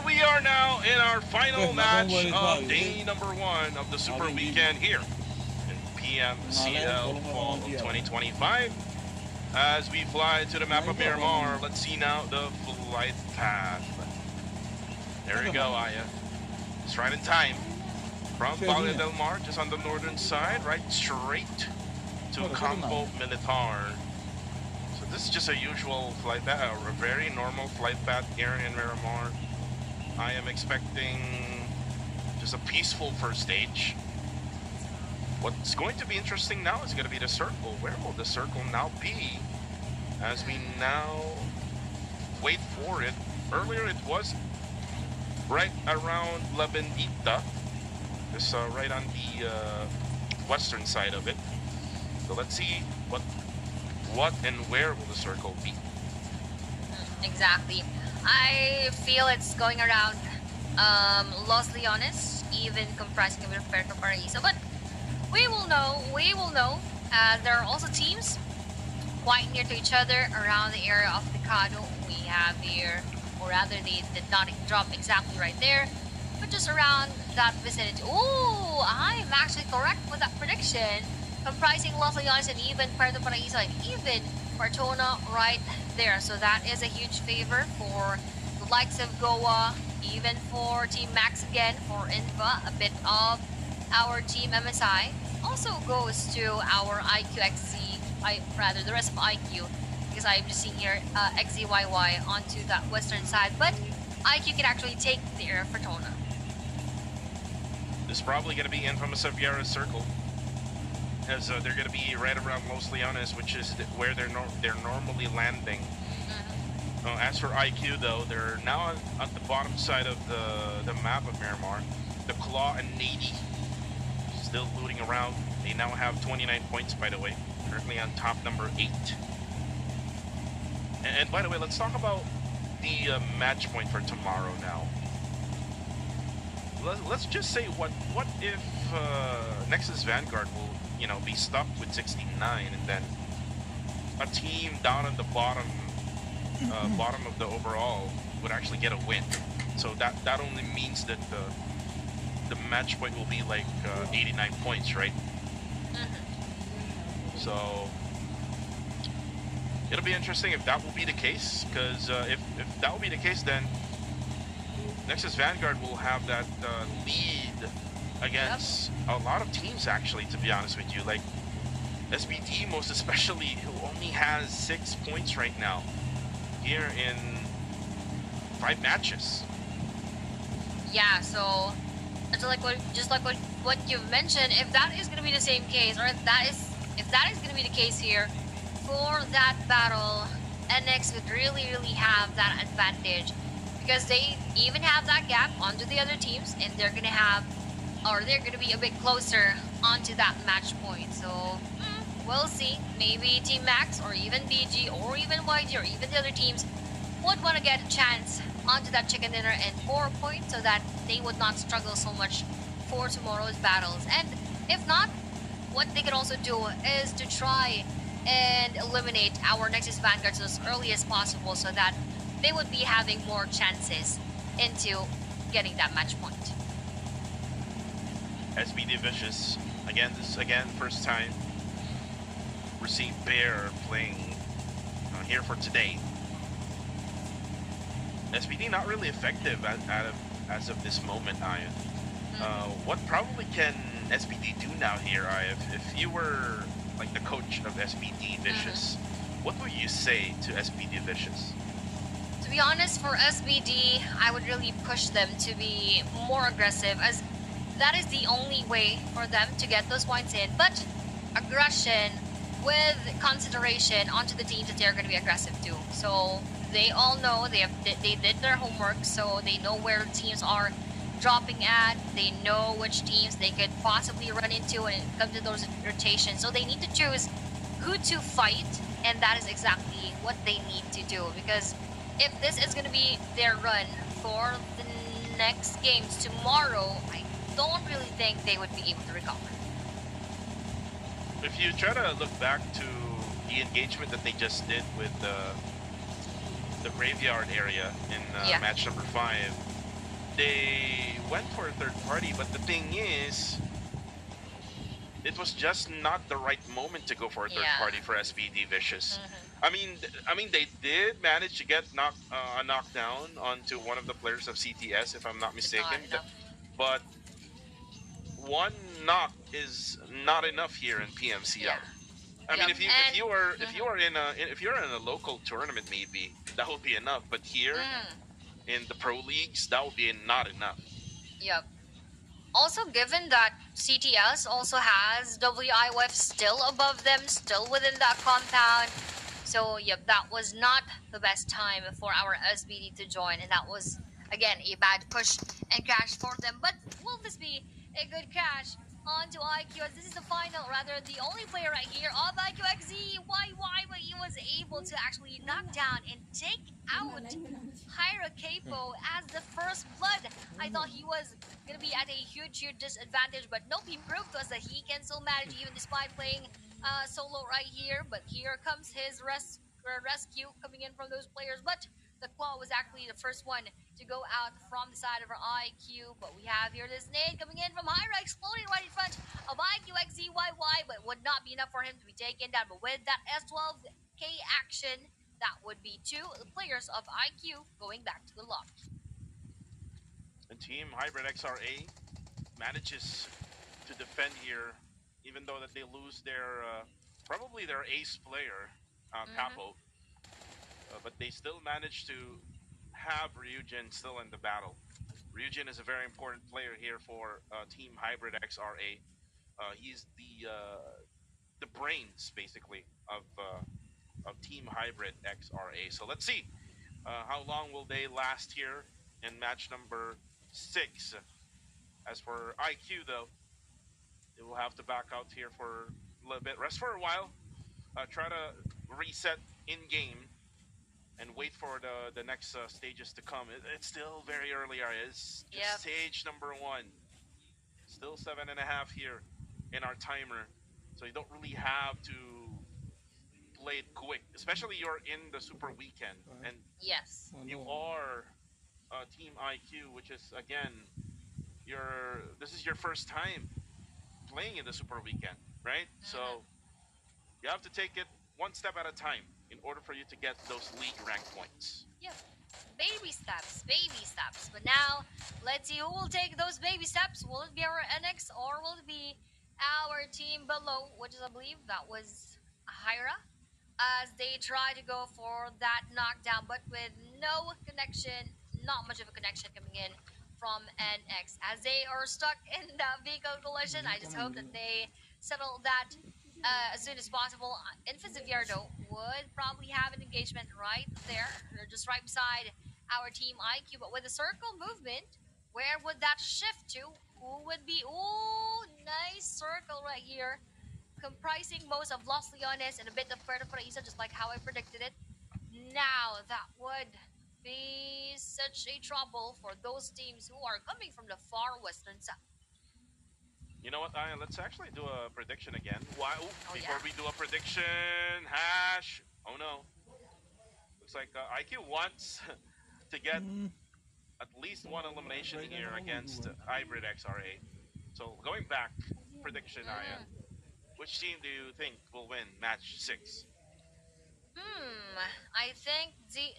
？We are now in our final match of day number 1 of the Super Weekend here in PMCL Fall of 2025. As we fly to the map of Miramar, let's see now the flight path. There we go, Aya. It's right in time. From Valle del Mar, just on the northern side, right straight to Campo Militar. This is just a usual flight path, a very normal flight path here in Miramar. I am expecting just a peaceful first stage. What's going to be interesting now is going to be the circle. Where will the circle now be as we now wait for it? Earlier it was right around La Bendita, just right on the western side of it. So let's see what and where will the circle be. Exactly. I feel it's going around Los Leones, even comprising a bit of Puerto Paraíso. But we will know. There are also teams quite near to each other around the area of Picado. We have here, or rather they did not drop exactly right there, but just around that vicinity. Ooh, I'm actually correct with that prediction. Comprising Los Leones and even Puerto Paraíso and even Partona right there. So that is a huge favor for the likes of Goa, even for Team Max again, for Inva, a bit of our Team MSI. Also goes to our IQXZ, rather the rest of IQ, because I'm just seeing here XZYY onto that western side, but IQ can actually take the area of Partona. This is probably going to be Infamous Sierra's circle, as they're going to be right around Los Leones, which is where they're normally landing. As for IQ, though, they're now at the bottom side of the map of Miramar. The Claw and Nady still looting around. They now have 29 points, by the way. Currently on top number 8. And by the way, let's talk about the match point for tomorrow now. Let's just say, what if Nexus Vanguard will, be stuck with 69, and then a team down at the bottom of the overall would actually get a win. So that only means that the match point will be like 89 points, right? So it'll be interesting if that will be the case, because if that will be the case, then Nexus Vanguard will have that lead against a lot of teams, actually, to be honest with you. Like SBD, most especially, who only has 6 points right now here in 5 matches. Yeah, so just like what you've mentioned, if that is going to be the same case, or if that is going to be the case here for that battle, NX would really have that advantage, because they even have that gap onto the other teams, and they're going to be a bit closer onto that match point. So we'll see. Maybe Team Max, or even BG, or even YG, or even the other teams would want to get a chance onto that chicken dinner and 4 points, so that they would not struggle so much for tomorrow's battles. And if not, what they could also do is to try and eliminate our Nexus Vanguards as early as possible, so that they would be having more chances into getting that match point. SBD Vicious, again, first time received Bear playing here for today. SBD not really effective as of this moment, Aya. What probably can SBD do now here, Aya? If you were like the coach of SBD Vicious, what would you say to SBD Vicious? To be honest, for SBD, I would really push them to be more aggressive, as that is the only way for them to get those points in. But aggression with consideration onto the teams that they're going to be aggressive to. So they all know they did their homework, so they know where teams are dropping at. They know which teams they could possibly run into when it comes to those rotations. So they need to choose who to fight, and that is exactly what they need to do. Because if this is going to be their run for the next games tomorrow, I don't really think they would be able to recover. If you try to look back to the engagement that they just did with the graveyard area in match number 5, they went for a third party, but the thing is, it was just not the right moment to go for a third party for SBD Vicious. I mean, they did manage to get a knockdown onto one of the players of CTS, if I'm not mistaken. But one knock is not enough here in PMCL. I mean, Yep. And if you're in a local tournament, maybe that would be enough. But here in the pro leagues, that would be not enough. yep. Also, given that CTS also has WIWF still above them, still within that compound. So, yep, that was not the best time for our SBD to join. And that was, again, a bad push and crash for them. But will this be a good crash onto IQ as this is the final, rather the only player right here of IQXZ. Why, but he was able to actually knock down and take out Hyra Capo as the first blood. I thought he was gonna be at a huge disadvantage, but nope, he proved to us that he can still manage even despite playing solo right here. But here comes his rescue coming in from those players. But the claw was actually the first one to go out from the side of our IQ. But we have here this nade coming in from Hyra, exploding right in front of IQ XZYY, but would not be enough for him to be taken down. But with that S12K action, that would be two players of IQ going back to the lobby. And Team Hybrid XRA manages to defend here, even though that they lose their probably their ace player, Capo. But they still manage to have Ryujin still in the battle. Ryujin is a very important player here for Team Hybrid XRA. He's the brains basically of Team Hybrid XRA. So let's see how long will they last here in match number 6. As for IQ though, they will have to back out here for a little bit, rest for a while, try to reset in game, and wait for the next stages to come. It's still very early. It's just stage number 1. Still 7.5 here in our timer, so you don't really have to play it quick, especially you're in the super weekend and yes, you are Team IQ, which is again this is your first time playing in the super weekend, right? So you have to take it one step at a time in order for you to get those league rank points. Yep. Baby steps, baby steps. But now, let's see who will take those baby steps. Will it be our NX or will it be our team below, which is, I believe, that was Hyra, as they try to go for that knockdown, but with no connection, not much of a connection coming in from NX. As they are stuck in the vehicle collision, I just hope that they settle that as soon as possible. Infants of Yardo would probably have an engagement right there. They're just right beside our team IQ, but with a circle movement, where would that shift to? Who would be? Ooh, nice circle right here, comprising most of Los Leones and a bit of Puerto Paraíso, just like how I predicted it. Now, that would be such a trouble for those teams who are coming from the far western south. You know what, Ian? Let's actually do a prediction again. Before yeah. we do a prediction, hash. Oh no. Looks like IQ wants to get at least one elimination here against Hybrid XRA. So going back, prediction, Ian. Which team do you think will win match 6? I think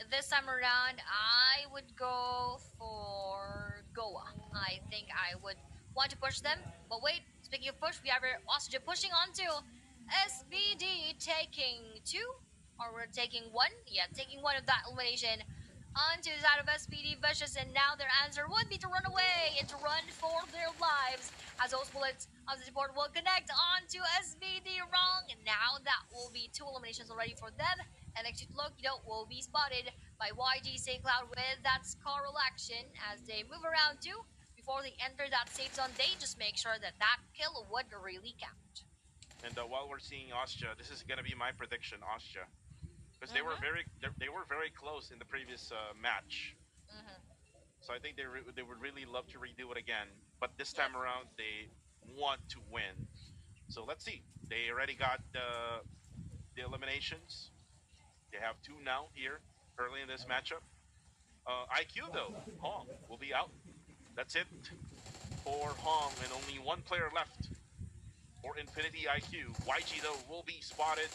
this time around I would go for Goa. I think I would want to push them. But wait, speaking of push, we have Austria pushing onto SBD, taking 2, or we're taking 1. Yeah, taking 1 of that elimination onto the side of SBD Vicious, and now their answer would be to run away and to run for their lives, as those bullets on the support will connect onto SBD wrong, and now that will be 2 eliminations already for them. And Exit Lokido will be spotted by YG St. Cloud with that Scarl action as they move around too. Before they enter that safe zone, they just make sure that that kill would really count. And while we're seeing Austria, this is gonna be my prediction, Austria, because they were very close in the previous match. So I think they would really love to redo it again, but this time around they want to win. So let's see. They already got the eliminations. They have 2 now here early in this matchup. IQ though, Hong will be out. That's it for Hong, and only 1 player left for Infinity IQ. YG though will be spotted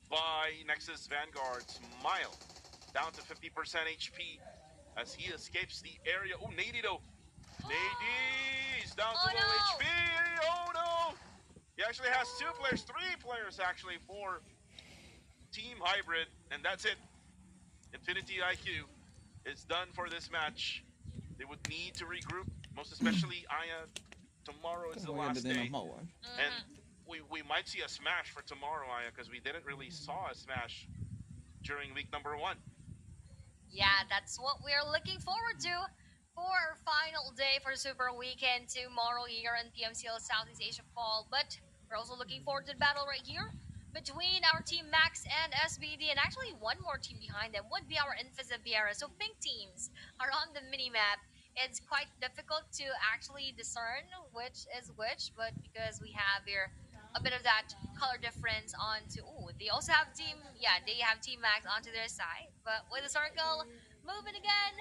by Nexus Vanguard. Smile down to 50% HP as he escapes the area. Oh, Nady though. Nady's down to low HP. Oh no! Yeah, actually has 2 players, 3 players actually for Team Hybrid, and that's it. Infinity IQ is done for this match. They would need to regroup, most especially Aya. Tomorrow is the last day, and we might see a smash for tomorrow, Aya, because we didn't really saw a smash during week number 1. Yeah, that's what we're looking forward to for our final day for Super Weekend tomorrow here in PMCL Southeast Asia Fall. But we're also looking forward to the battle right here between our team Max and SBD, and actually one more team behind them would be our Infis and Viera. So pink teams are on the mini map. It's quite difficult to actually discern which is which, but because we have here a bit of that color difference onto, oh, they also have team, yeah, they have team Max onto their side. But with the circle moving again,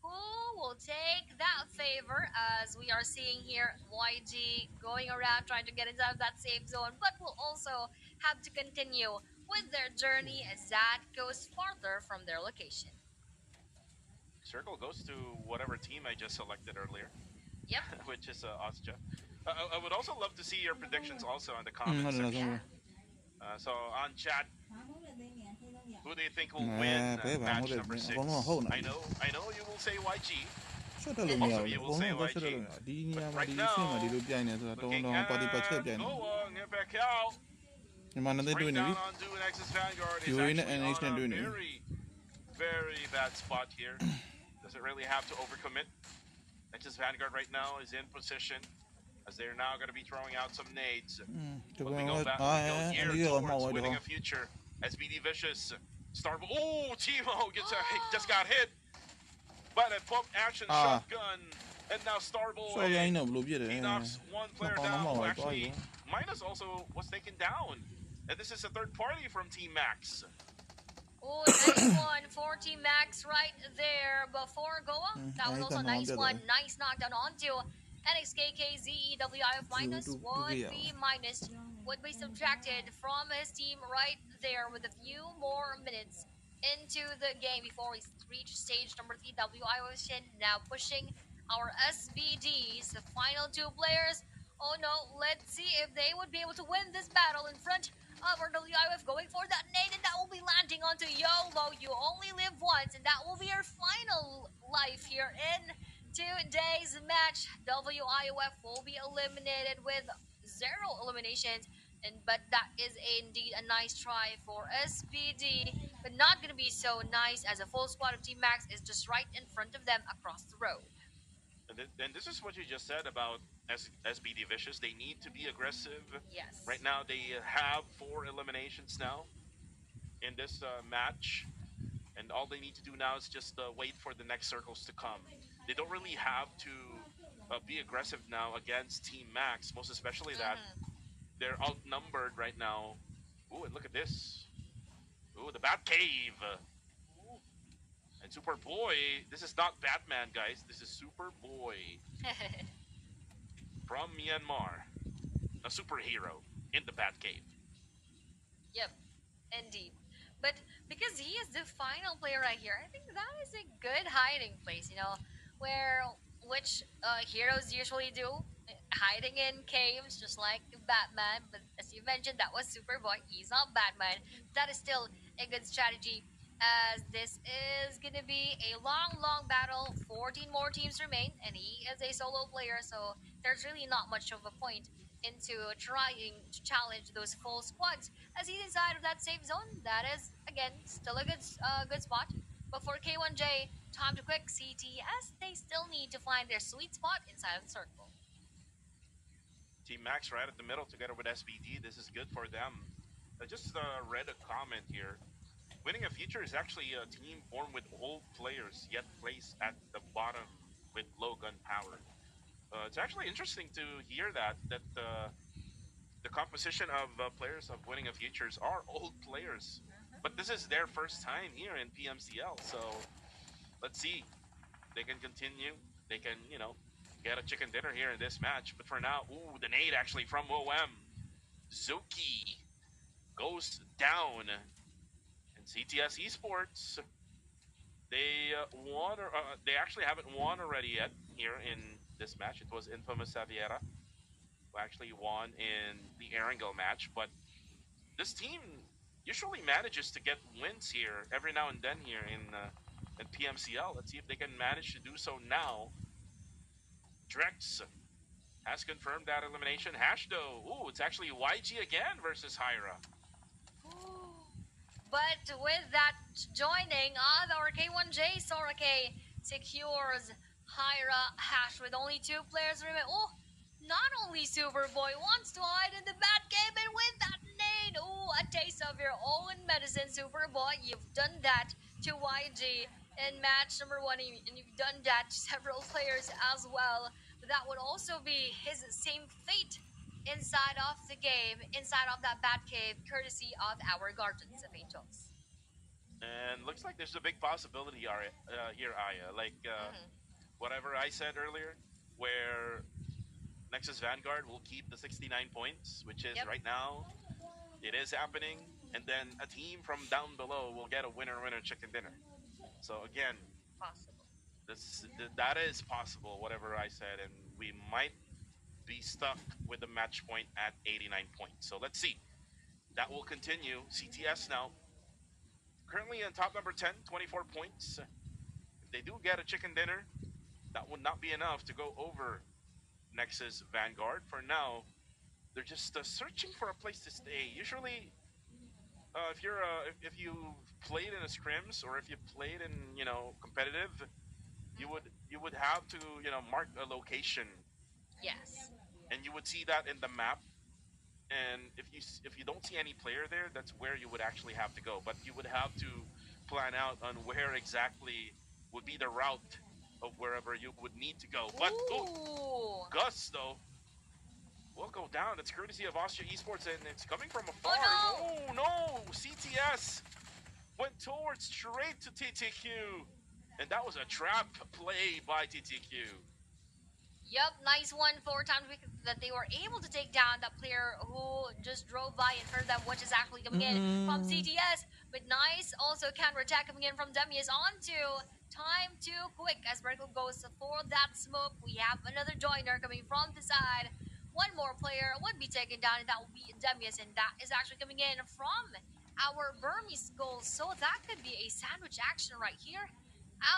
who will take that favor, as we are seeing here YG going around trying to get inside of that safe zone, but will also have to continue with their journey as that goes farther from their location. Circle goes to whatever team I just selected earlier. Yep. Which is Osja. I would also love to see your predictions also in the comments section. So on chat, who do you think will win match number 6? I know you will say YG. Most of you will say YG. But right now, looking at Goa and Pacquiao, bring down on Do Nexus Vanguard is actually on a very, very bad spot here. Does it really have to overcommit? Nexus Vanguard right now is in position, as they're now going to be throwing out some nades. But we go here towards winning a future. SBD Vicious, Starboy. Oh, Timo just got hit by that pump action shotgun. And now Starboy, he knocks one player down, who actually Minus also was taken down. And this is a third party from Team Max. Oh, nice one for Team Max right there before Goa. That was also a nice one. Nice knockdown onto NXKK ZEWIF minus would be minus, would be subtracted from his team right there with a few more minutes into the game before we reach stage number 3 WIF. Now pushing our SBDs, the final 2 players. Oh no, let's see if they would be able to win this battle in front of our WIF, going for that nade, and that will be landing onto YOLO. You only live once, and that will be your final life here in today's match. WIF will be eliminated with 0 eliminations, but that is indeed a nice try for SBD, but not going to be so nice as a full squad of Team Max is just right in front of them across the road. And this is what you just said about SBD Vicious. They need to be aggressive. Yes. Right now, they have 4 eliminations now in this match. And all they need to do now is just wait for the next circles to come. They don't really have to be aggressive now against Team Max, most especially that they're outnumbered right now. Ooh, and look at this. Ooh, the Bat Cave. And Superboy, this is not Batman, guys. This is Superboy from Myanmar. A superhero in the Batcave. Yep, indeed. But because he is the final player right here, I think that is a good hiding place, you know, which heroes usually do, hiding in caves just like Batman. But as you mentioned, that was Superboy. He's not Batman. That is still a good strategy, as this is going to be a long battle. 14 more teams remain, and he is a solo player, so there's really not much of a point into trying to challenge those full squads, as he's inside of that safe zone. That is, again, still a good spot. But for K1J, time to quick CT, as they still need to find their sweet spot inside of the circle. Team Max right at the middle together with SBD. This is good for them. I just read a comment here. Winning a future is actually a team formed with old players, yet placed at the bottom with low gun power. It's actually interesting to hear that the composition of players of Winning a Futures are old players. But this is their first time here in PMCL, so let's see. They can continue. They can, you know, get a chicken dinner here in this match. But for now, ooh, the nade actually from OM. Zuki goes down. And CTS Esports, they won. They actually haven't won already yet here in this match. It was Infamous Xaviera. who actually won in the Erangel match. But this team usually manages to get wins here every now and then here in PMCL. Let's see if they can manage to do so now. Drex has confirmed that elimination. Hashdo, ooh, it's actually YG again versus Hyra. But with that joining, our K1J Sorake secures Hyra Hash with only 2 players remaining. Oh, not only Superboy wants to hide in the Batcave, and with that nade, oh, a taste of your own medicine, Superboy. You've done that to YG in match number 1, and you've done that to several players as well. But that would also be his same fate inside of the game, inside of that Batcave, courtesy of our Guardians of Angels. And looks like there's a big possibility here, Aya. Like whatever I said earlier, where Nexus Vanguard will keep the 69 points, which is right now, it is happening. And then a team from down below will get a winner chicken dinner. So again, possible. That is possible, whatever I said. And we might be stuck with the match point at 89 points. So let's see. That will continue. CTS now currently in top number 10, 24 points. If they do get a chicken dinner, that would not be enough to go over Nexus Vanguard. For now, they're just searching for a place to stay. Usually, if you played in a scrims or if you played in competitive, you would have to mark a location. Yes. And you would see that in the map. And if you don't see any player there, that's where you would actually have to go. But you would have to plan out on where exactly would be the route of wherever you would need to go. But Gus though will go down. It's courtesy of Austria Esports, and it's coming from afar. Oh no! CTS went towards straight to TTQ, and that was a trap play by TTQ. Yep, nice one 4 times that they were able to take down that player who just drove by in front of them, which is actually coming in from CTS. But nice also counter attack coming in from Demius onto Time Too Quick as Merkel goes for that smoke. We have another joiner coming from the side. One more player would be taken down, and that will be Demius, and that is actually coming in from our Burmese goals. So that could be a sandwich action right here.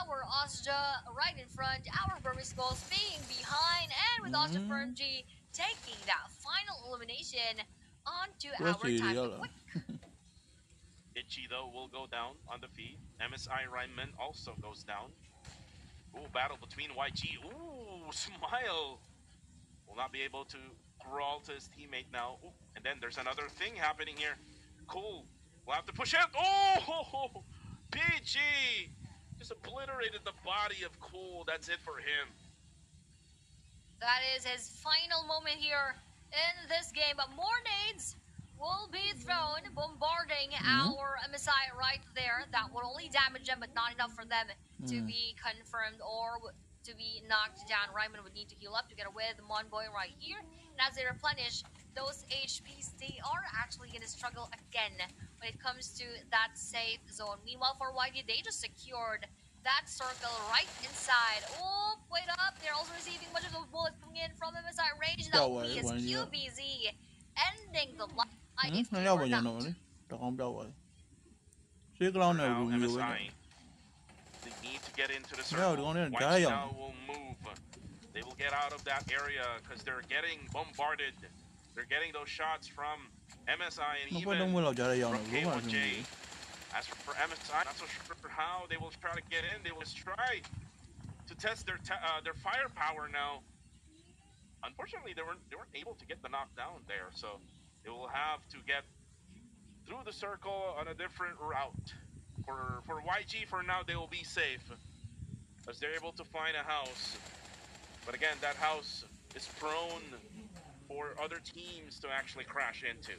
Our Austria right in front, our Burmese goals being behind, and with Austria Firmg taking that final elimination onto our Time to Quick. Itchy though will go down on the feed. MSI Ryman also goes down. Ooh, battle between YG. Ooh, Smile will not be able to crawl to his teammate now. Ooh, and then there's another thing happening here. Cole will have to push out. Oh, PG just obliterated the body of Cole. That's it for him. That is his final moment here in this game. But more nades will be thrown, bombarding our MSI right there. That will only damage them, but not enough for them to be confirmed or to be knocked down. Ryman would need to heal up together with Monboy right here. And as they replenish those HPs, they are actually going to struggle again when it comes to that safe zone. Meanwhile, for YD, they just secured that circle right inside. Oh, wait up. They're also receiving much of those bullets coming in from MSI Rage. That will be his QBZ ending the life. MSI, they need to get into the circle. YG now will move. They will get out of that area because they're getting bombarded. They're getting those shots from MSI and even from K1J. As for MSI, not so sure how they will try to get in. They will just try to test their firepower now. Unfortunately, they weren't able to get the knockdown there, so they will have to get through the circle on a different route. For YG, for now, they will be safe as they're able to find a house. But again, that house is prone for other teams to actually crash into.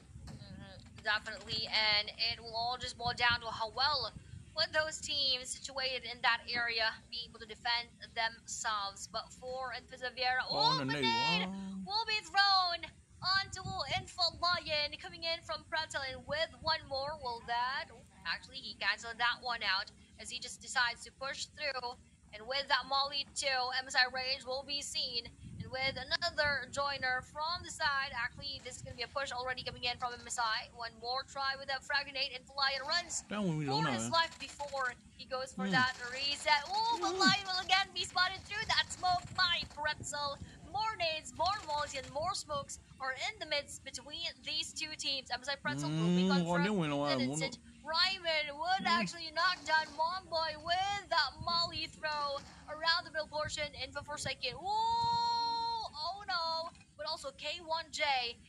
Definitely, and it will all just boil down to how well would those teams situated in that area be able to defend themselves. But for Infisaviera, grenade will be thrown onto Info Lion coming in from Pretel, and with one more, will that... Actually, he canceled that one out as he just decides to push through. And with that Molly too, MSI Rage will be seen. And with another joiner from the side. Actually, this is going to be a push already coming in from MSI. One more try with that frag grenade, and Lion runs Đang ngồi lỗ for nào his vậy? life before he goes for that reset. Oh, but Lion will again be spotted through that smoke by Pretzel. More nades, more mollies, and more smokes are in the midst between these two teams. MSI Pretzel will be Còn nếu confirmed mình là in an muốn instant. Ryman would actually knock down Momboy with that molly throw around the middle portion in the Forsaken. Ooh, oh no! But also K1J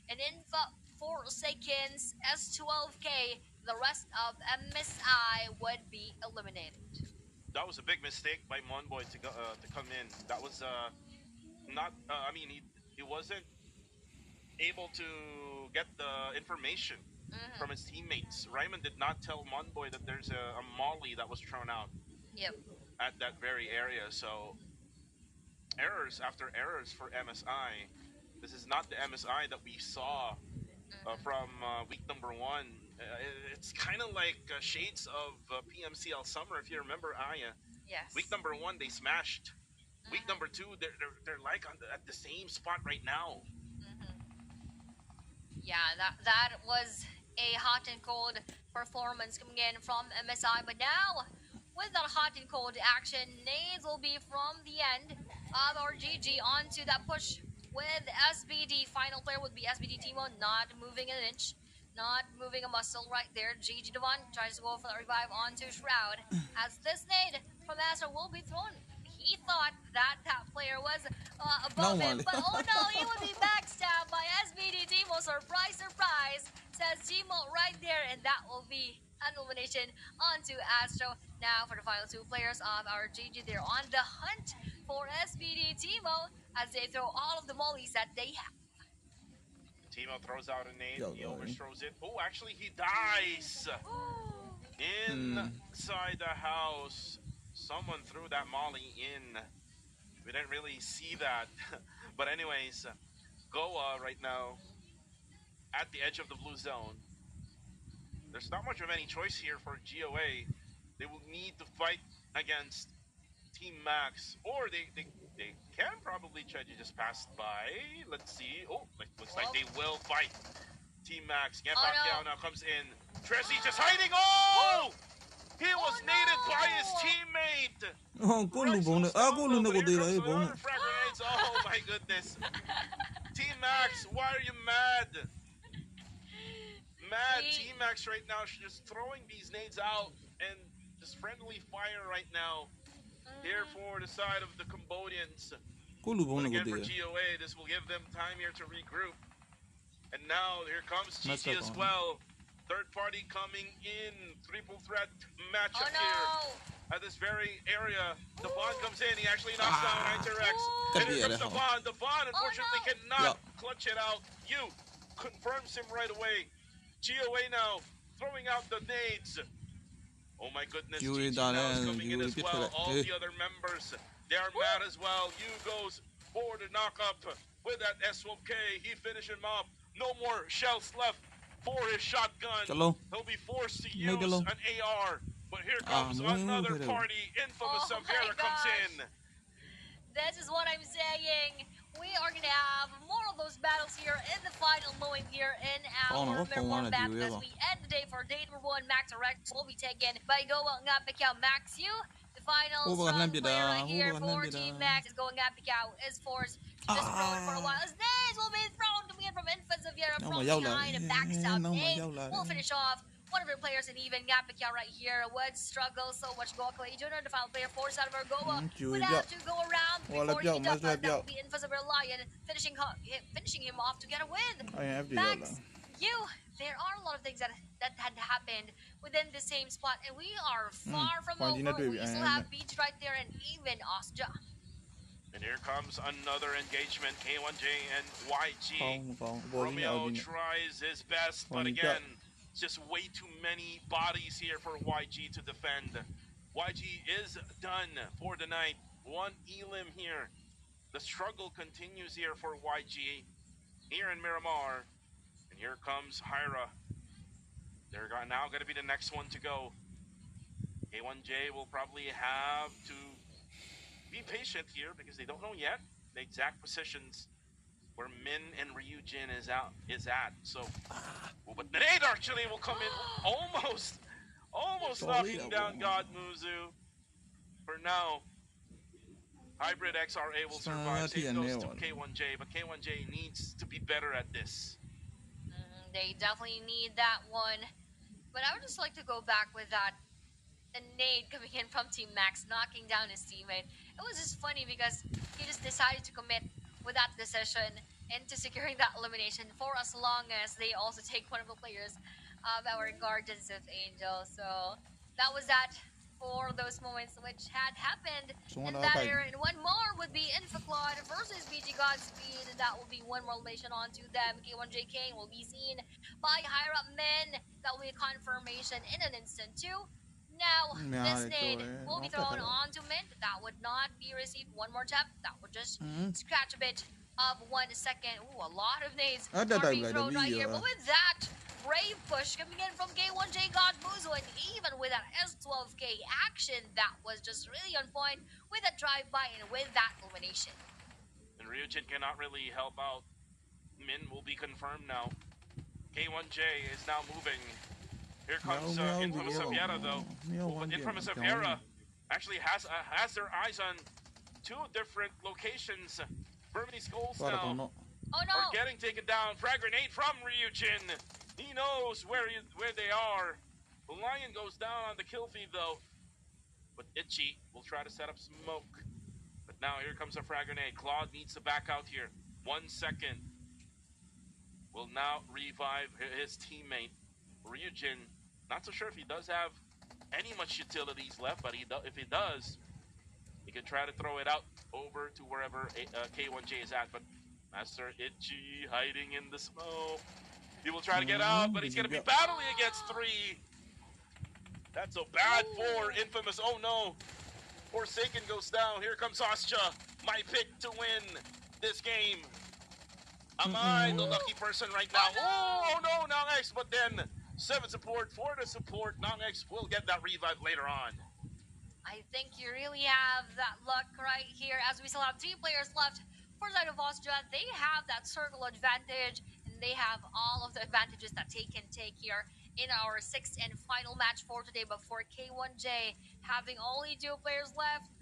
and in the Forsaken's S12K, the rest of MSI would be eliminated. That was a big mistake by Monboy to go to come in. That was not. I mean, he wasn't able to get the information from his teammates. Ryman did not tell Monboy that there's a molly that was thrown out Yep. at that very area. So errors after errors for MSI. This is not the MSI that we saw from week number 1. It's kind of like shades of PMCL Summer, if you remember Aya. Yes. Week number 1, they smashed. Week number 2, they're like at the same spot right now. Yeah, that was a hot and cold performance coming in from MSI. But now, with that hot and cold action, nades will be from the end of our GG onto that push with SBD. Final player would be SBD Timo, not moving an inch, not moving a muscle right there. GG Devon tries to go for the revive onto Shroud. As this nade from Astro will be thrown. He thought that player was above him, but oh no, he would be backstabbed by SBD Timo. Surprise, surprise, says Timo right there, and that will be an elimination onto Astro. Now for the final 2 players of our GG, they're on the hunt for SBD Timo as they throw all of the mollies that they have. Timo throws out a nade, he overthrows it. Oh, actually he dies! Inside the house, someone threw that molly in. We didn't really see that. But anyways, Goa right now at the edge of the blue zone. There's not much of any choice here for GOA. They will need to fight against Team Max, or they can probably try to just pass by. Let's see. Oh, looks like they will fight. Team Max. Pacquiao now comes in. Trezzy just hiding. Oh! He was naded by his teammate. Oh my goodness. Team Max, why are you mad? Mad Team Max right now. She's just throwing these nades out and just friendly fire right now. Here for the side of the Cambodians. But again for GOA, this will give them time here to regroup. And now here comes GG as well. Third party coming in. Triple threat matchup here at this very area. Devon comes in. He actually knocks down Interex. And here comes Devon. Devon unfortunately cannot clutch it out. You confirms him right away. GOA now throwing out the nades. Oh my goodness, GG now is coming in as well. All the other members, they are mad as well. You goes for the knock up with that S12K. He finishes him off. No more shells left for his shotgun. He'll be forced to use an AR. But here comes another party. Infamous Savera comes in. This is what I'm saying. We are going to have more of those battles here in the final, knowing here in our Miramar map as we end the day for day number 1. Max Rex will be taken by Goa Ngapikao Max U. The final strong player right here for Team Max is going Ngapikao is forced to just throw it for a while. As nades will be thrown coming in from Infant Zaviera from behind a backstab nade. We'll finish off one of their players, and even Ngapikao right here would struggle so much. Goa Clay Jr., the final player, forced out of our Goa, would have to go around before he does that. That would be Invisible Lion finishing him off to get a win. Max, there are a lot of things that had happened within the same spot, and we are far from over. We still have Beach right there, and even Osja. And here comes another engagement. K1J and YG. Romeo tries his best, but again, just way too many bodies here for YG to defend. YG is done for the night. One elim here. The struggle continues here for YG here in Miramar. And here comes Hyra. They're now going to be the next one to go. K1J will probably have to be patient here because they don't know yet. the exact positions where Min and Ryujin is at. So, but the nade actually will come in almost knocking down God Muzu. For now, Hybrid XRA will survive. Same goes to K1J, but K1J needs to be better at this. They definitely need that one. But I would just like to go back with that. A nade coming in from Team Max, knocking down his teammate. It was just funny because he just decided to commit with that decision into securing that elimination for as long as they also take one of the players of our Guardians of Angel. So that was that for those moments which had happened in that era. And one more would be Infaclod versus BG Godspeed. And that will be one more elimination onto them. K1JK will be seen by higher up men. That will be a confirmation in an instant too. Now, this nade will be thrown onto mid. That would not be received. One more tap. That would just scratch a bit of 1 second. Ooh, a lot of nades are being thrown right here. But with that brave push coming in from K1J God Muzo, and even with that S12K action, that was just really on point with a drive-by and with that elimination. And Ryujin cannot really help out. Min will be confirmed now. K1J is now moving. Here comes Infamous Aviera, though. But Infamous Aviera actually has their eyes on two different locations. Burmese goals now are getting taken down. Frag grenade from Ryujin. He knows where they are. The Lion goes down on the kill feed, though. But Itchy will try to set up smoke. But now here comes a frag grenade. Claude needs to back out here. 1 second. Will now revive his teammate. Ryujin, not so sure if he does have any much utilities left, but if he does, he can try to throw it out over to wherever K1J is at. But Master Itchy hiding in the smoke. He will try to get out, but he's going to be battling against 3. That's so bad for Infamous. Oh no. Forsaken goes down. Here comes Ostja. My pick to win this game. Am I the lucky person right now? Oh no, Nongex, but then 7 support for the support. Nongex will get that revive later on. I think you really have that luck right here, as we still have 3 players left for the side of Ostja. They have that circle advantage, and they have all of the advantages that they can take here in our 6th and final match for today. But for K1J, having only 2 players left,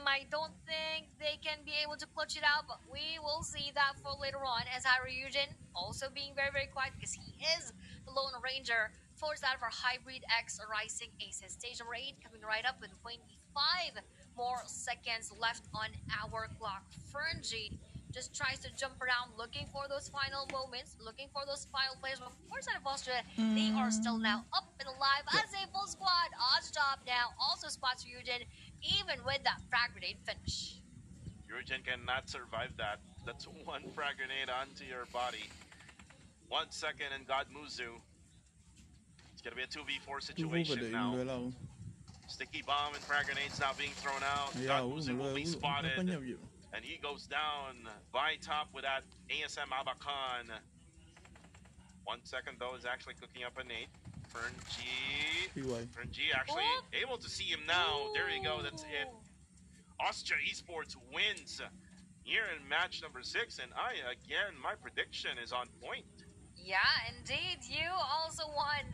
I don't think they can be able to clutch it out, but we will see that for later on, as Ryujin also being very, very quiet because he is the Lone Ranger for that of our Hybrid X Rising Aces. Stage number 8 coming right up with 25 more seconds left on our clock. Fernji just tries to jump around looking for those final moments, looking for those final players. But for side of Austria, they are still now up and alive as a full squad. Oddstop now also spots Ryujin, even with that frag grenade finish. Ryujin cannot survive that. That's 1 frag grenade onto your body. 1 second and God Muzu. It's going to be a 2v4 situation now. Sticky bomb and frag grenades now being thrown out. God Muzu will be spotted. And he goes down by top with that ASM Abakan. 1 second though is actually cooking up a nade. Fernji actually able to see him now. There you go, that's it. Austria Esports wins here in match number 6. And again, my prediction is on point. Yeah, indeed. You also won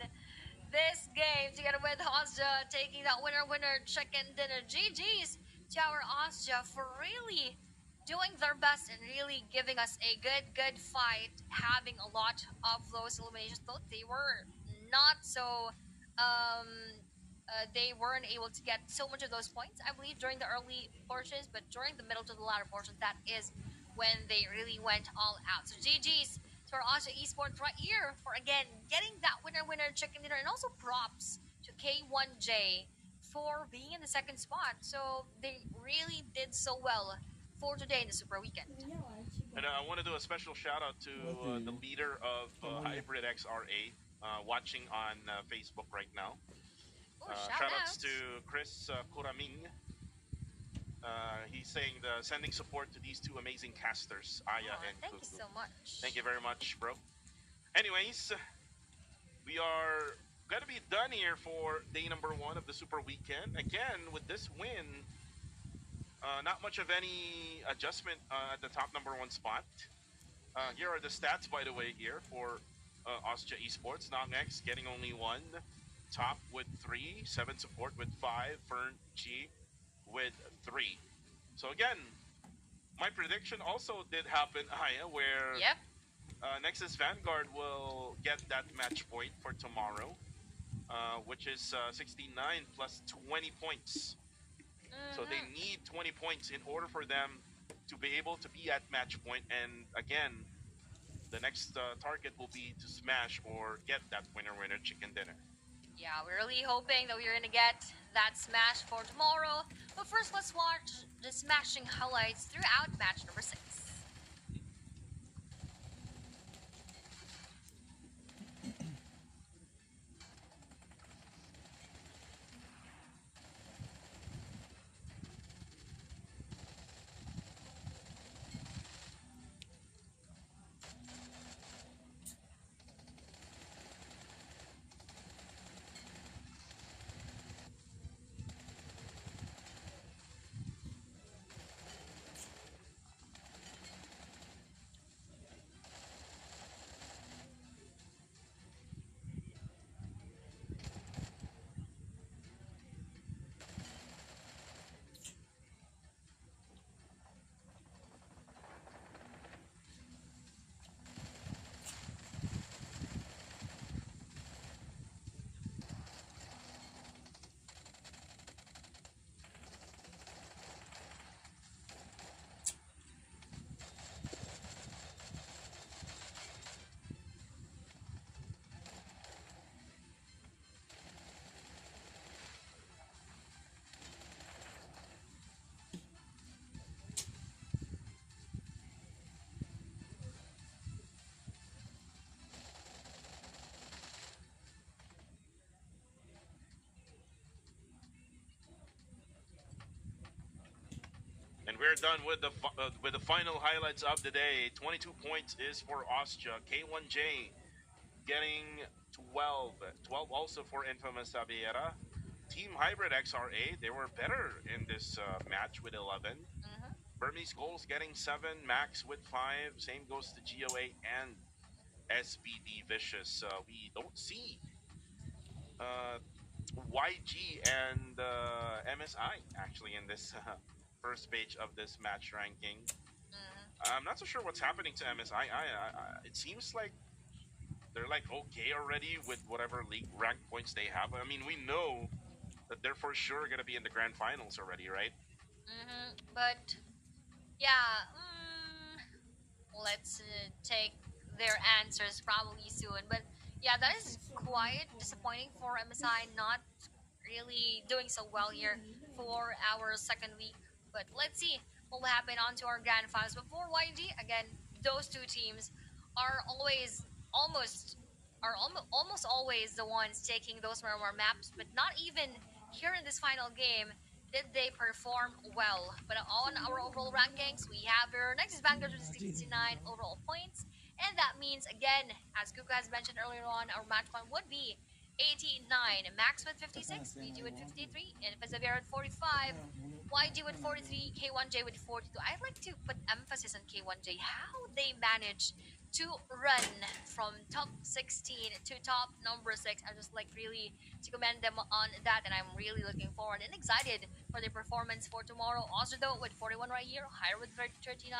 this game together with Austria, taking that winner chicken dinner. GG's to our Austria for really doing their best and really giving us a good fight, having a lot of those eliminations, though they were not so they weren't able to get so much of those points, I believe, during the early portions, but during the middle to the latter portions, that is when they really went all out. So GG's to our Austria Esports right here for, again, getting that winner chicken dinner, and also props to K1J for being in the 2nd spot. So they really did so well for today in the Super Weekend. And I want to do a special shout out to the leader of Hybrid XRA watching on Facebook right now. Shout outs to Chris Kuraming. He's saying sending support to these 2 amazing casters, Aya and thank Kuku. You so much. Thank you very much, bro. Anyways, we are going to be done here for day number 1 of the Super Weekend. Again, with this win, Not much of any adjustment at the top number one spot. Here are the stats, by the way, here for Austria Esports. Nongx getting only one, top with three, seven support with five, Fern G with three. So again, my prediction also did happen, Aya, where Yep. Nexus Vanguard will get that match point for tomorrow, which is 69 plus 20 points. So they Mm-hmm. need 20 points in order for them to be able to be at match point. And again, the next target will be to smash or get that winner chicken dinner. Yeah, we're really hoping that we're gonna get that smash for tomorrow. But first, let's watch the smashing highlights throughout match number 6. And we're done with the final highlights of the day. 22 points is for Austria. K1J getting 12. 12 also for Infamous Aviera. Team Hybrid XRA, they were better in this match with 11. Mm-hmm. Burmese Goals getting 7. Max with 5. Same goes to GOA and SBD Vicious. We don't see uh, YG and MSI actually in this first page of this match ranking. Mm-hmm. I'm not so sure what's happening to MSI. It seems like they're like okay already with whatever league rank points they have. I mean, we know that they're for sure going to be in the grand finals already, right? Mm-hmm. But yeah, let's take their answers probably soon. But yeah, that is quite disappointing for MSI not really doing so well here for our second week. But let's see what will happen on to our grand finals. Before YG, again, those two teams are always almost almost always the ones taking those more maps, but not even here in this final game did they perform well. But on our overall rankings, we have our Nexus Vanguard with 69 overall points. And that means, again, as Kuka has mentioned earlier on, our match point would be 89. Max with 56, BG with 53, and Persevere at 45, YG with 43, K1J with 42. I'd like to put emphasis on K1J, how they manage to run from top 16 to top number 6. I just like really to commend them on that, and I'm really looking forward and excited for their performance for tomorrow. Also, though, with 41 right here, higher with 39.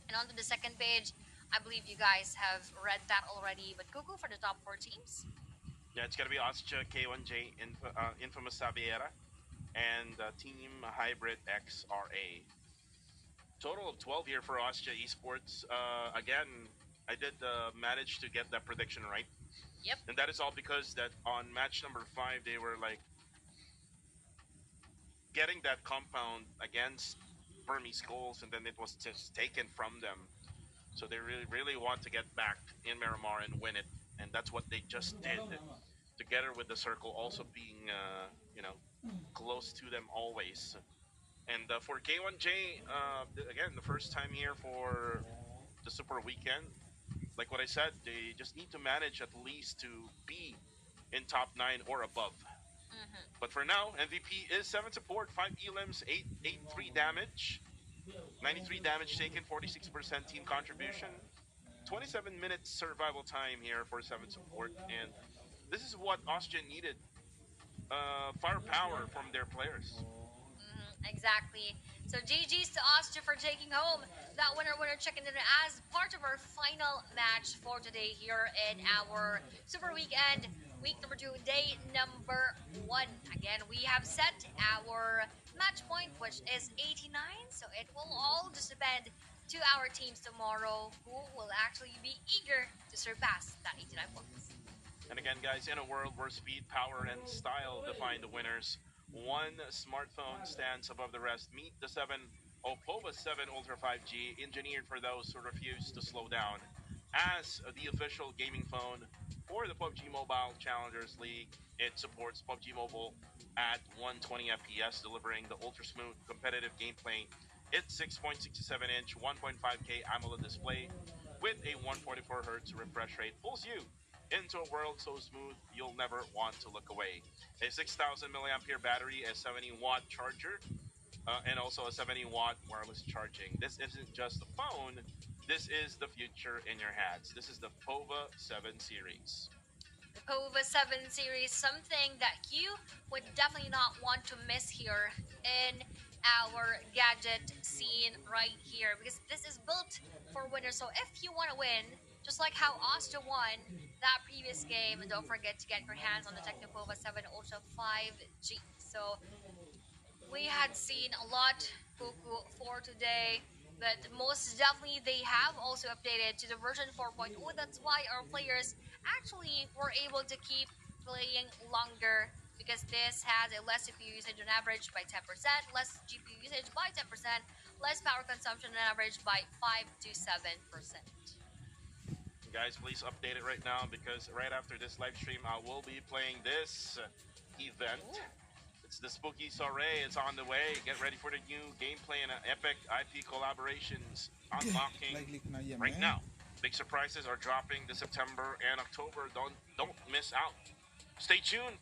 And onto the second page, I believe you guys have read that already. But Kuku for the top 4 teams. Yeah, it's going to be Austria, K1J, Infamous Sabiera, and Team Hybrid XRA. Total of 12 here for Austria Esports. Again, I did manage to get that prediction right. Yep. And that is all because that on match number 5, they were like getting that compound against Burmese goals, and then it was just taken from them. So they really, really want to get back in Miramar and win it. And that's what they just did, together with the circle also being, close to them always. And for K1J, again, the first time here for the Super Weekend, like what I said, they just need to manage at least to be in top 9 or above. But for now, MVP is 7 support, 5 elims, 883 damage, 93 damage taken, 46% team contribution, 27 minutes survival time here for 7 support. And this is what Austria needed, firepower from their players. Exactly. So GG's to Austria for taking home that winner chicken dinner as part of our final match for today here in our Super Weekend, week number 2, day number 1. Again, we have set our match point, which is 89. So it will all just depend to our teams tomorrow who will actually be eager to surpass that 89 points. And again, guys, in a world where speed, power, and style define the winners, one smartphone stands above the rest. Meet the 7 Opova 7 Ultra 5G, engineered for those who refuse to slow down. As the official gaming phone for the PUBG Mobile Challengers League, it supports PUBG Mobile at 120 FPS, delivering the ultra smooth competitive gameplay. Its 6.67-inch 1.5K AMOLED display with a 144 Hz refresh rate pulls you into a world so smooth you'll never want to look away. A 6,000 milliampere battery, a 70-watt charger, and also a 70-watt wireless charging. This isn't just a phone. This is the future in your hands. This is the POVA 7 series. The POVA 7 series, something that you would definitely not want to miss here in our gadget scene right here, because this is built for winners. So if you want to win, just like how Austria won that previous game, don't forget to get your hands on the Technopova 7 Ultra 5G. So we had seen a lot for today, but most definitely they have also updated to the version 4.0. That's why our players actually were able to keep playing longer, because this has a less CPU usage on average by 10%, less GPU usage by 10%, less power consumption on average by 5 to 7%. Guys, please update it right now, because right after this live stream, I will be playing this event. Ooh. It's the Spooky Soiree. It's on the way. Get ready for the new gameplay and epic IP collaborations unlocking Like na yan, right man. now. Big surprises are dropping this September and October. Don't miss out. Stay tuned.